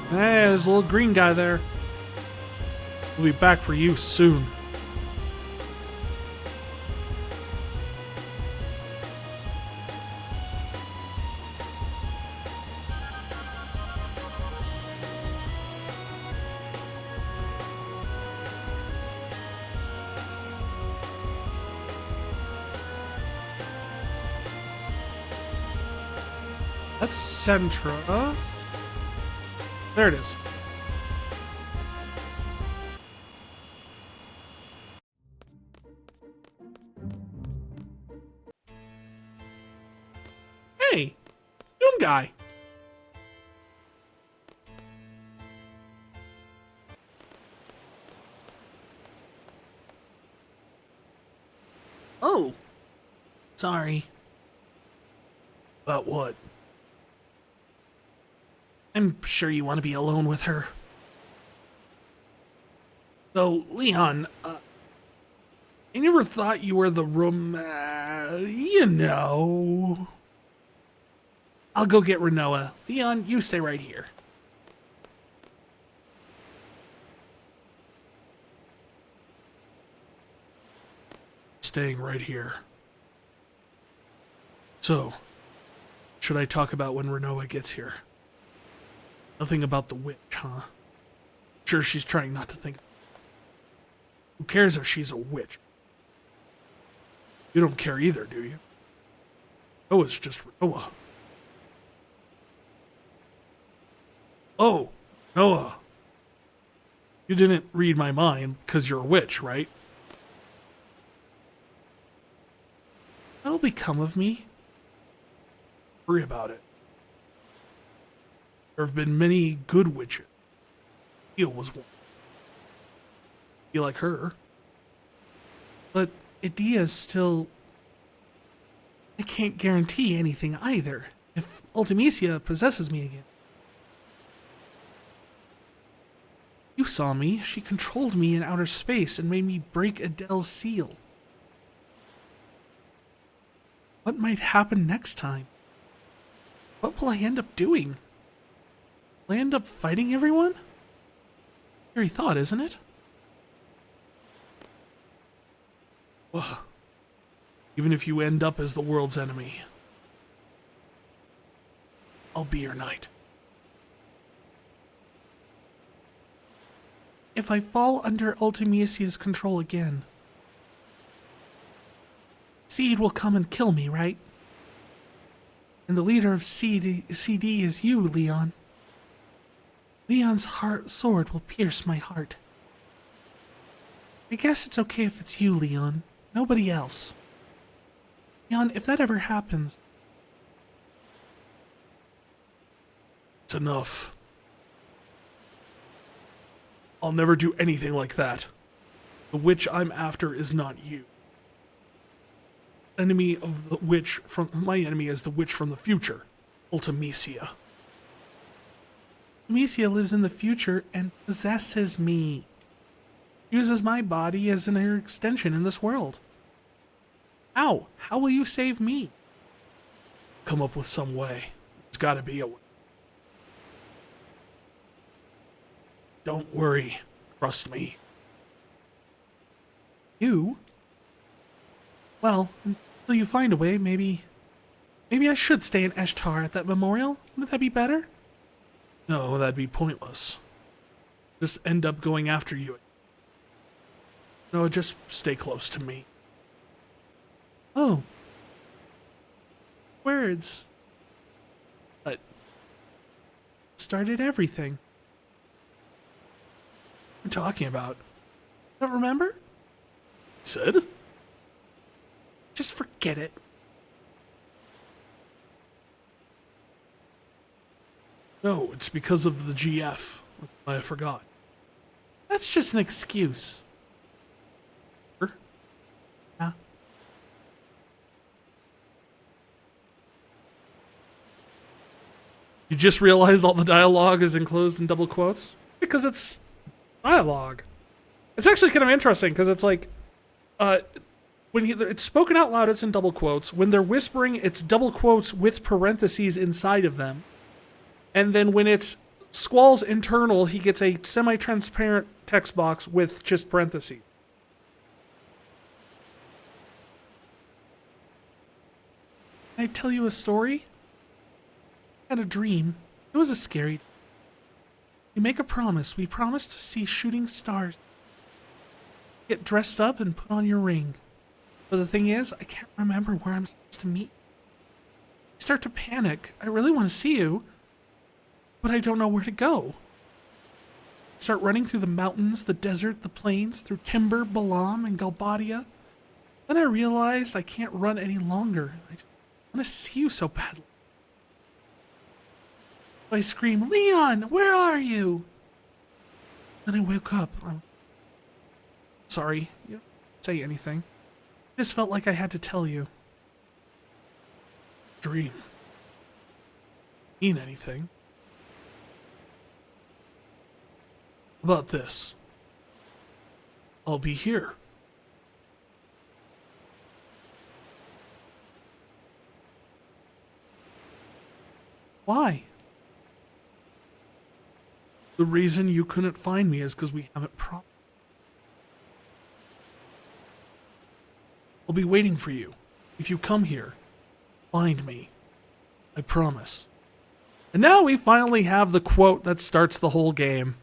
[SPEAKER 2] Hey, there's a little green guy there.
[SPEAKER 1] We'll be back for you soon.
[SPEAKER 2] That's Centra. There it is. Hey, Doom guy.
[SPEAKER 1] Oh,
[SPEAKER 2] Sorry.
[SPEAKER 1] about what?
[SPEAKER 2] I'm sure you want to be alone with her. So, Leon, I never thought you were the you know. I'll go get Renoa. Leon, you stay right here.
[SPEAKER 1] Staying right here. So, should I talk about when Renoa gets here? Nothing about the witch, huh? Sure, she's trying not to think. Who cares if she's a witch? You don't care either, do you? Noah's just Noah. Oh, Noah. You didn't read my mind because you're a witch, right?
[SPEAKER 2] What'll become of me?
[SPEAKER 1] Worry about it. There have been many good witches. Eel was one. Be like her.
[SPEAKER 2] But Idia's still... I can't guarantee anything either. If Ultimecia possesses me again. You saw me. She controlled me in outer space and made me break Adele's seal. What might happen next time? What will I end up doing? Will I end up fighting everyone? Scary thought, isn't it?
[SPEAKER 1] Well, even if you end up as the world's enemy, I'll be your knight.
[SPEAKER 2] If I fall under Ultimecia's control again, Seed will come and kill me, right? And the leader of CD is you, Leon. Leon's sword will pierce my heart. I guess it's okay if it's you, Leon. Nobody else. Leon, if that ever happens...
[SPEAKER 1] It's enough. I'll never do anything like that. The witch I'm after is not you. Enemy of the witch from my enemy is the witch from the future, Ultimecia.
[SPEAKER 2] Ultimecia lives in the future and possesses me. Uses my body as her extension in this world. How? How will you save me?
[SPEAKER 1] Come up with some way. There's gotta be a way. Don't worry. Trust me.
[SPEAKER 2] You? Well, until you find a way, maybe I should stay in Eshtar at that memorial? Would that be better?
[SPEAKER 1] No, that'd be pointless. Just end up going after you. No, just stay close to me.
[SPEAKER 2] Oh. Words.
[SPEAKER 1] But
[SPEAKER 2] started everything.
[SPEAKER 1] what are you talking about?
[SPEAKER 2] Don't remember?
[SPEAKER 1] Said?
[SPEAKER 2] Just forget it.
[SPEAKER 1] No, it's because of the GF. That's why I forgot.
[SPEAKER 2] That's just an excuse.
[SPEAKER 1] Sure.
[SPEAKER 2] Yeah.
[SPEAKER 1] You just realized all the dialogue is enclosed in double quotes?
[SPEAKER 2] Because it's dialogue. It's actually kind of interesting because it's like, when it's spoken out loud, it's in double quotes. When they're whispering, it's double quotes with parentheses inside of them. And then when it's Squall's internal, he gets a semi-transparent text box with just parentheses. Can I tell you a story? I had a dream. It was a scary. We make a promise. We promise to see shooting stars. Get dressed up and put on your ring. But the thing is, I can't remember where I'm supposed to meet. I start to panic. I really want to see you, but I don't know where to go. I start running through the mountains, the desert, the plains, through Timber, Balam, and Galbadia. Then I realized I can't run any longer. I just want to see you so badly. I scream, Leon, where are you? Then I woke up. I'm sorry. You don't say anything. I just felt like I had to tell you.
[SPEAKER 1] Dream. Mean anything? How about this? I'll be here.
[SPEAKER 2] Why?
[SPEAKER 1] The reason you couldn't find me is because we haven't I'll be waiting for you. If you come here, find me. I promise.
[SPEAKER 2] And now we finally have the quote that starts the whole game.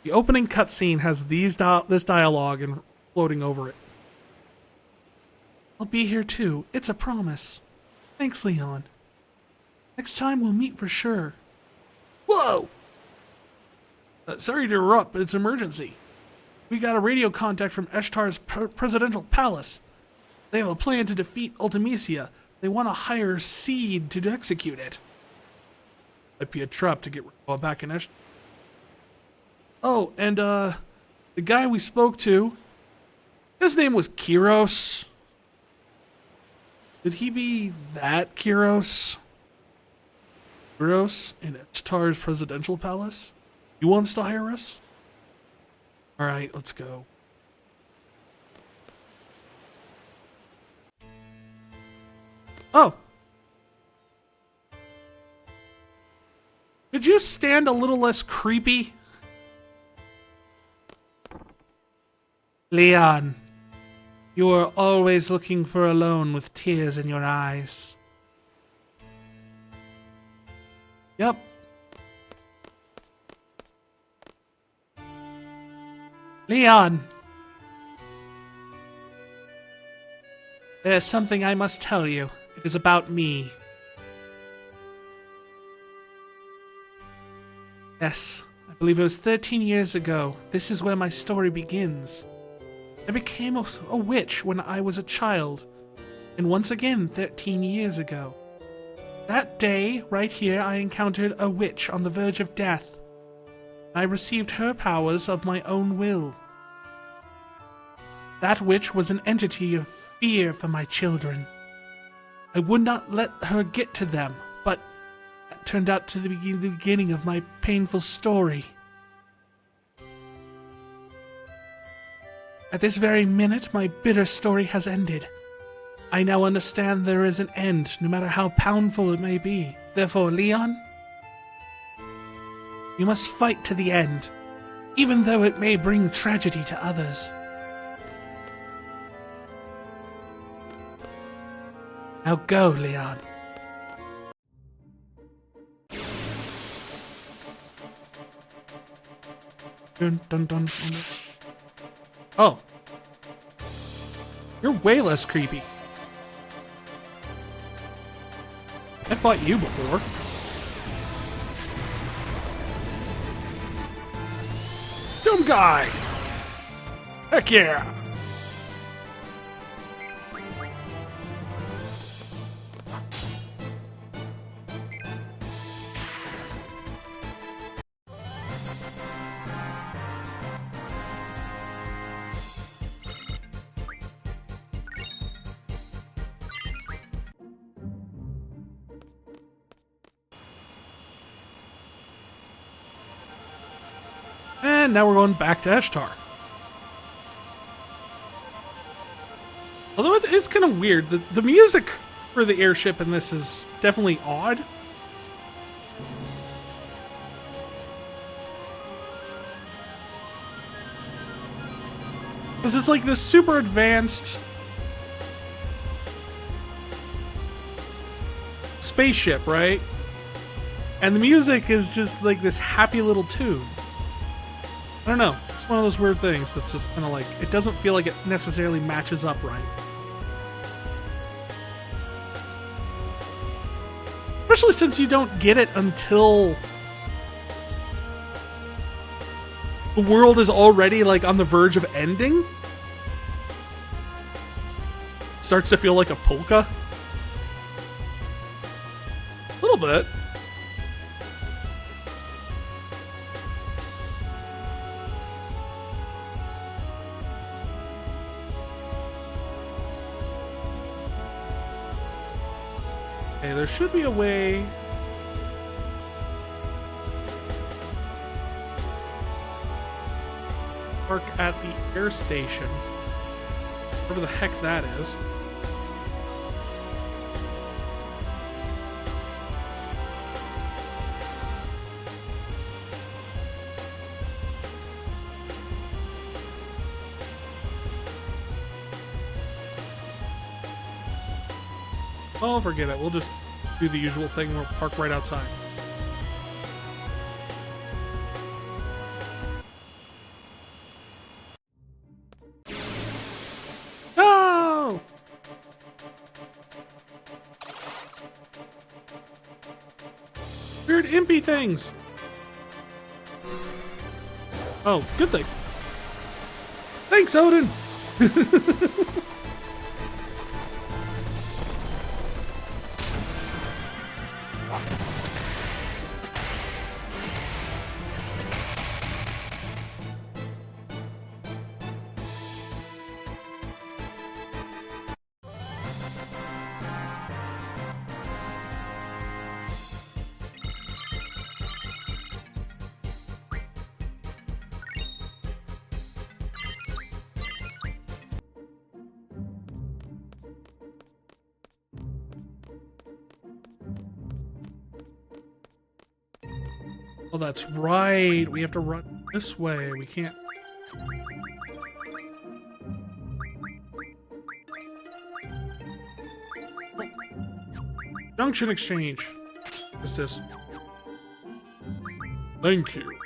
[SPEAKER 2] The opening cutscene has this dialogue and floating over it. I'll be here too. It's a promise. Thanks, Leon. Next time we'll meet for sure.
[SPEAKER 1] Whoa! Sorry to interrupt, but it's an emergency. We got a radio contact from Eshtar's presidential palace. They have a plan to defeat Ultimecia. They want to hire Seed to execute it. Might be a trap to get back in Eshtar. Oh, and the guy we spoke to, his name was Kiros. Could he be that Kiros? Kiros in Eshtar's presidential palace? You want us to hire us? Alright, let's go. Oh. Could you stand a little less creepy? Leon, you are always looking for a loan with tears in your eyes. Yep. Leon! There's something I must tell you. It is about me. Yes, I believe it was 13 years ago. This is where my story begins. I became a witch when I was a child, and once again 13 years ago. That day, right here, I encountered a witch on the verge of death. I received her powers of my own will. That witch was an entity of fear for my children. I would not let her get to them, but that turned out to be the beginning of my painful story. At this very minute, my bitter story has ended. I now understand there is an end, no matter how painful it may be. Therefore, Leon, you must fight to the end, even though it may bring tragedy to others. Now go, Leon. Dun, dun, dun, dun. Oh. You're way less creepy. I fought you before. Dumb guy! Heck yeah! And now we're going back to Eshtar. Although it's kind of weird. The music for the airship in this is definitely odd. This is like this super advanced spaceship, right? And the music is just like this happy little tune. I don't know. It's one of those weird things that's just kind of like, it doesn't feel like it necessarily matches up right. Especially since you don't get it until the world is already like on the verge of ending. It starts to feel like a polka. A little bit. Okay, there should be a way. Park at the air station. Whatever the heck that is. Oh, forget it. We'll just do the usual thing. We'll park right outside. No! Weird impy things. Oh, good thing. Thanks, Odin! Oh, that's right. We have to run this way. We can't. Junction exchange. What's this? Thank you.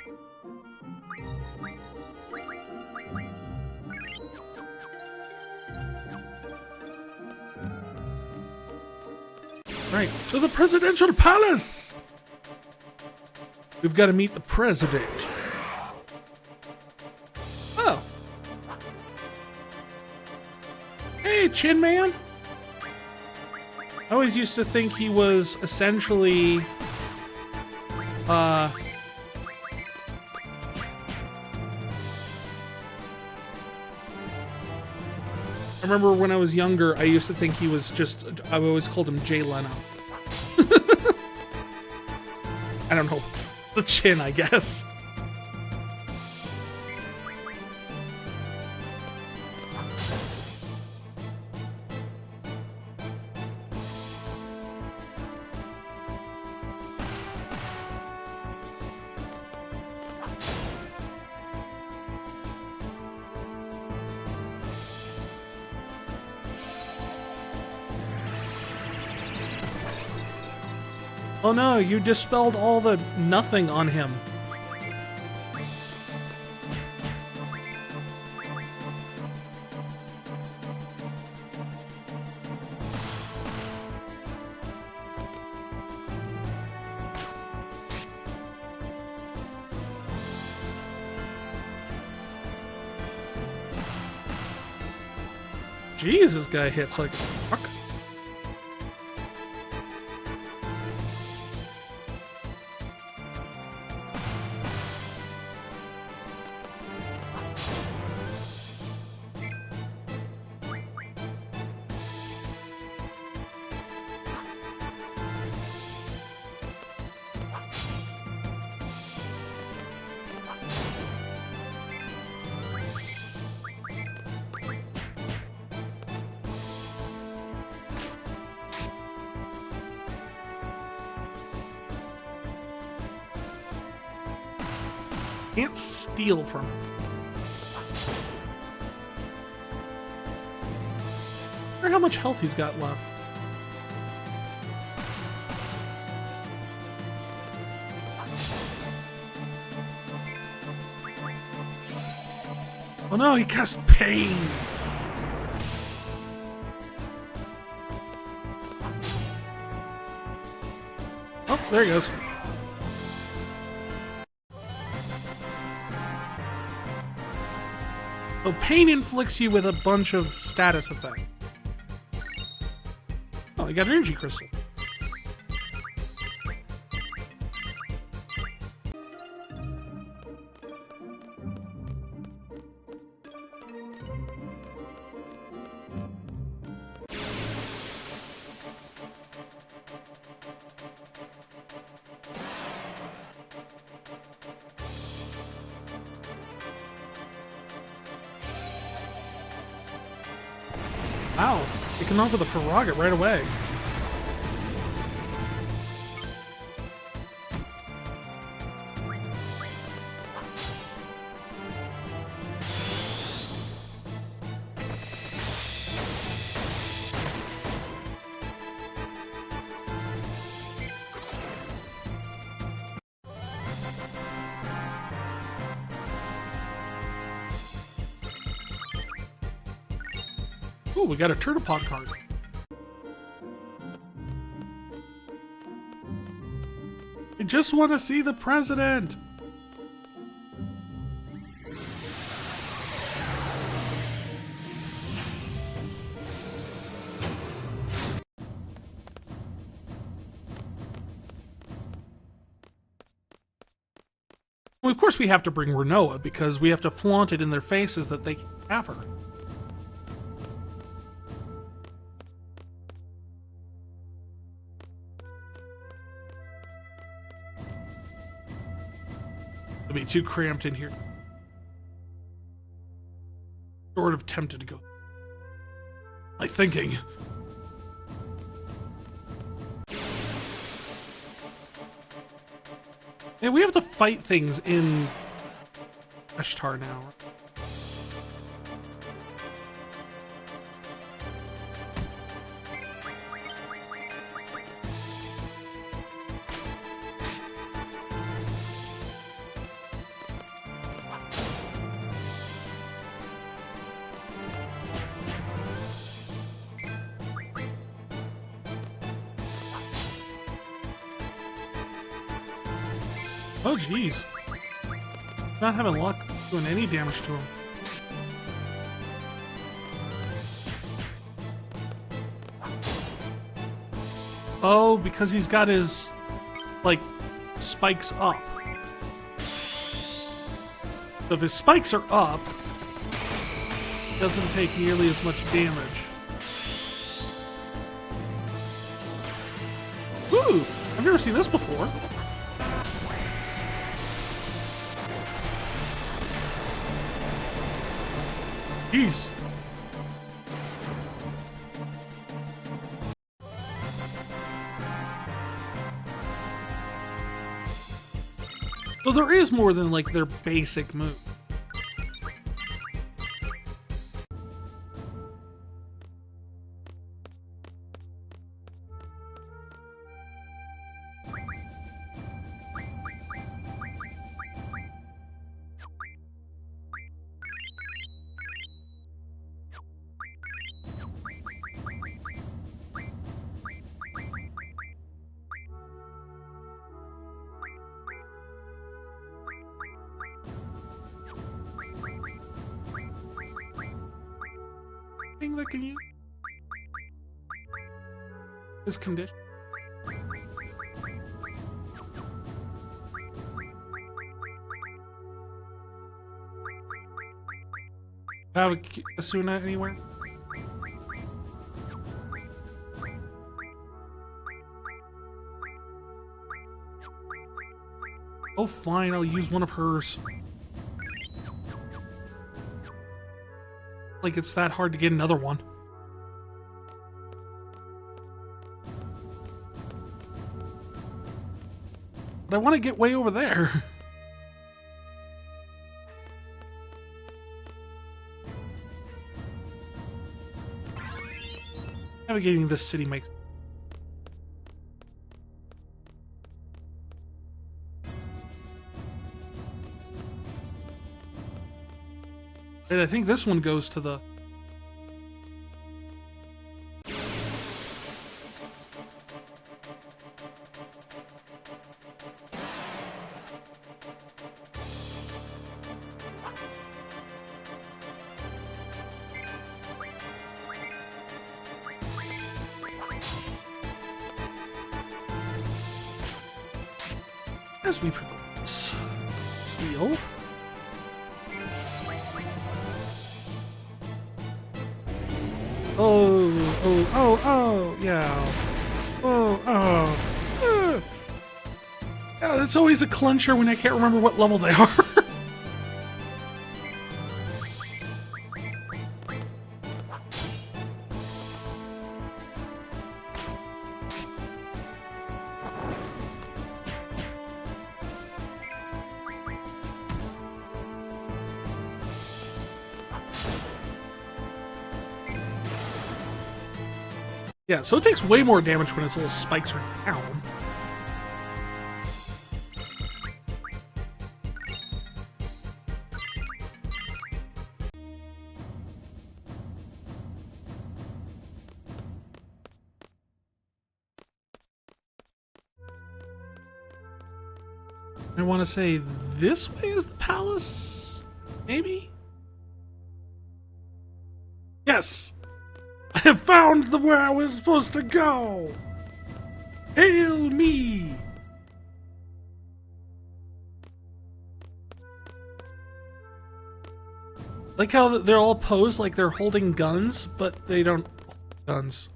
[SPEAKER 1] Right, to the presidential palace! We've got to meet the president. Oh. Hey, Chin Man. I always used to think he was essentially, I remember when I was younger, I used to think he was just, I always called him Jay Leno. I don't know. The chin, I guess. Oh no, you dispelled all the nothing on him. Jeez, this guy hits like fuck. Can't steal from him. I wonder how much health he's got left. Oh no, he cast pain. Oh, there he goes. So pain inflicts you with a bunch of status effect. Oh, I got an energy crystal. Wow, it can off with a Farragut right away. Ooh, we got a Turtlepod card. I just want to see the president. Well, of course we have to bring Renoa, because we have to flaunt it in their faces that they have her. It'll be too cramped in here. Sort of tempted to go. My thinking. Yeah, we have to fight things in Ashtar now. Oh, jeez. Not having luck doing any damage to him. Oh, because he's got his, like, spikes up. So if his spikes are up, he doesn't take nearly as much damage. Woo! I've never seen this before. Jeez. So there is more than like their basic move. Thing that can use this condition. Have a Asuna anywhere? Oh, fine, I'll use one of hers. Like it's that hard to get another one. But I want to get way over there. Navigating this city makes... And I think this one goes to the... As we progress. Steel. Oh, yeah. Yeah, that's always a clincher when I can't remember what level they are. Yeah, so it takes way more damage when its little spikes are down. I want to say this way is the palace? Maybe? Yes! I have found where I was supposed to go! Hail me!
[SPEAKER 2] Like how they're all posed like they're holding guns, but they don't hold guns.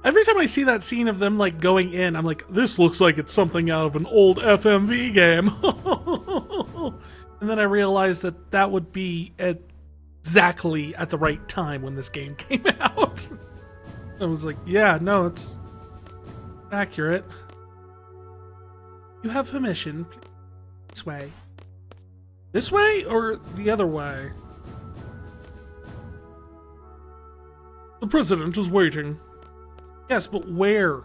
[SPEAKER 2] Every time I see that scene of them like going in, I'm like, this looks like it's something out of an old FMV game. And then I realized that that would be exactly at the right time when this game came out. I was like, yeah, no, it's accurate. You have permission. This way. This way or the other way?
[SPEAKER 1] The president is waiting.
[SPEAKER 2] Yes, but where?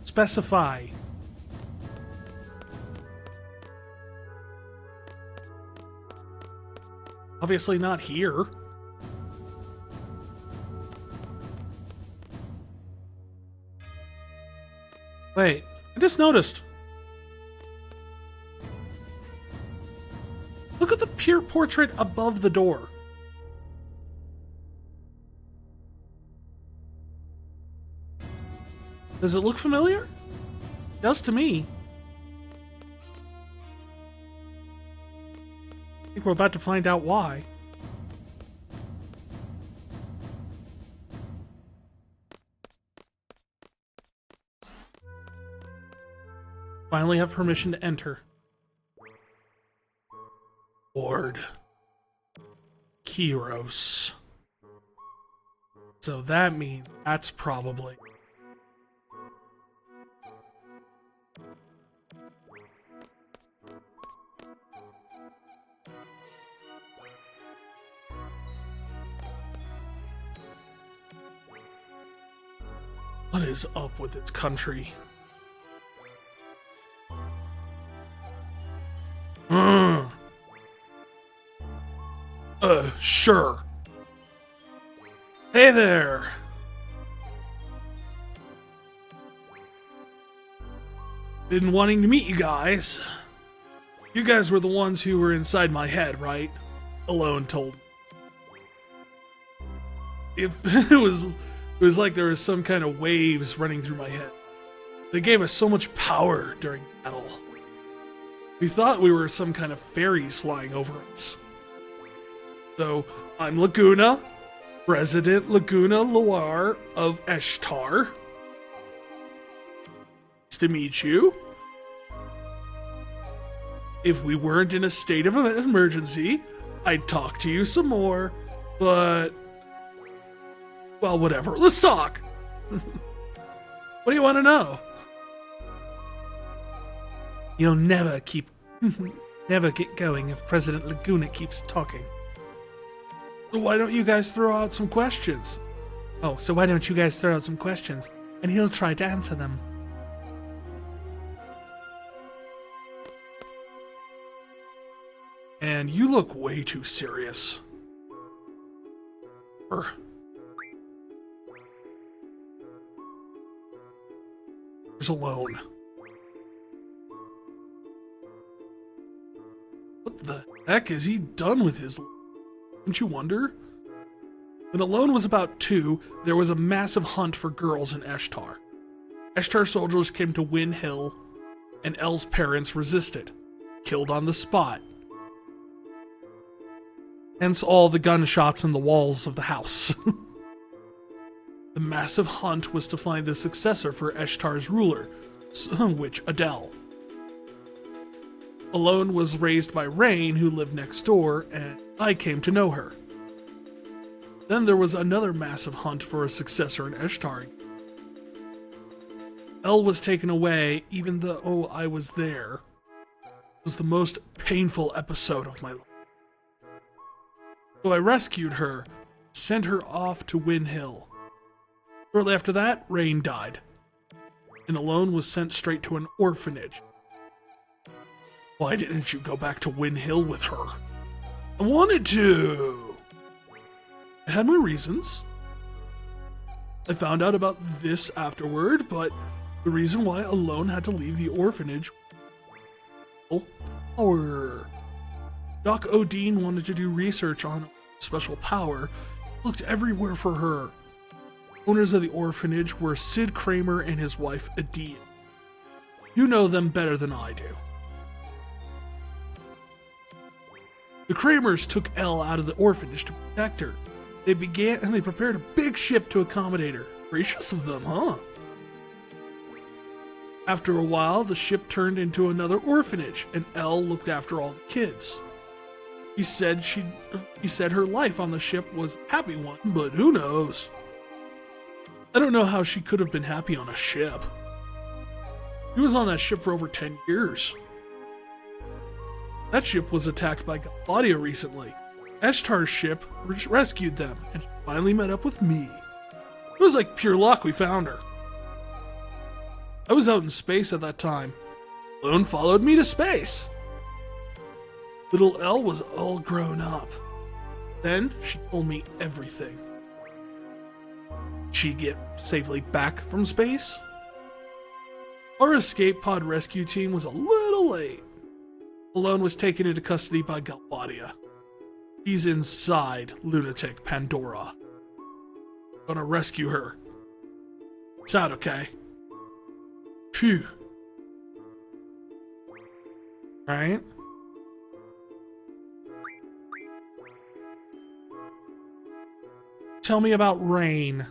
[SPEAKER 2] Specify. Obviously not here. Wait, I just noticed. Look at the pure portrait above the door. Does it look familiar? It does to me. I think we're about to find out why. Finally have permission to enter. Lord. Kyros. So that means that's probably... What is up with this country? Sure. Hey there. Been wanting to meet you guys. You guys were the ones who were inside my head, right? Alone told me. If it was like there was some kind of waves running through my head. They gave us so much power during battle. We thought we were some kind of fairies flying over us. So, I'm Laguna, President Laguna Loire of Eshtar. Nice to meet you. If we weren't in a state of emergency, I'd talk to you some more, but... well, whatever. Let's talk! What do you want to know? You'll never get going if President Laguna keeps talking. So why don't you guys throw out some questions? Oh, so why don't you guys throw out some questions, and he'll try to answer them. And you look way too serious. There's Alone. What the heck has he done with his life? Don't you wonder? When Alone was about 2, there was a massive hunt for girls in Eshtar. Eshtar soldiers came to Win Hill, and Elle's parents resisted, killed on the spot. Hence all the gunshots in the walls of the house. The massive hunt was to find the successor for Eshtar's ruler, which Adele. Alone was raised by Rain, who lived next door, and I came to know her. Then there was another massive hunt for a successor in Eshtar. Elle was taken away, even though I was there. It was the most painful episode of my life. So I rescued her, sent her off to Win Hill. Shortly after that, Rain died, and Alone was sent straight to an orphanage. Why didn't you go back to Win Hill with her? I wanted to. I had my reasons. I found out about this afterward, but the reason why Alone had to leave the orphanage
[SPEAKER 1] Power. Doc Odin wanted to do research on special power. Looked everywhere for her. Owners of the orphanage were Sid Kramer and his wife Adine. You know them better than I do. The Kramers took Elle out of the orphanage to protect her. They prepared a big ship to accommodate her. Gracious of them, huh? After a while, the ship turned into another orphanage, and Elle looked after all the kids. He said her life on the ship was a happy one, but who knows? I don't know how she could have been happy on a ship. She was on that ship for over 10 years. That ship was attacked by Galbadia recently. Eshtar's ship rescued them, and she finally met up with me. It was like pure luck we found her. I was out in space at that time. Lone followed me to space. Little Elle was all grown up. Then she told me everything. She get safely back from space? Our escape pod rescue team was a little late. Alone was taken into custody by Galbadia. He's inside lunatic Pandora. Gonna rescue her. Sound okay? Phew.
[SPEAKER 2] Right? Tell me about Rain.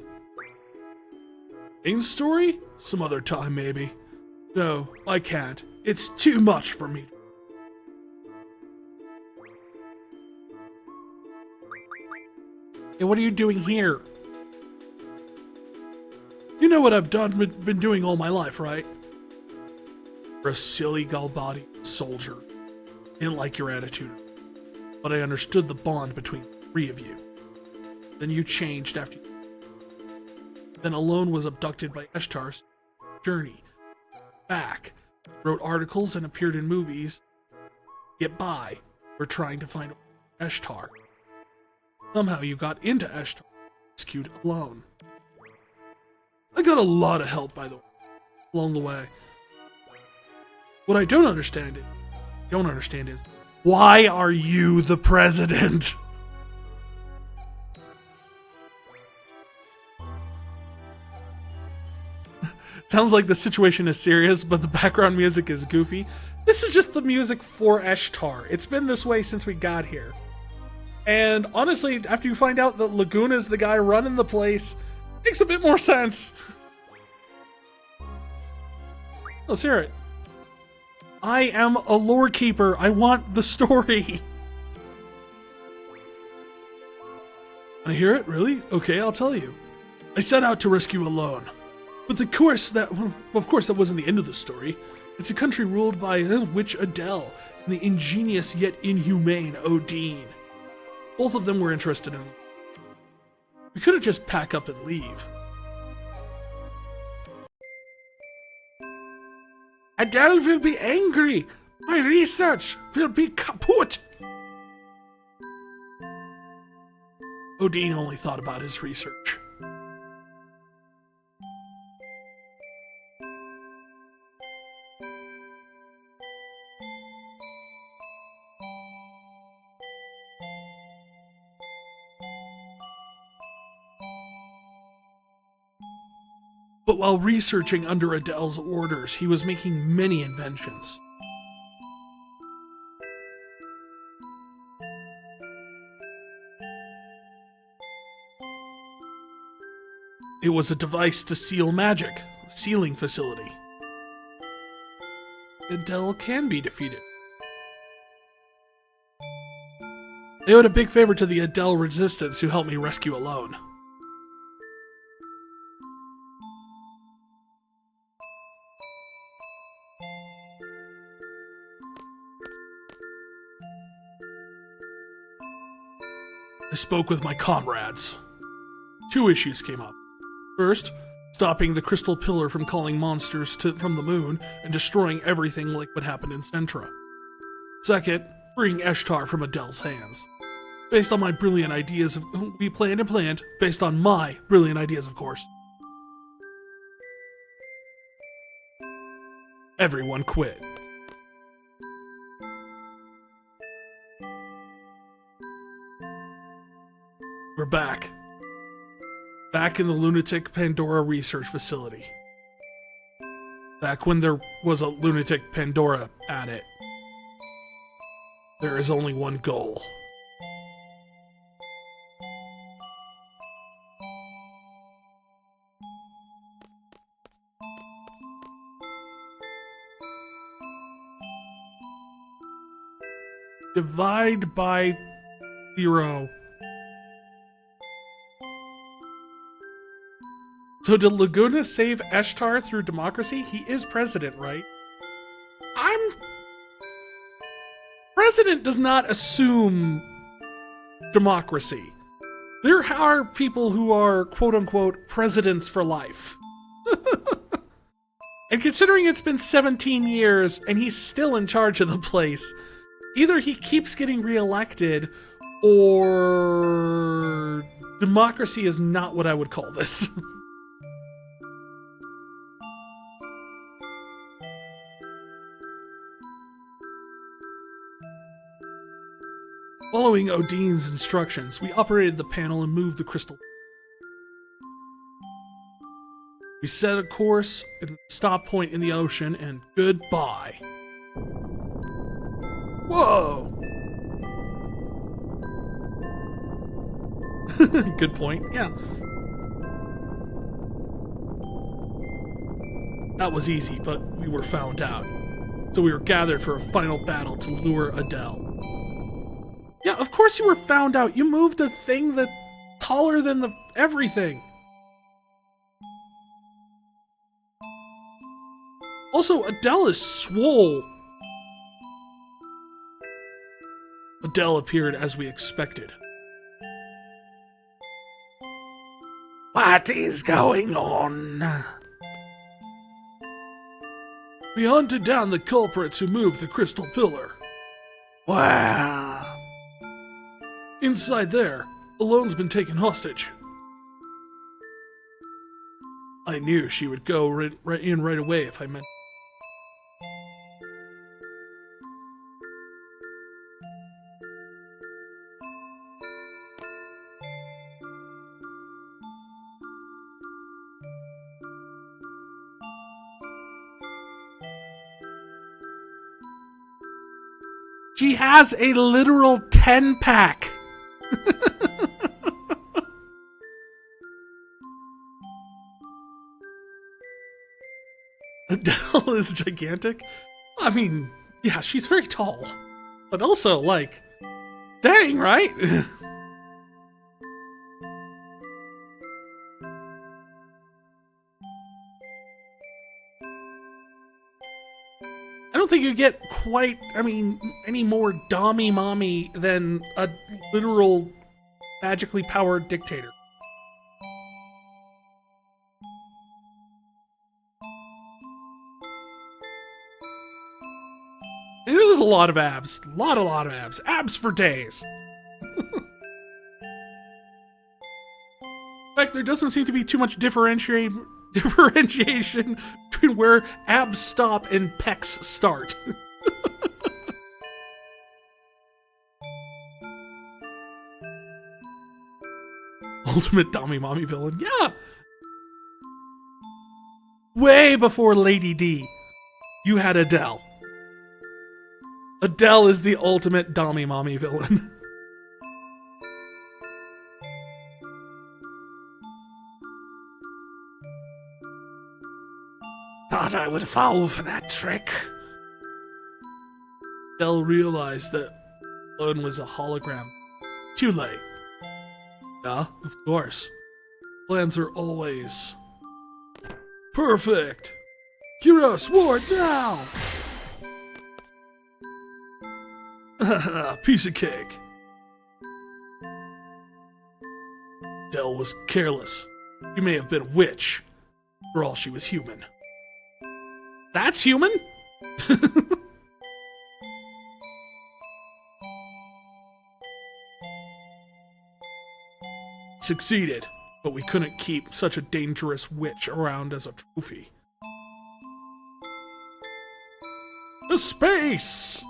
[SPEAKER 1] Rain's story? Some other time, maybe. No, I can't. It's too much for me.
[SPEAKER 2] Hey, what are you doing here?
[SPEAKER 1] You know what I've been doing all my life, right? You're a silly Galbadia soldier. Didn't like your attitude. But I understood the bond between the three of you. Then you changed after you... Then Alone was abducted by Eshtar's journey. Back. Wrote articles and appeared in movies. Get by. We're trying to find Eshtar. Somehow you got into Eshtar. Rescued Alone. I got a lot of help, by the way, along the way. What I don't understand is, why are you the president?
[SPEAKER 2] Sounds like the situation is serious, but the background music is goofy. This is just the music for Eshtar. It's been this way since we got here. And honestly, after you find out that Laguna's the guy running the place, makes a bit more sense. Let's hear it. I am a lore keeper. I want the story.
[SPEAKER 1] Want to hear it? Really? Okay, I'll tell you. I set out to rescue Alone. But of course, that wasn't the end of the story. It's a country ruled by witch Adele and the ingenious yet inhumane Odin. Both of them were interested in it. We couldn't just pack up and leave.
[SPEAKER 2] Adele will be angry. My research will be kaput.
[SPEAKER 1] Odin only thought about his research. But while researching under Adele's orders, he was making many inventions. It was a device to seal magic, a sealing facility. Adele can be defeated. I owed a big favor to the Adele resistance who helped me rescue Alone. I spoke with my comrades. 2 issues came up. First, stopping the crystal pillar from calling monsters from the moon and destroying everything like what happened in Centra. Second, freeing Eshtar from Adele's hands. Based on my brilliant ideas we planned, based on my brilliant ideas, of course. Everyone quit. back. Back in the lunatic Pandora research facility. Back when there was a lunatic Pandora at it. There is only one goal. Divide by 0. So did Laguna save Eshtar through democracy? He is president, right? President does not assume democracy. There are people who are quote-unquote presidents for life. And considering it's been 17 years and he's still in charge of the place, either he keeps getting reelected or democracy is not what I would call this. Following Odine's instructions, we operated the panel and moved the crystal. We set a course and a stop point in the ocean, and goodbye. Whoa! Good point, yeah. That was easy, but we were found out. So we were gathered for a final battle to lure Adele. Yeah, of course you were found out. You moved a thing that's taller than the everything. Also, Adele is swole. Adele appeared as we expected. What is going on? We hunted down the culprits who moved the crystal pillar. Wow. Inside there, Alone's been taken hostage. I knew she would go right away if I meant. She has a literal 10-pack. Adele is gigantic. I mean, yeah, she's very tall. But also, like, dang, right? I don't think you get quite, any more dommy mommy than a literal magically powered dictator. And there's a lot of abs. A lot of abs. Abs for days. In fact, there doesn't seem to be too much differentiation between where abs stop and pecs start. Ultimate Dommy Mommy villain. Yeah! Way before Lady D, you had Adele. Adele is the ultimate Dommy Mommy villain. Thought I would fall for that trick. Adele realized that Alone was a hologram. Too late. Yeah, of course. Plans are always perfect. Kira, sword now! Piece of cake. Adele was careless. She may have been a witch. For all she was human. That's human? Succeeded, but we couldn't keep such a dangerous witch around as a trophy. To space!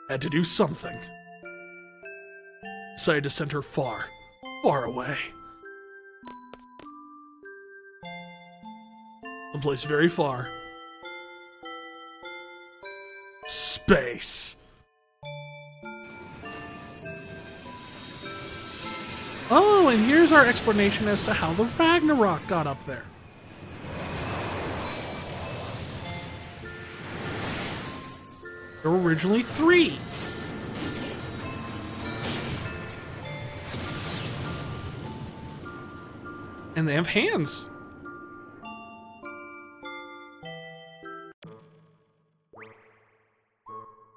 [SPEAKER 1] Had to do something. decided to send her far, far away. Someplace very far. Space.
[SPEAKER 2] Oh, and here's our explanation as to how the Ragnarok got up there. There were originally 3. And they have hands.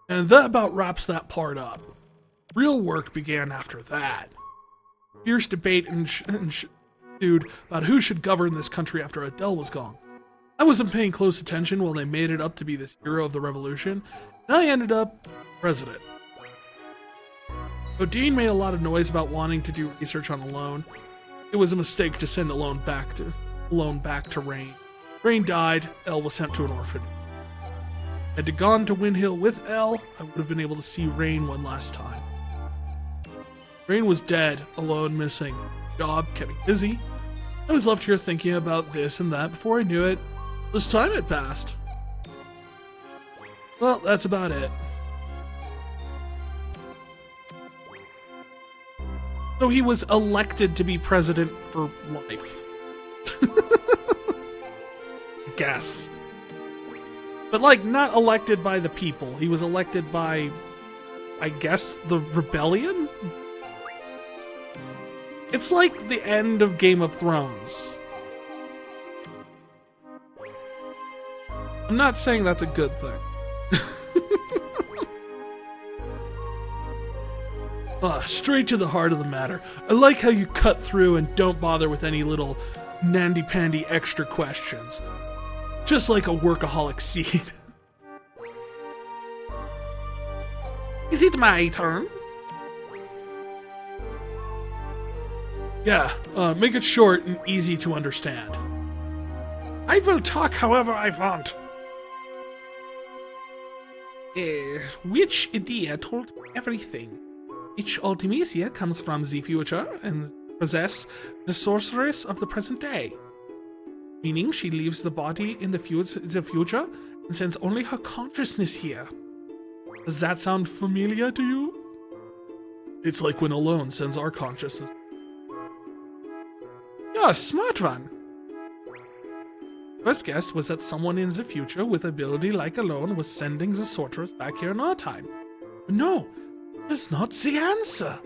[SPEAKER 1] And that about wraps that part up. Real work began after that. Fierce debate ensued about who should govern this country after Adele was gone. I wasn't paying close attention while they made it up to be this hero of the revolution, and I ended up president. Odin made a lot of noise about wanting to do research on Alone. It was a mistake to send Alone back to Rain. Rain died, Elle was sent to an orphanage. Had I gone to Windhill with Elle, I would have been able to see Rain one last time. Rain was dead, Alone missing. Job kept me busy. I was left here thinking about this and that. Before I knew it, this time had passed. Well, that's about it.
[SPEAKER 2] So he was elected to be president for life.
[SPEAKER 1] I guess.
[SPEAKER 2] But, like, not elected by the people. He was elected by, I guess, the rebellion? It's like the end of Game of Thrones. I'm not saying that's a good thing.
[SPEAKER 1] Straight to the heart of the matter. I like how you cut through and don't bother with any little nandy-pandy extra questions. Just like a workaholic seed.
[SPEAKER 2] Is it my turn?
[SPEAKER 1] Yeah, make it short and easy to understand.
[SPEAKER 2] I will talk however I want. Which idea told me everything? Each Ultimecia comes from the future and possess the sorceress of the present day. Meaning she leaves the body in the future and sends only her consciousness here. Does that sound familiar to you?
[SPEAKER 1] It's like when Alone sends our consciousness.
[SPEAKER 2] You're a smart one. First guess was that someone in the future with ability like Alone was sending the sorceress back here in our time. But no, that's not the answer.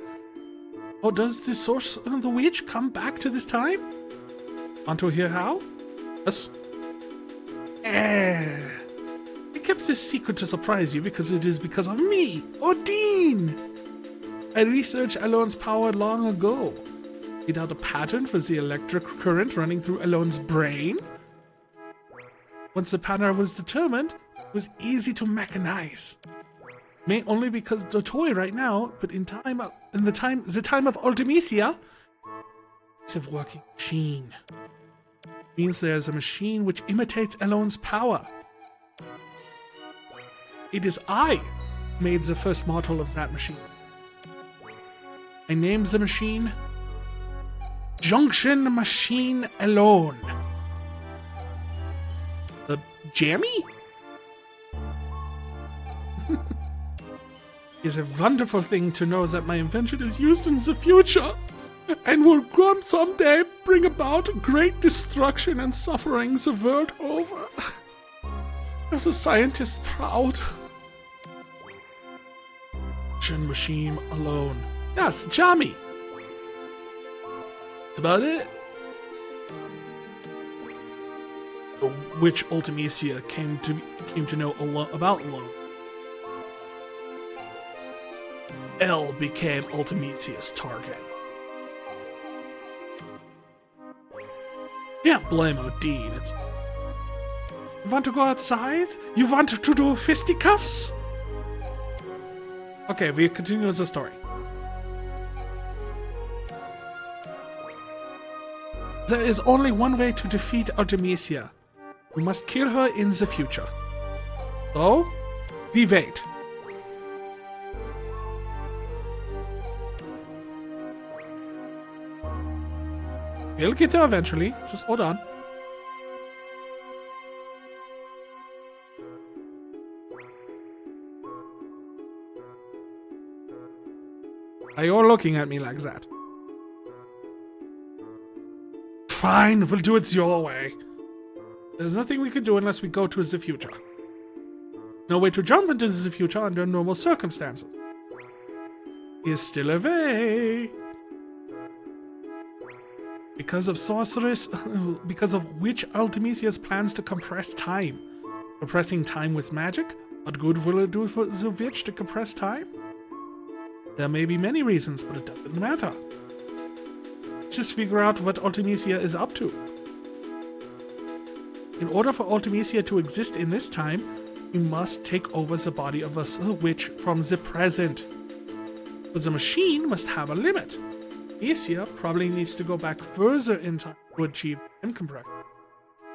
[SPEAKER 2] Or does the witch come back to this time? Want to hear how?
[SPEAKER 1] Yes.
[SPEAKER 2] I kept this secret to surprise you because it is because of me, Odin. I researched Alone's power long ago. Figured out a pattern for the electric current running through Alone's brain. Once the pattern was determined, it was easy to mechanize. May only because the toy right now, but in the time of Ultimecia, it's a working machine. Means there's a machine which imitates Alone's power. It is I who made the first model of that machine. I named the machine Junction Machine Alone. The jammy? It's a wonderful thing to know that my invention is used in the future and will someday bring about great destruction and suffering the world over. As a scientist proud.
[SPEAKER 1] Junction Machine Alone.
[SPEAKER 2] Yes, jammy.
[SPEAKER 1] That's about it. Which Ultimecia came to know about Alone. Elle became Ultimecia's target. Can't blame Odin. It's
[SPEAKER 2] You want to go outside? You want to do fisticuffs? Okay, we continue with the story. There is only one way to defeat Artemisia. We must kill her in the future. So, we wait. We'll get there eventually. Just hold on. Are you all looking at me like that? Fine, we'll do it your way. There's nothing we can do unless we go to the future. No way to jump into the future under normal circumstances. Is still a way. Because of sorceress, because of which Ultimisia's plans to compress time. Compressing time with magic? What good will it do for the witch to compress time? There may be many reasons, but it doesn't matter. Let's just figure out what Ultimisia is up to. In order for Ultimisia to exist in this time, we must take over the body of a witch from the present. But the machine must have a limit. Ultimisia probably needs to go back further in time to achieve time compression.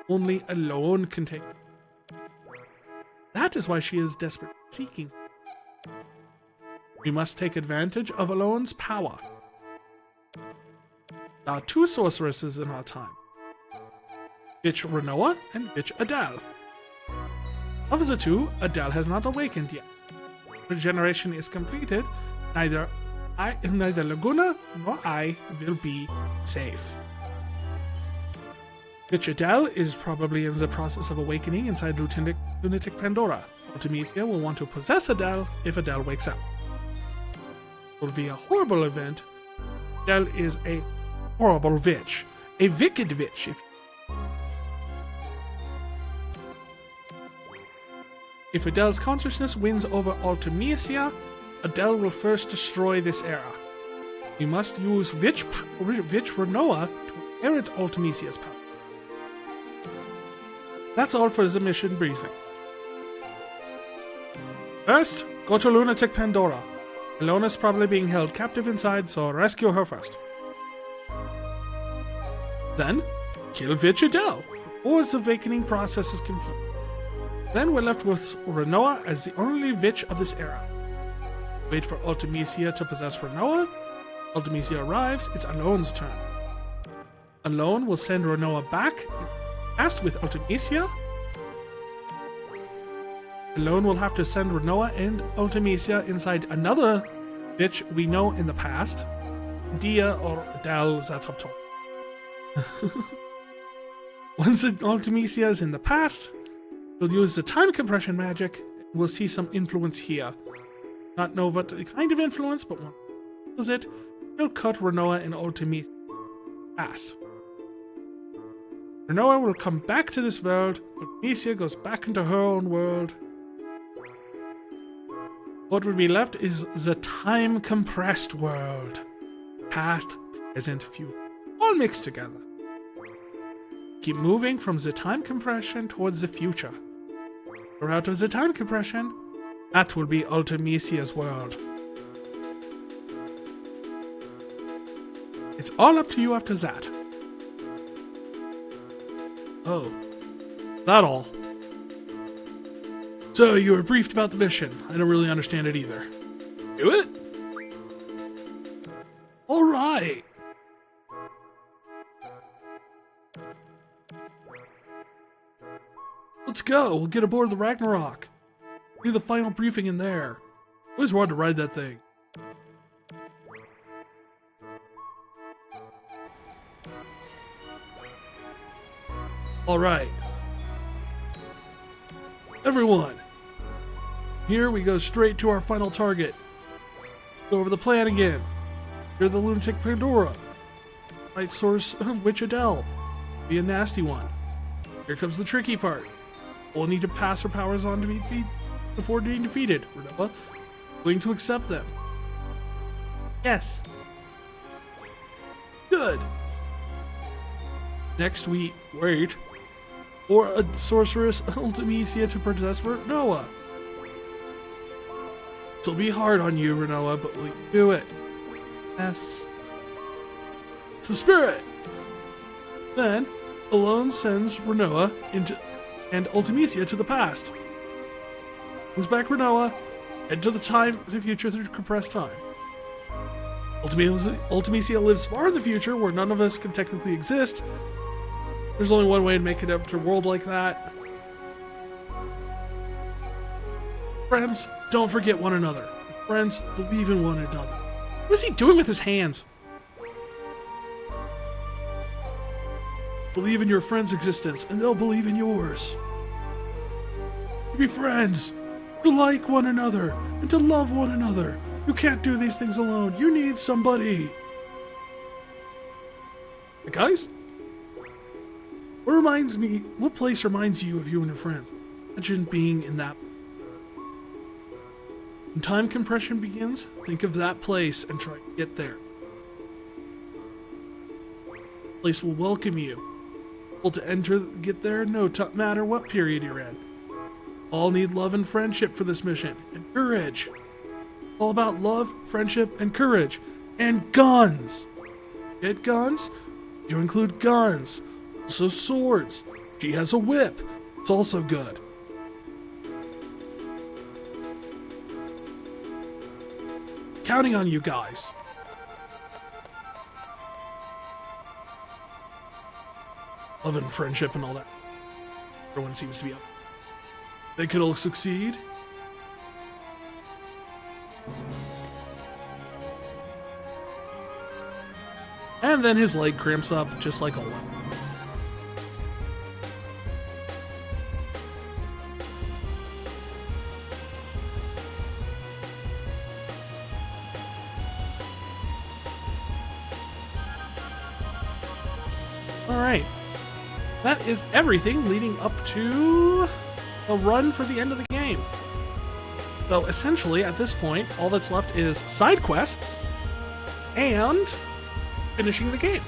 [SPEAKER 2] Only Alone can take it. That is why she is desperately seeking. We must take advantage of Alone's power. There are two sorceresses in our time. Bitch Renoa and Bitch Adele. Of the two, Adele has not awakened yet. Regeneration is completed, neither Laguna nor I will be safe. Bitch Adele is probably in the process of awakening inside Lunatic Pandora. Ultimisia will want to possess Adele if Adele wakes up. It will be a horrible event. Adele is a horrible witch. A wicked witch, If Adele's consciousness wins over Ultimisia, Adele will first destroy this era. We must use Witch Renoa to inherit Ultimisia's power. That's all for the mission briefing. First, go to Lunatic Pandora. Elona's probably being held captive inside, so rescue her first. Then, kill Witch Adele before the awakening process is complete. Then we're left with Renoa as the only witch of this era. Wait for Ultimisia to possess Renoa. Ultimisia arrives, it's Alone's turn. Alone will send Renoa back in the past with Ultimisia. Alone will have to send Renoa and Ultimisia inside another witch we know in the past. Dia or Adele, that's up to her. Once Ultimisia is in the past, we'll use the time compression magic. We'll see some influence here. Not know what kind of influence, but once it does it, we'll cut Renoa and Ultimisia fast. Renoa will come back to this world. Ultimisia goes back into her own world. What would be left is the time compressed world. Past, present, future, all mixed together. Keep moving from the time compression towards the future. Or out of the time compression, that will be Ultimisia's world. It's all up to you after that. Oh, that all. So you were briefed about the mission. I don't really understand it either. Do it? All right. Let's go. We'll get aboard the Ragnarok. Do the final briefing in there. I always wanted to ride that thing. All right. Everyone. Here we go straight to our final target. Go over the plan again. Here's the Lunatic Pandora. Light source Witch Adele. Be a nasty one. Here comes the tricky part. We'll need to pass her powers on to be before being defeated. Renoa, willing to accept them? Yes. Good. Next we wait for a sorceress Ultimisia to possess Renoa. This'll be hard on you, Renoa, but we'll do it. Yes. It's the spirit. Then, Alone sends Renoa and Ultimisia to the past. Comes back Renoa, head to the future through compressed time. Ultimecia lives far in the future where none of us can technically exist. There's only one way to make it up to a world like that. Friends, don't forget one another. Friends, believe in one another. What is he doing with his hands? Believe in your friend's existence, and they'll believe in yours. To be friends, to like one another, and to love one another. You can't do these things alone. You need somebody. Hey guys? What place reminds you of you and your friends? Imagine being in that. When time compression begins, think of that place and try to get there. The place will welcome you. Able to get there, no matter what period you're in. All need love and friendship for this mission, and courage. All about love, friendship, and courage, and guns. Get guns? You include guns. Also swords. She has a whip. It's also good. Counting on you guys. Love and friendship and all that. Everyone seems to be up. They could all succeed. And then his leg cramps up, just like always. Alright. That is everything leading up to the run for the end of the game. So essentially, at this point, all that's left is side quests and finishing the game.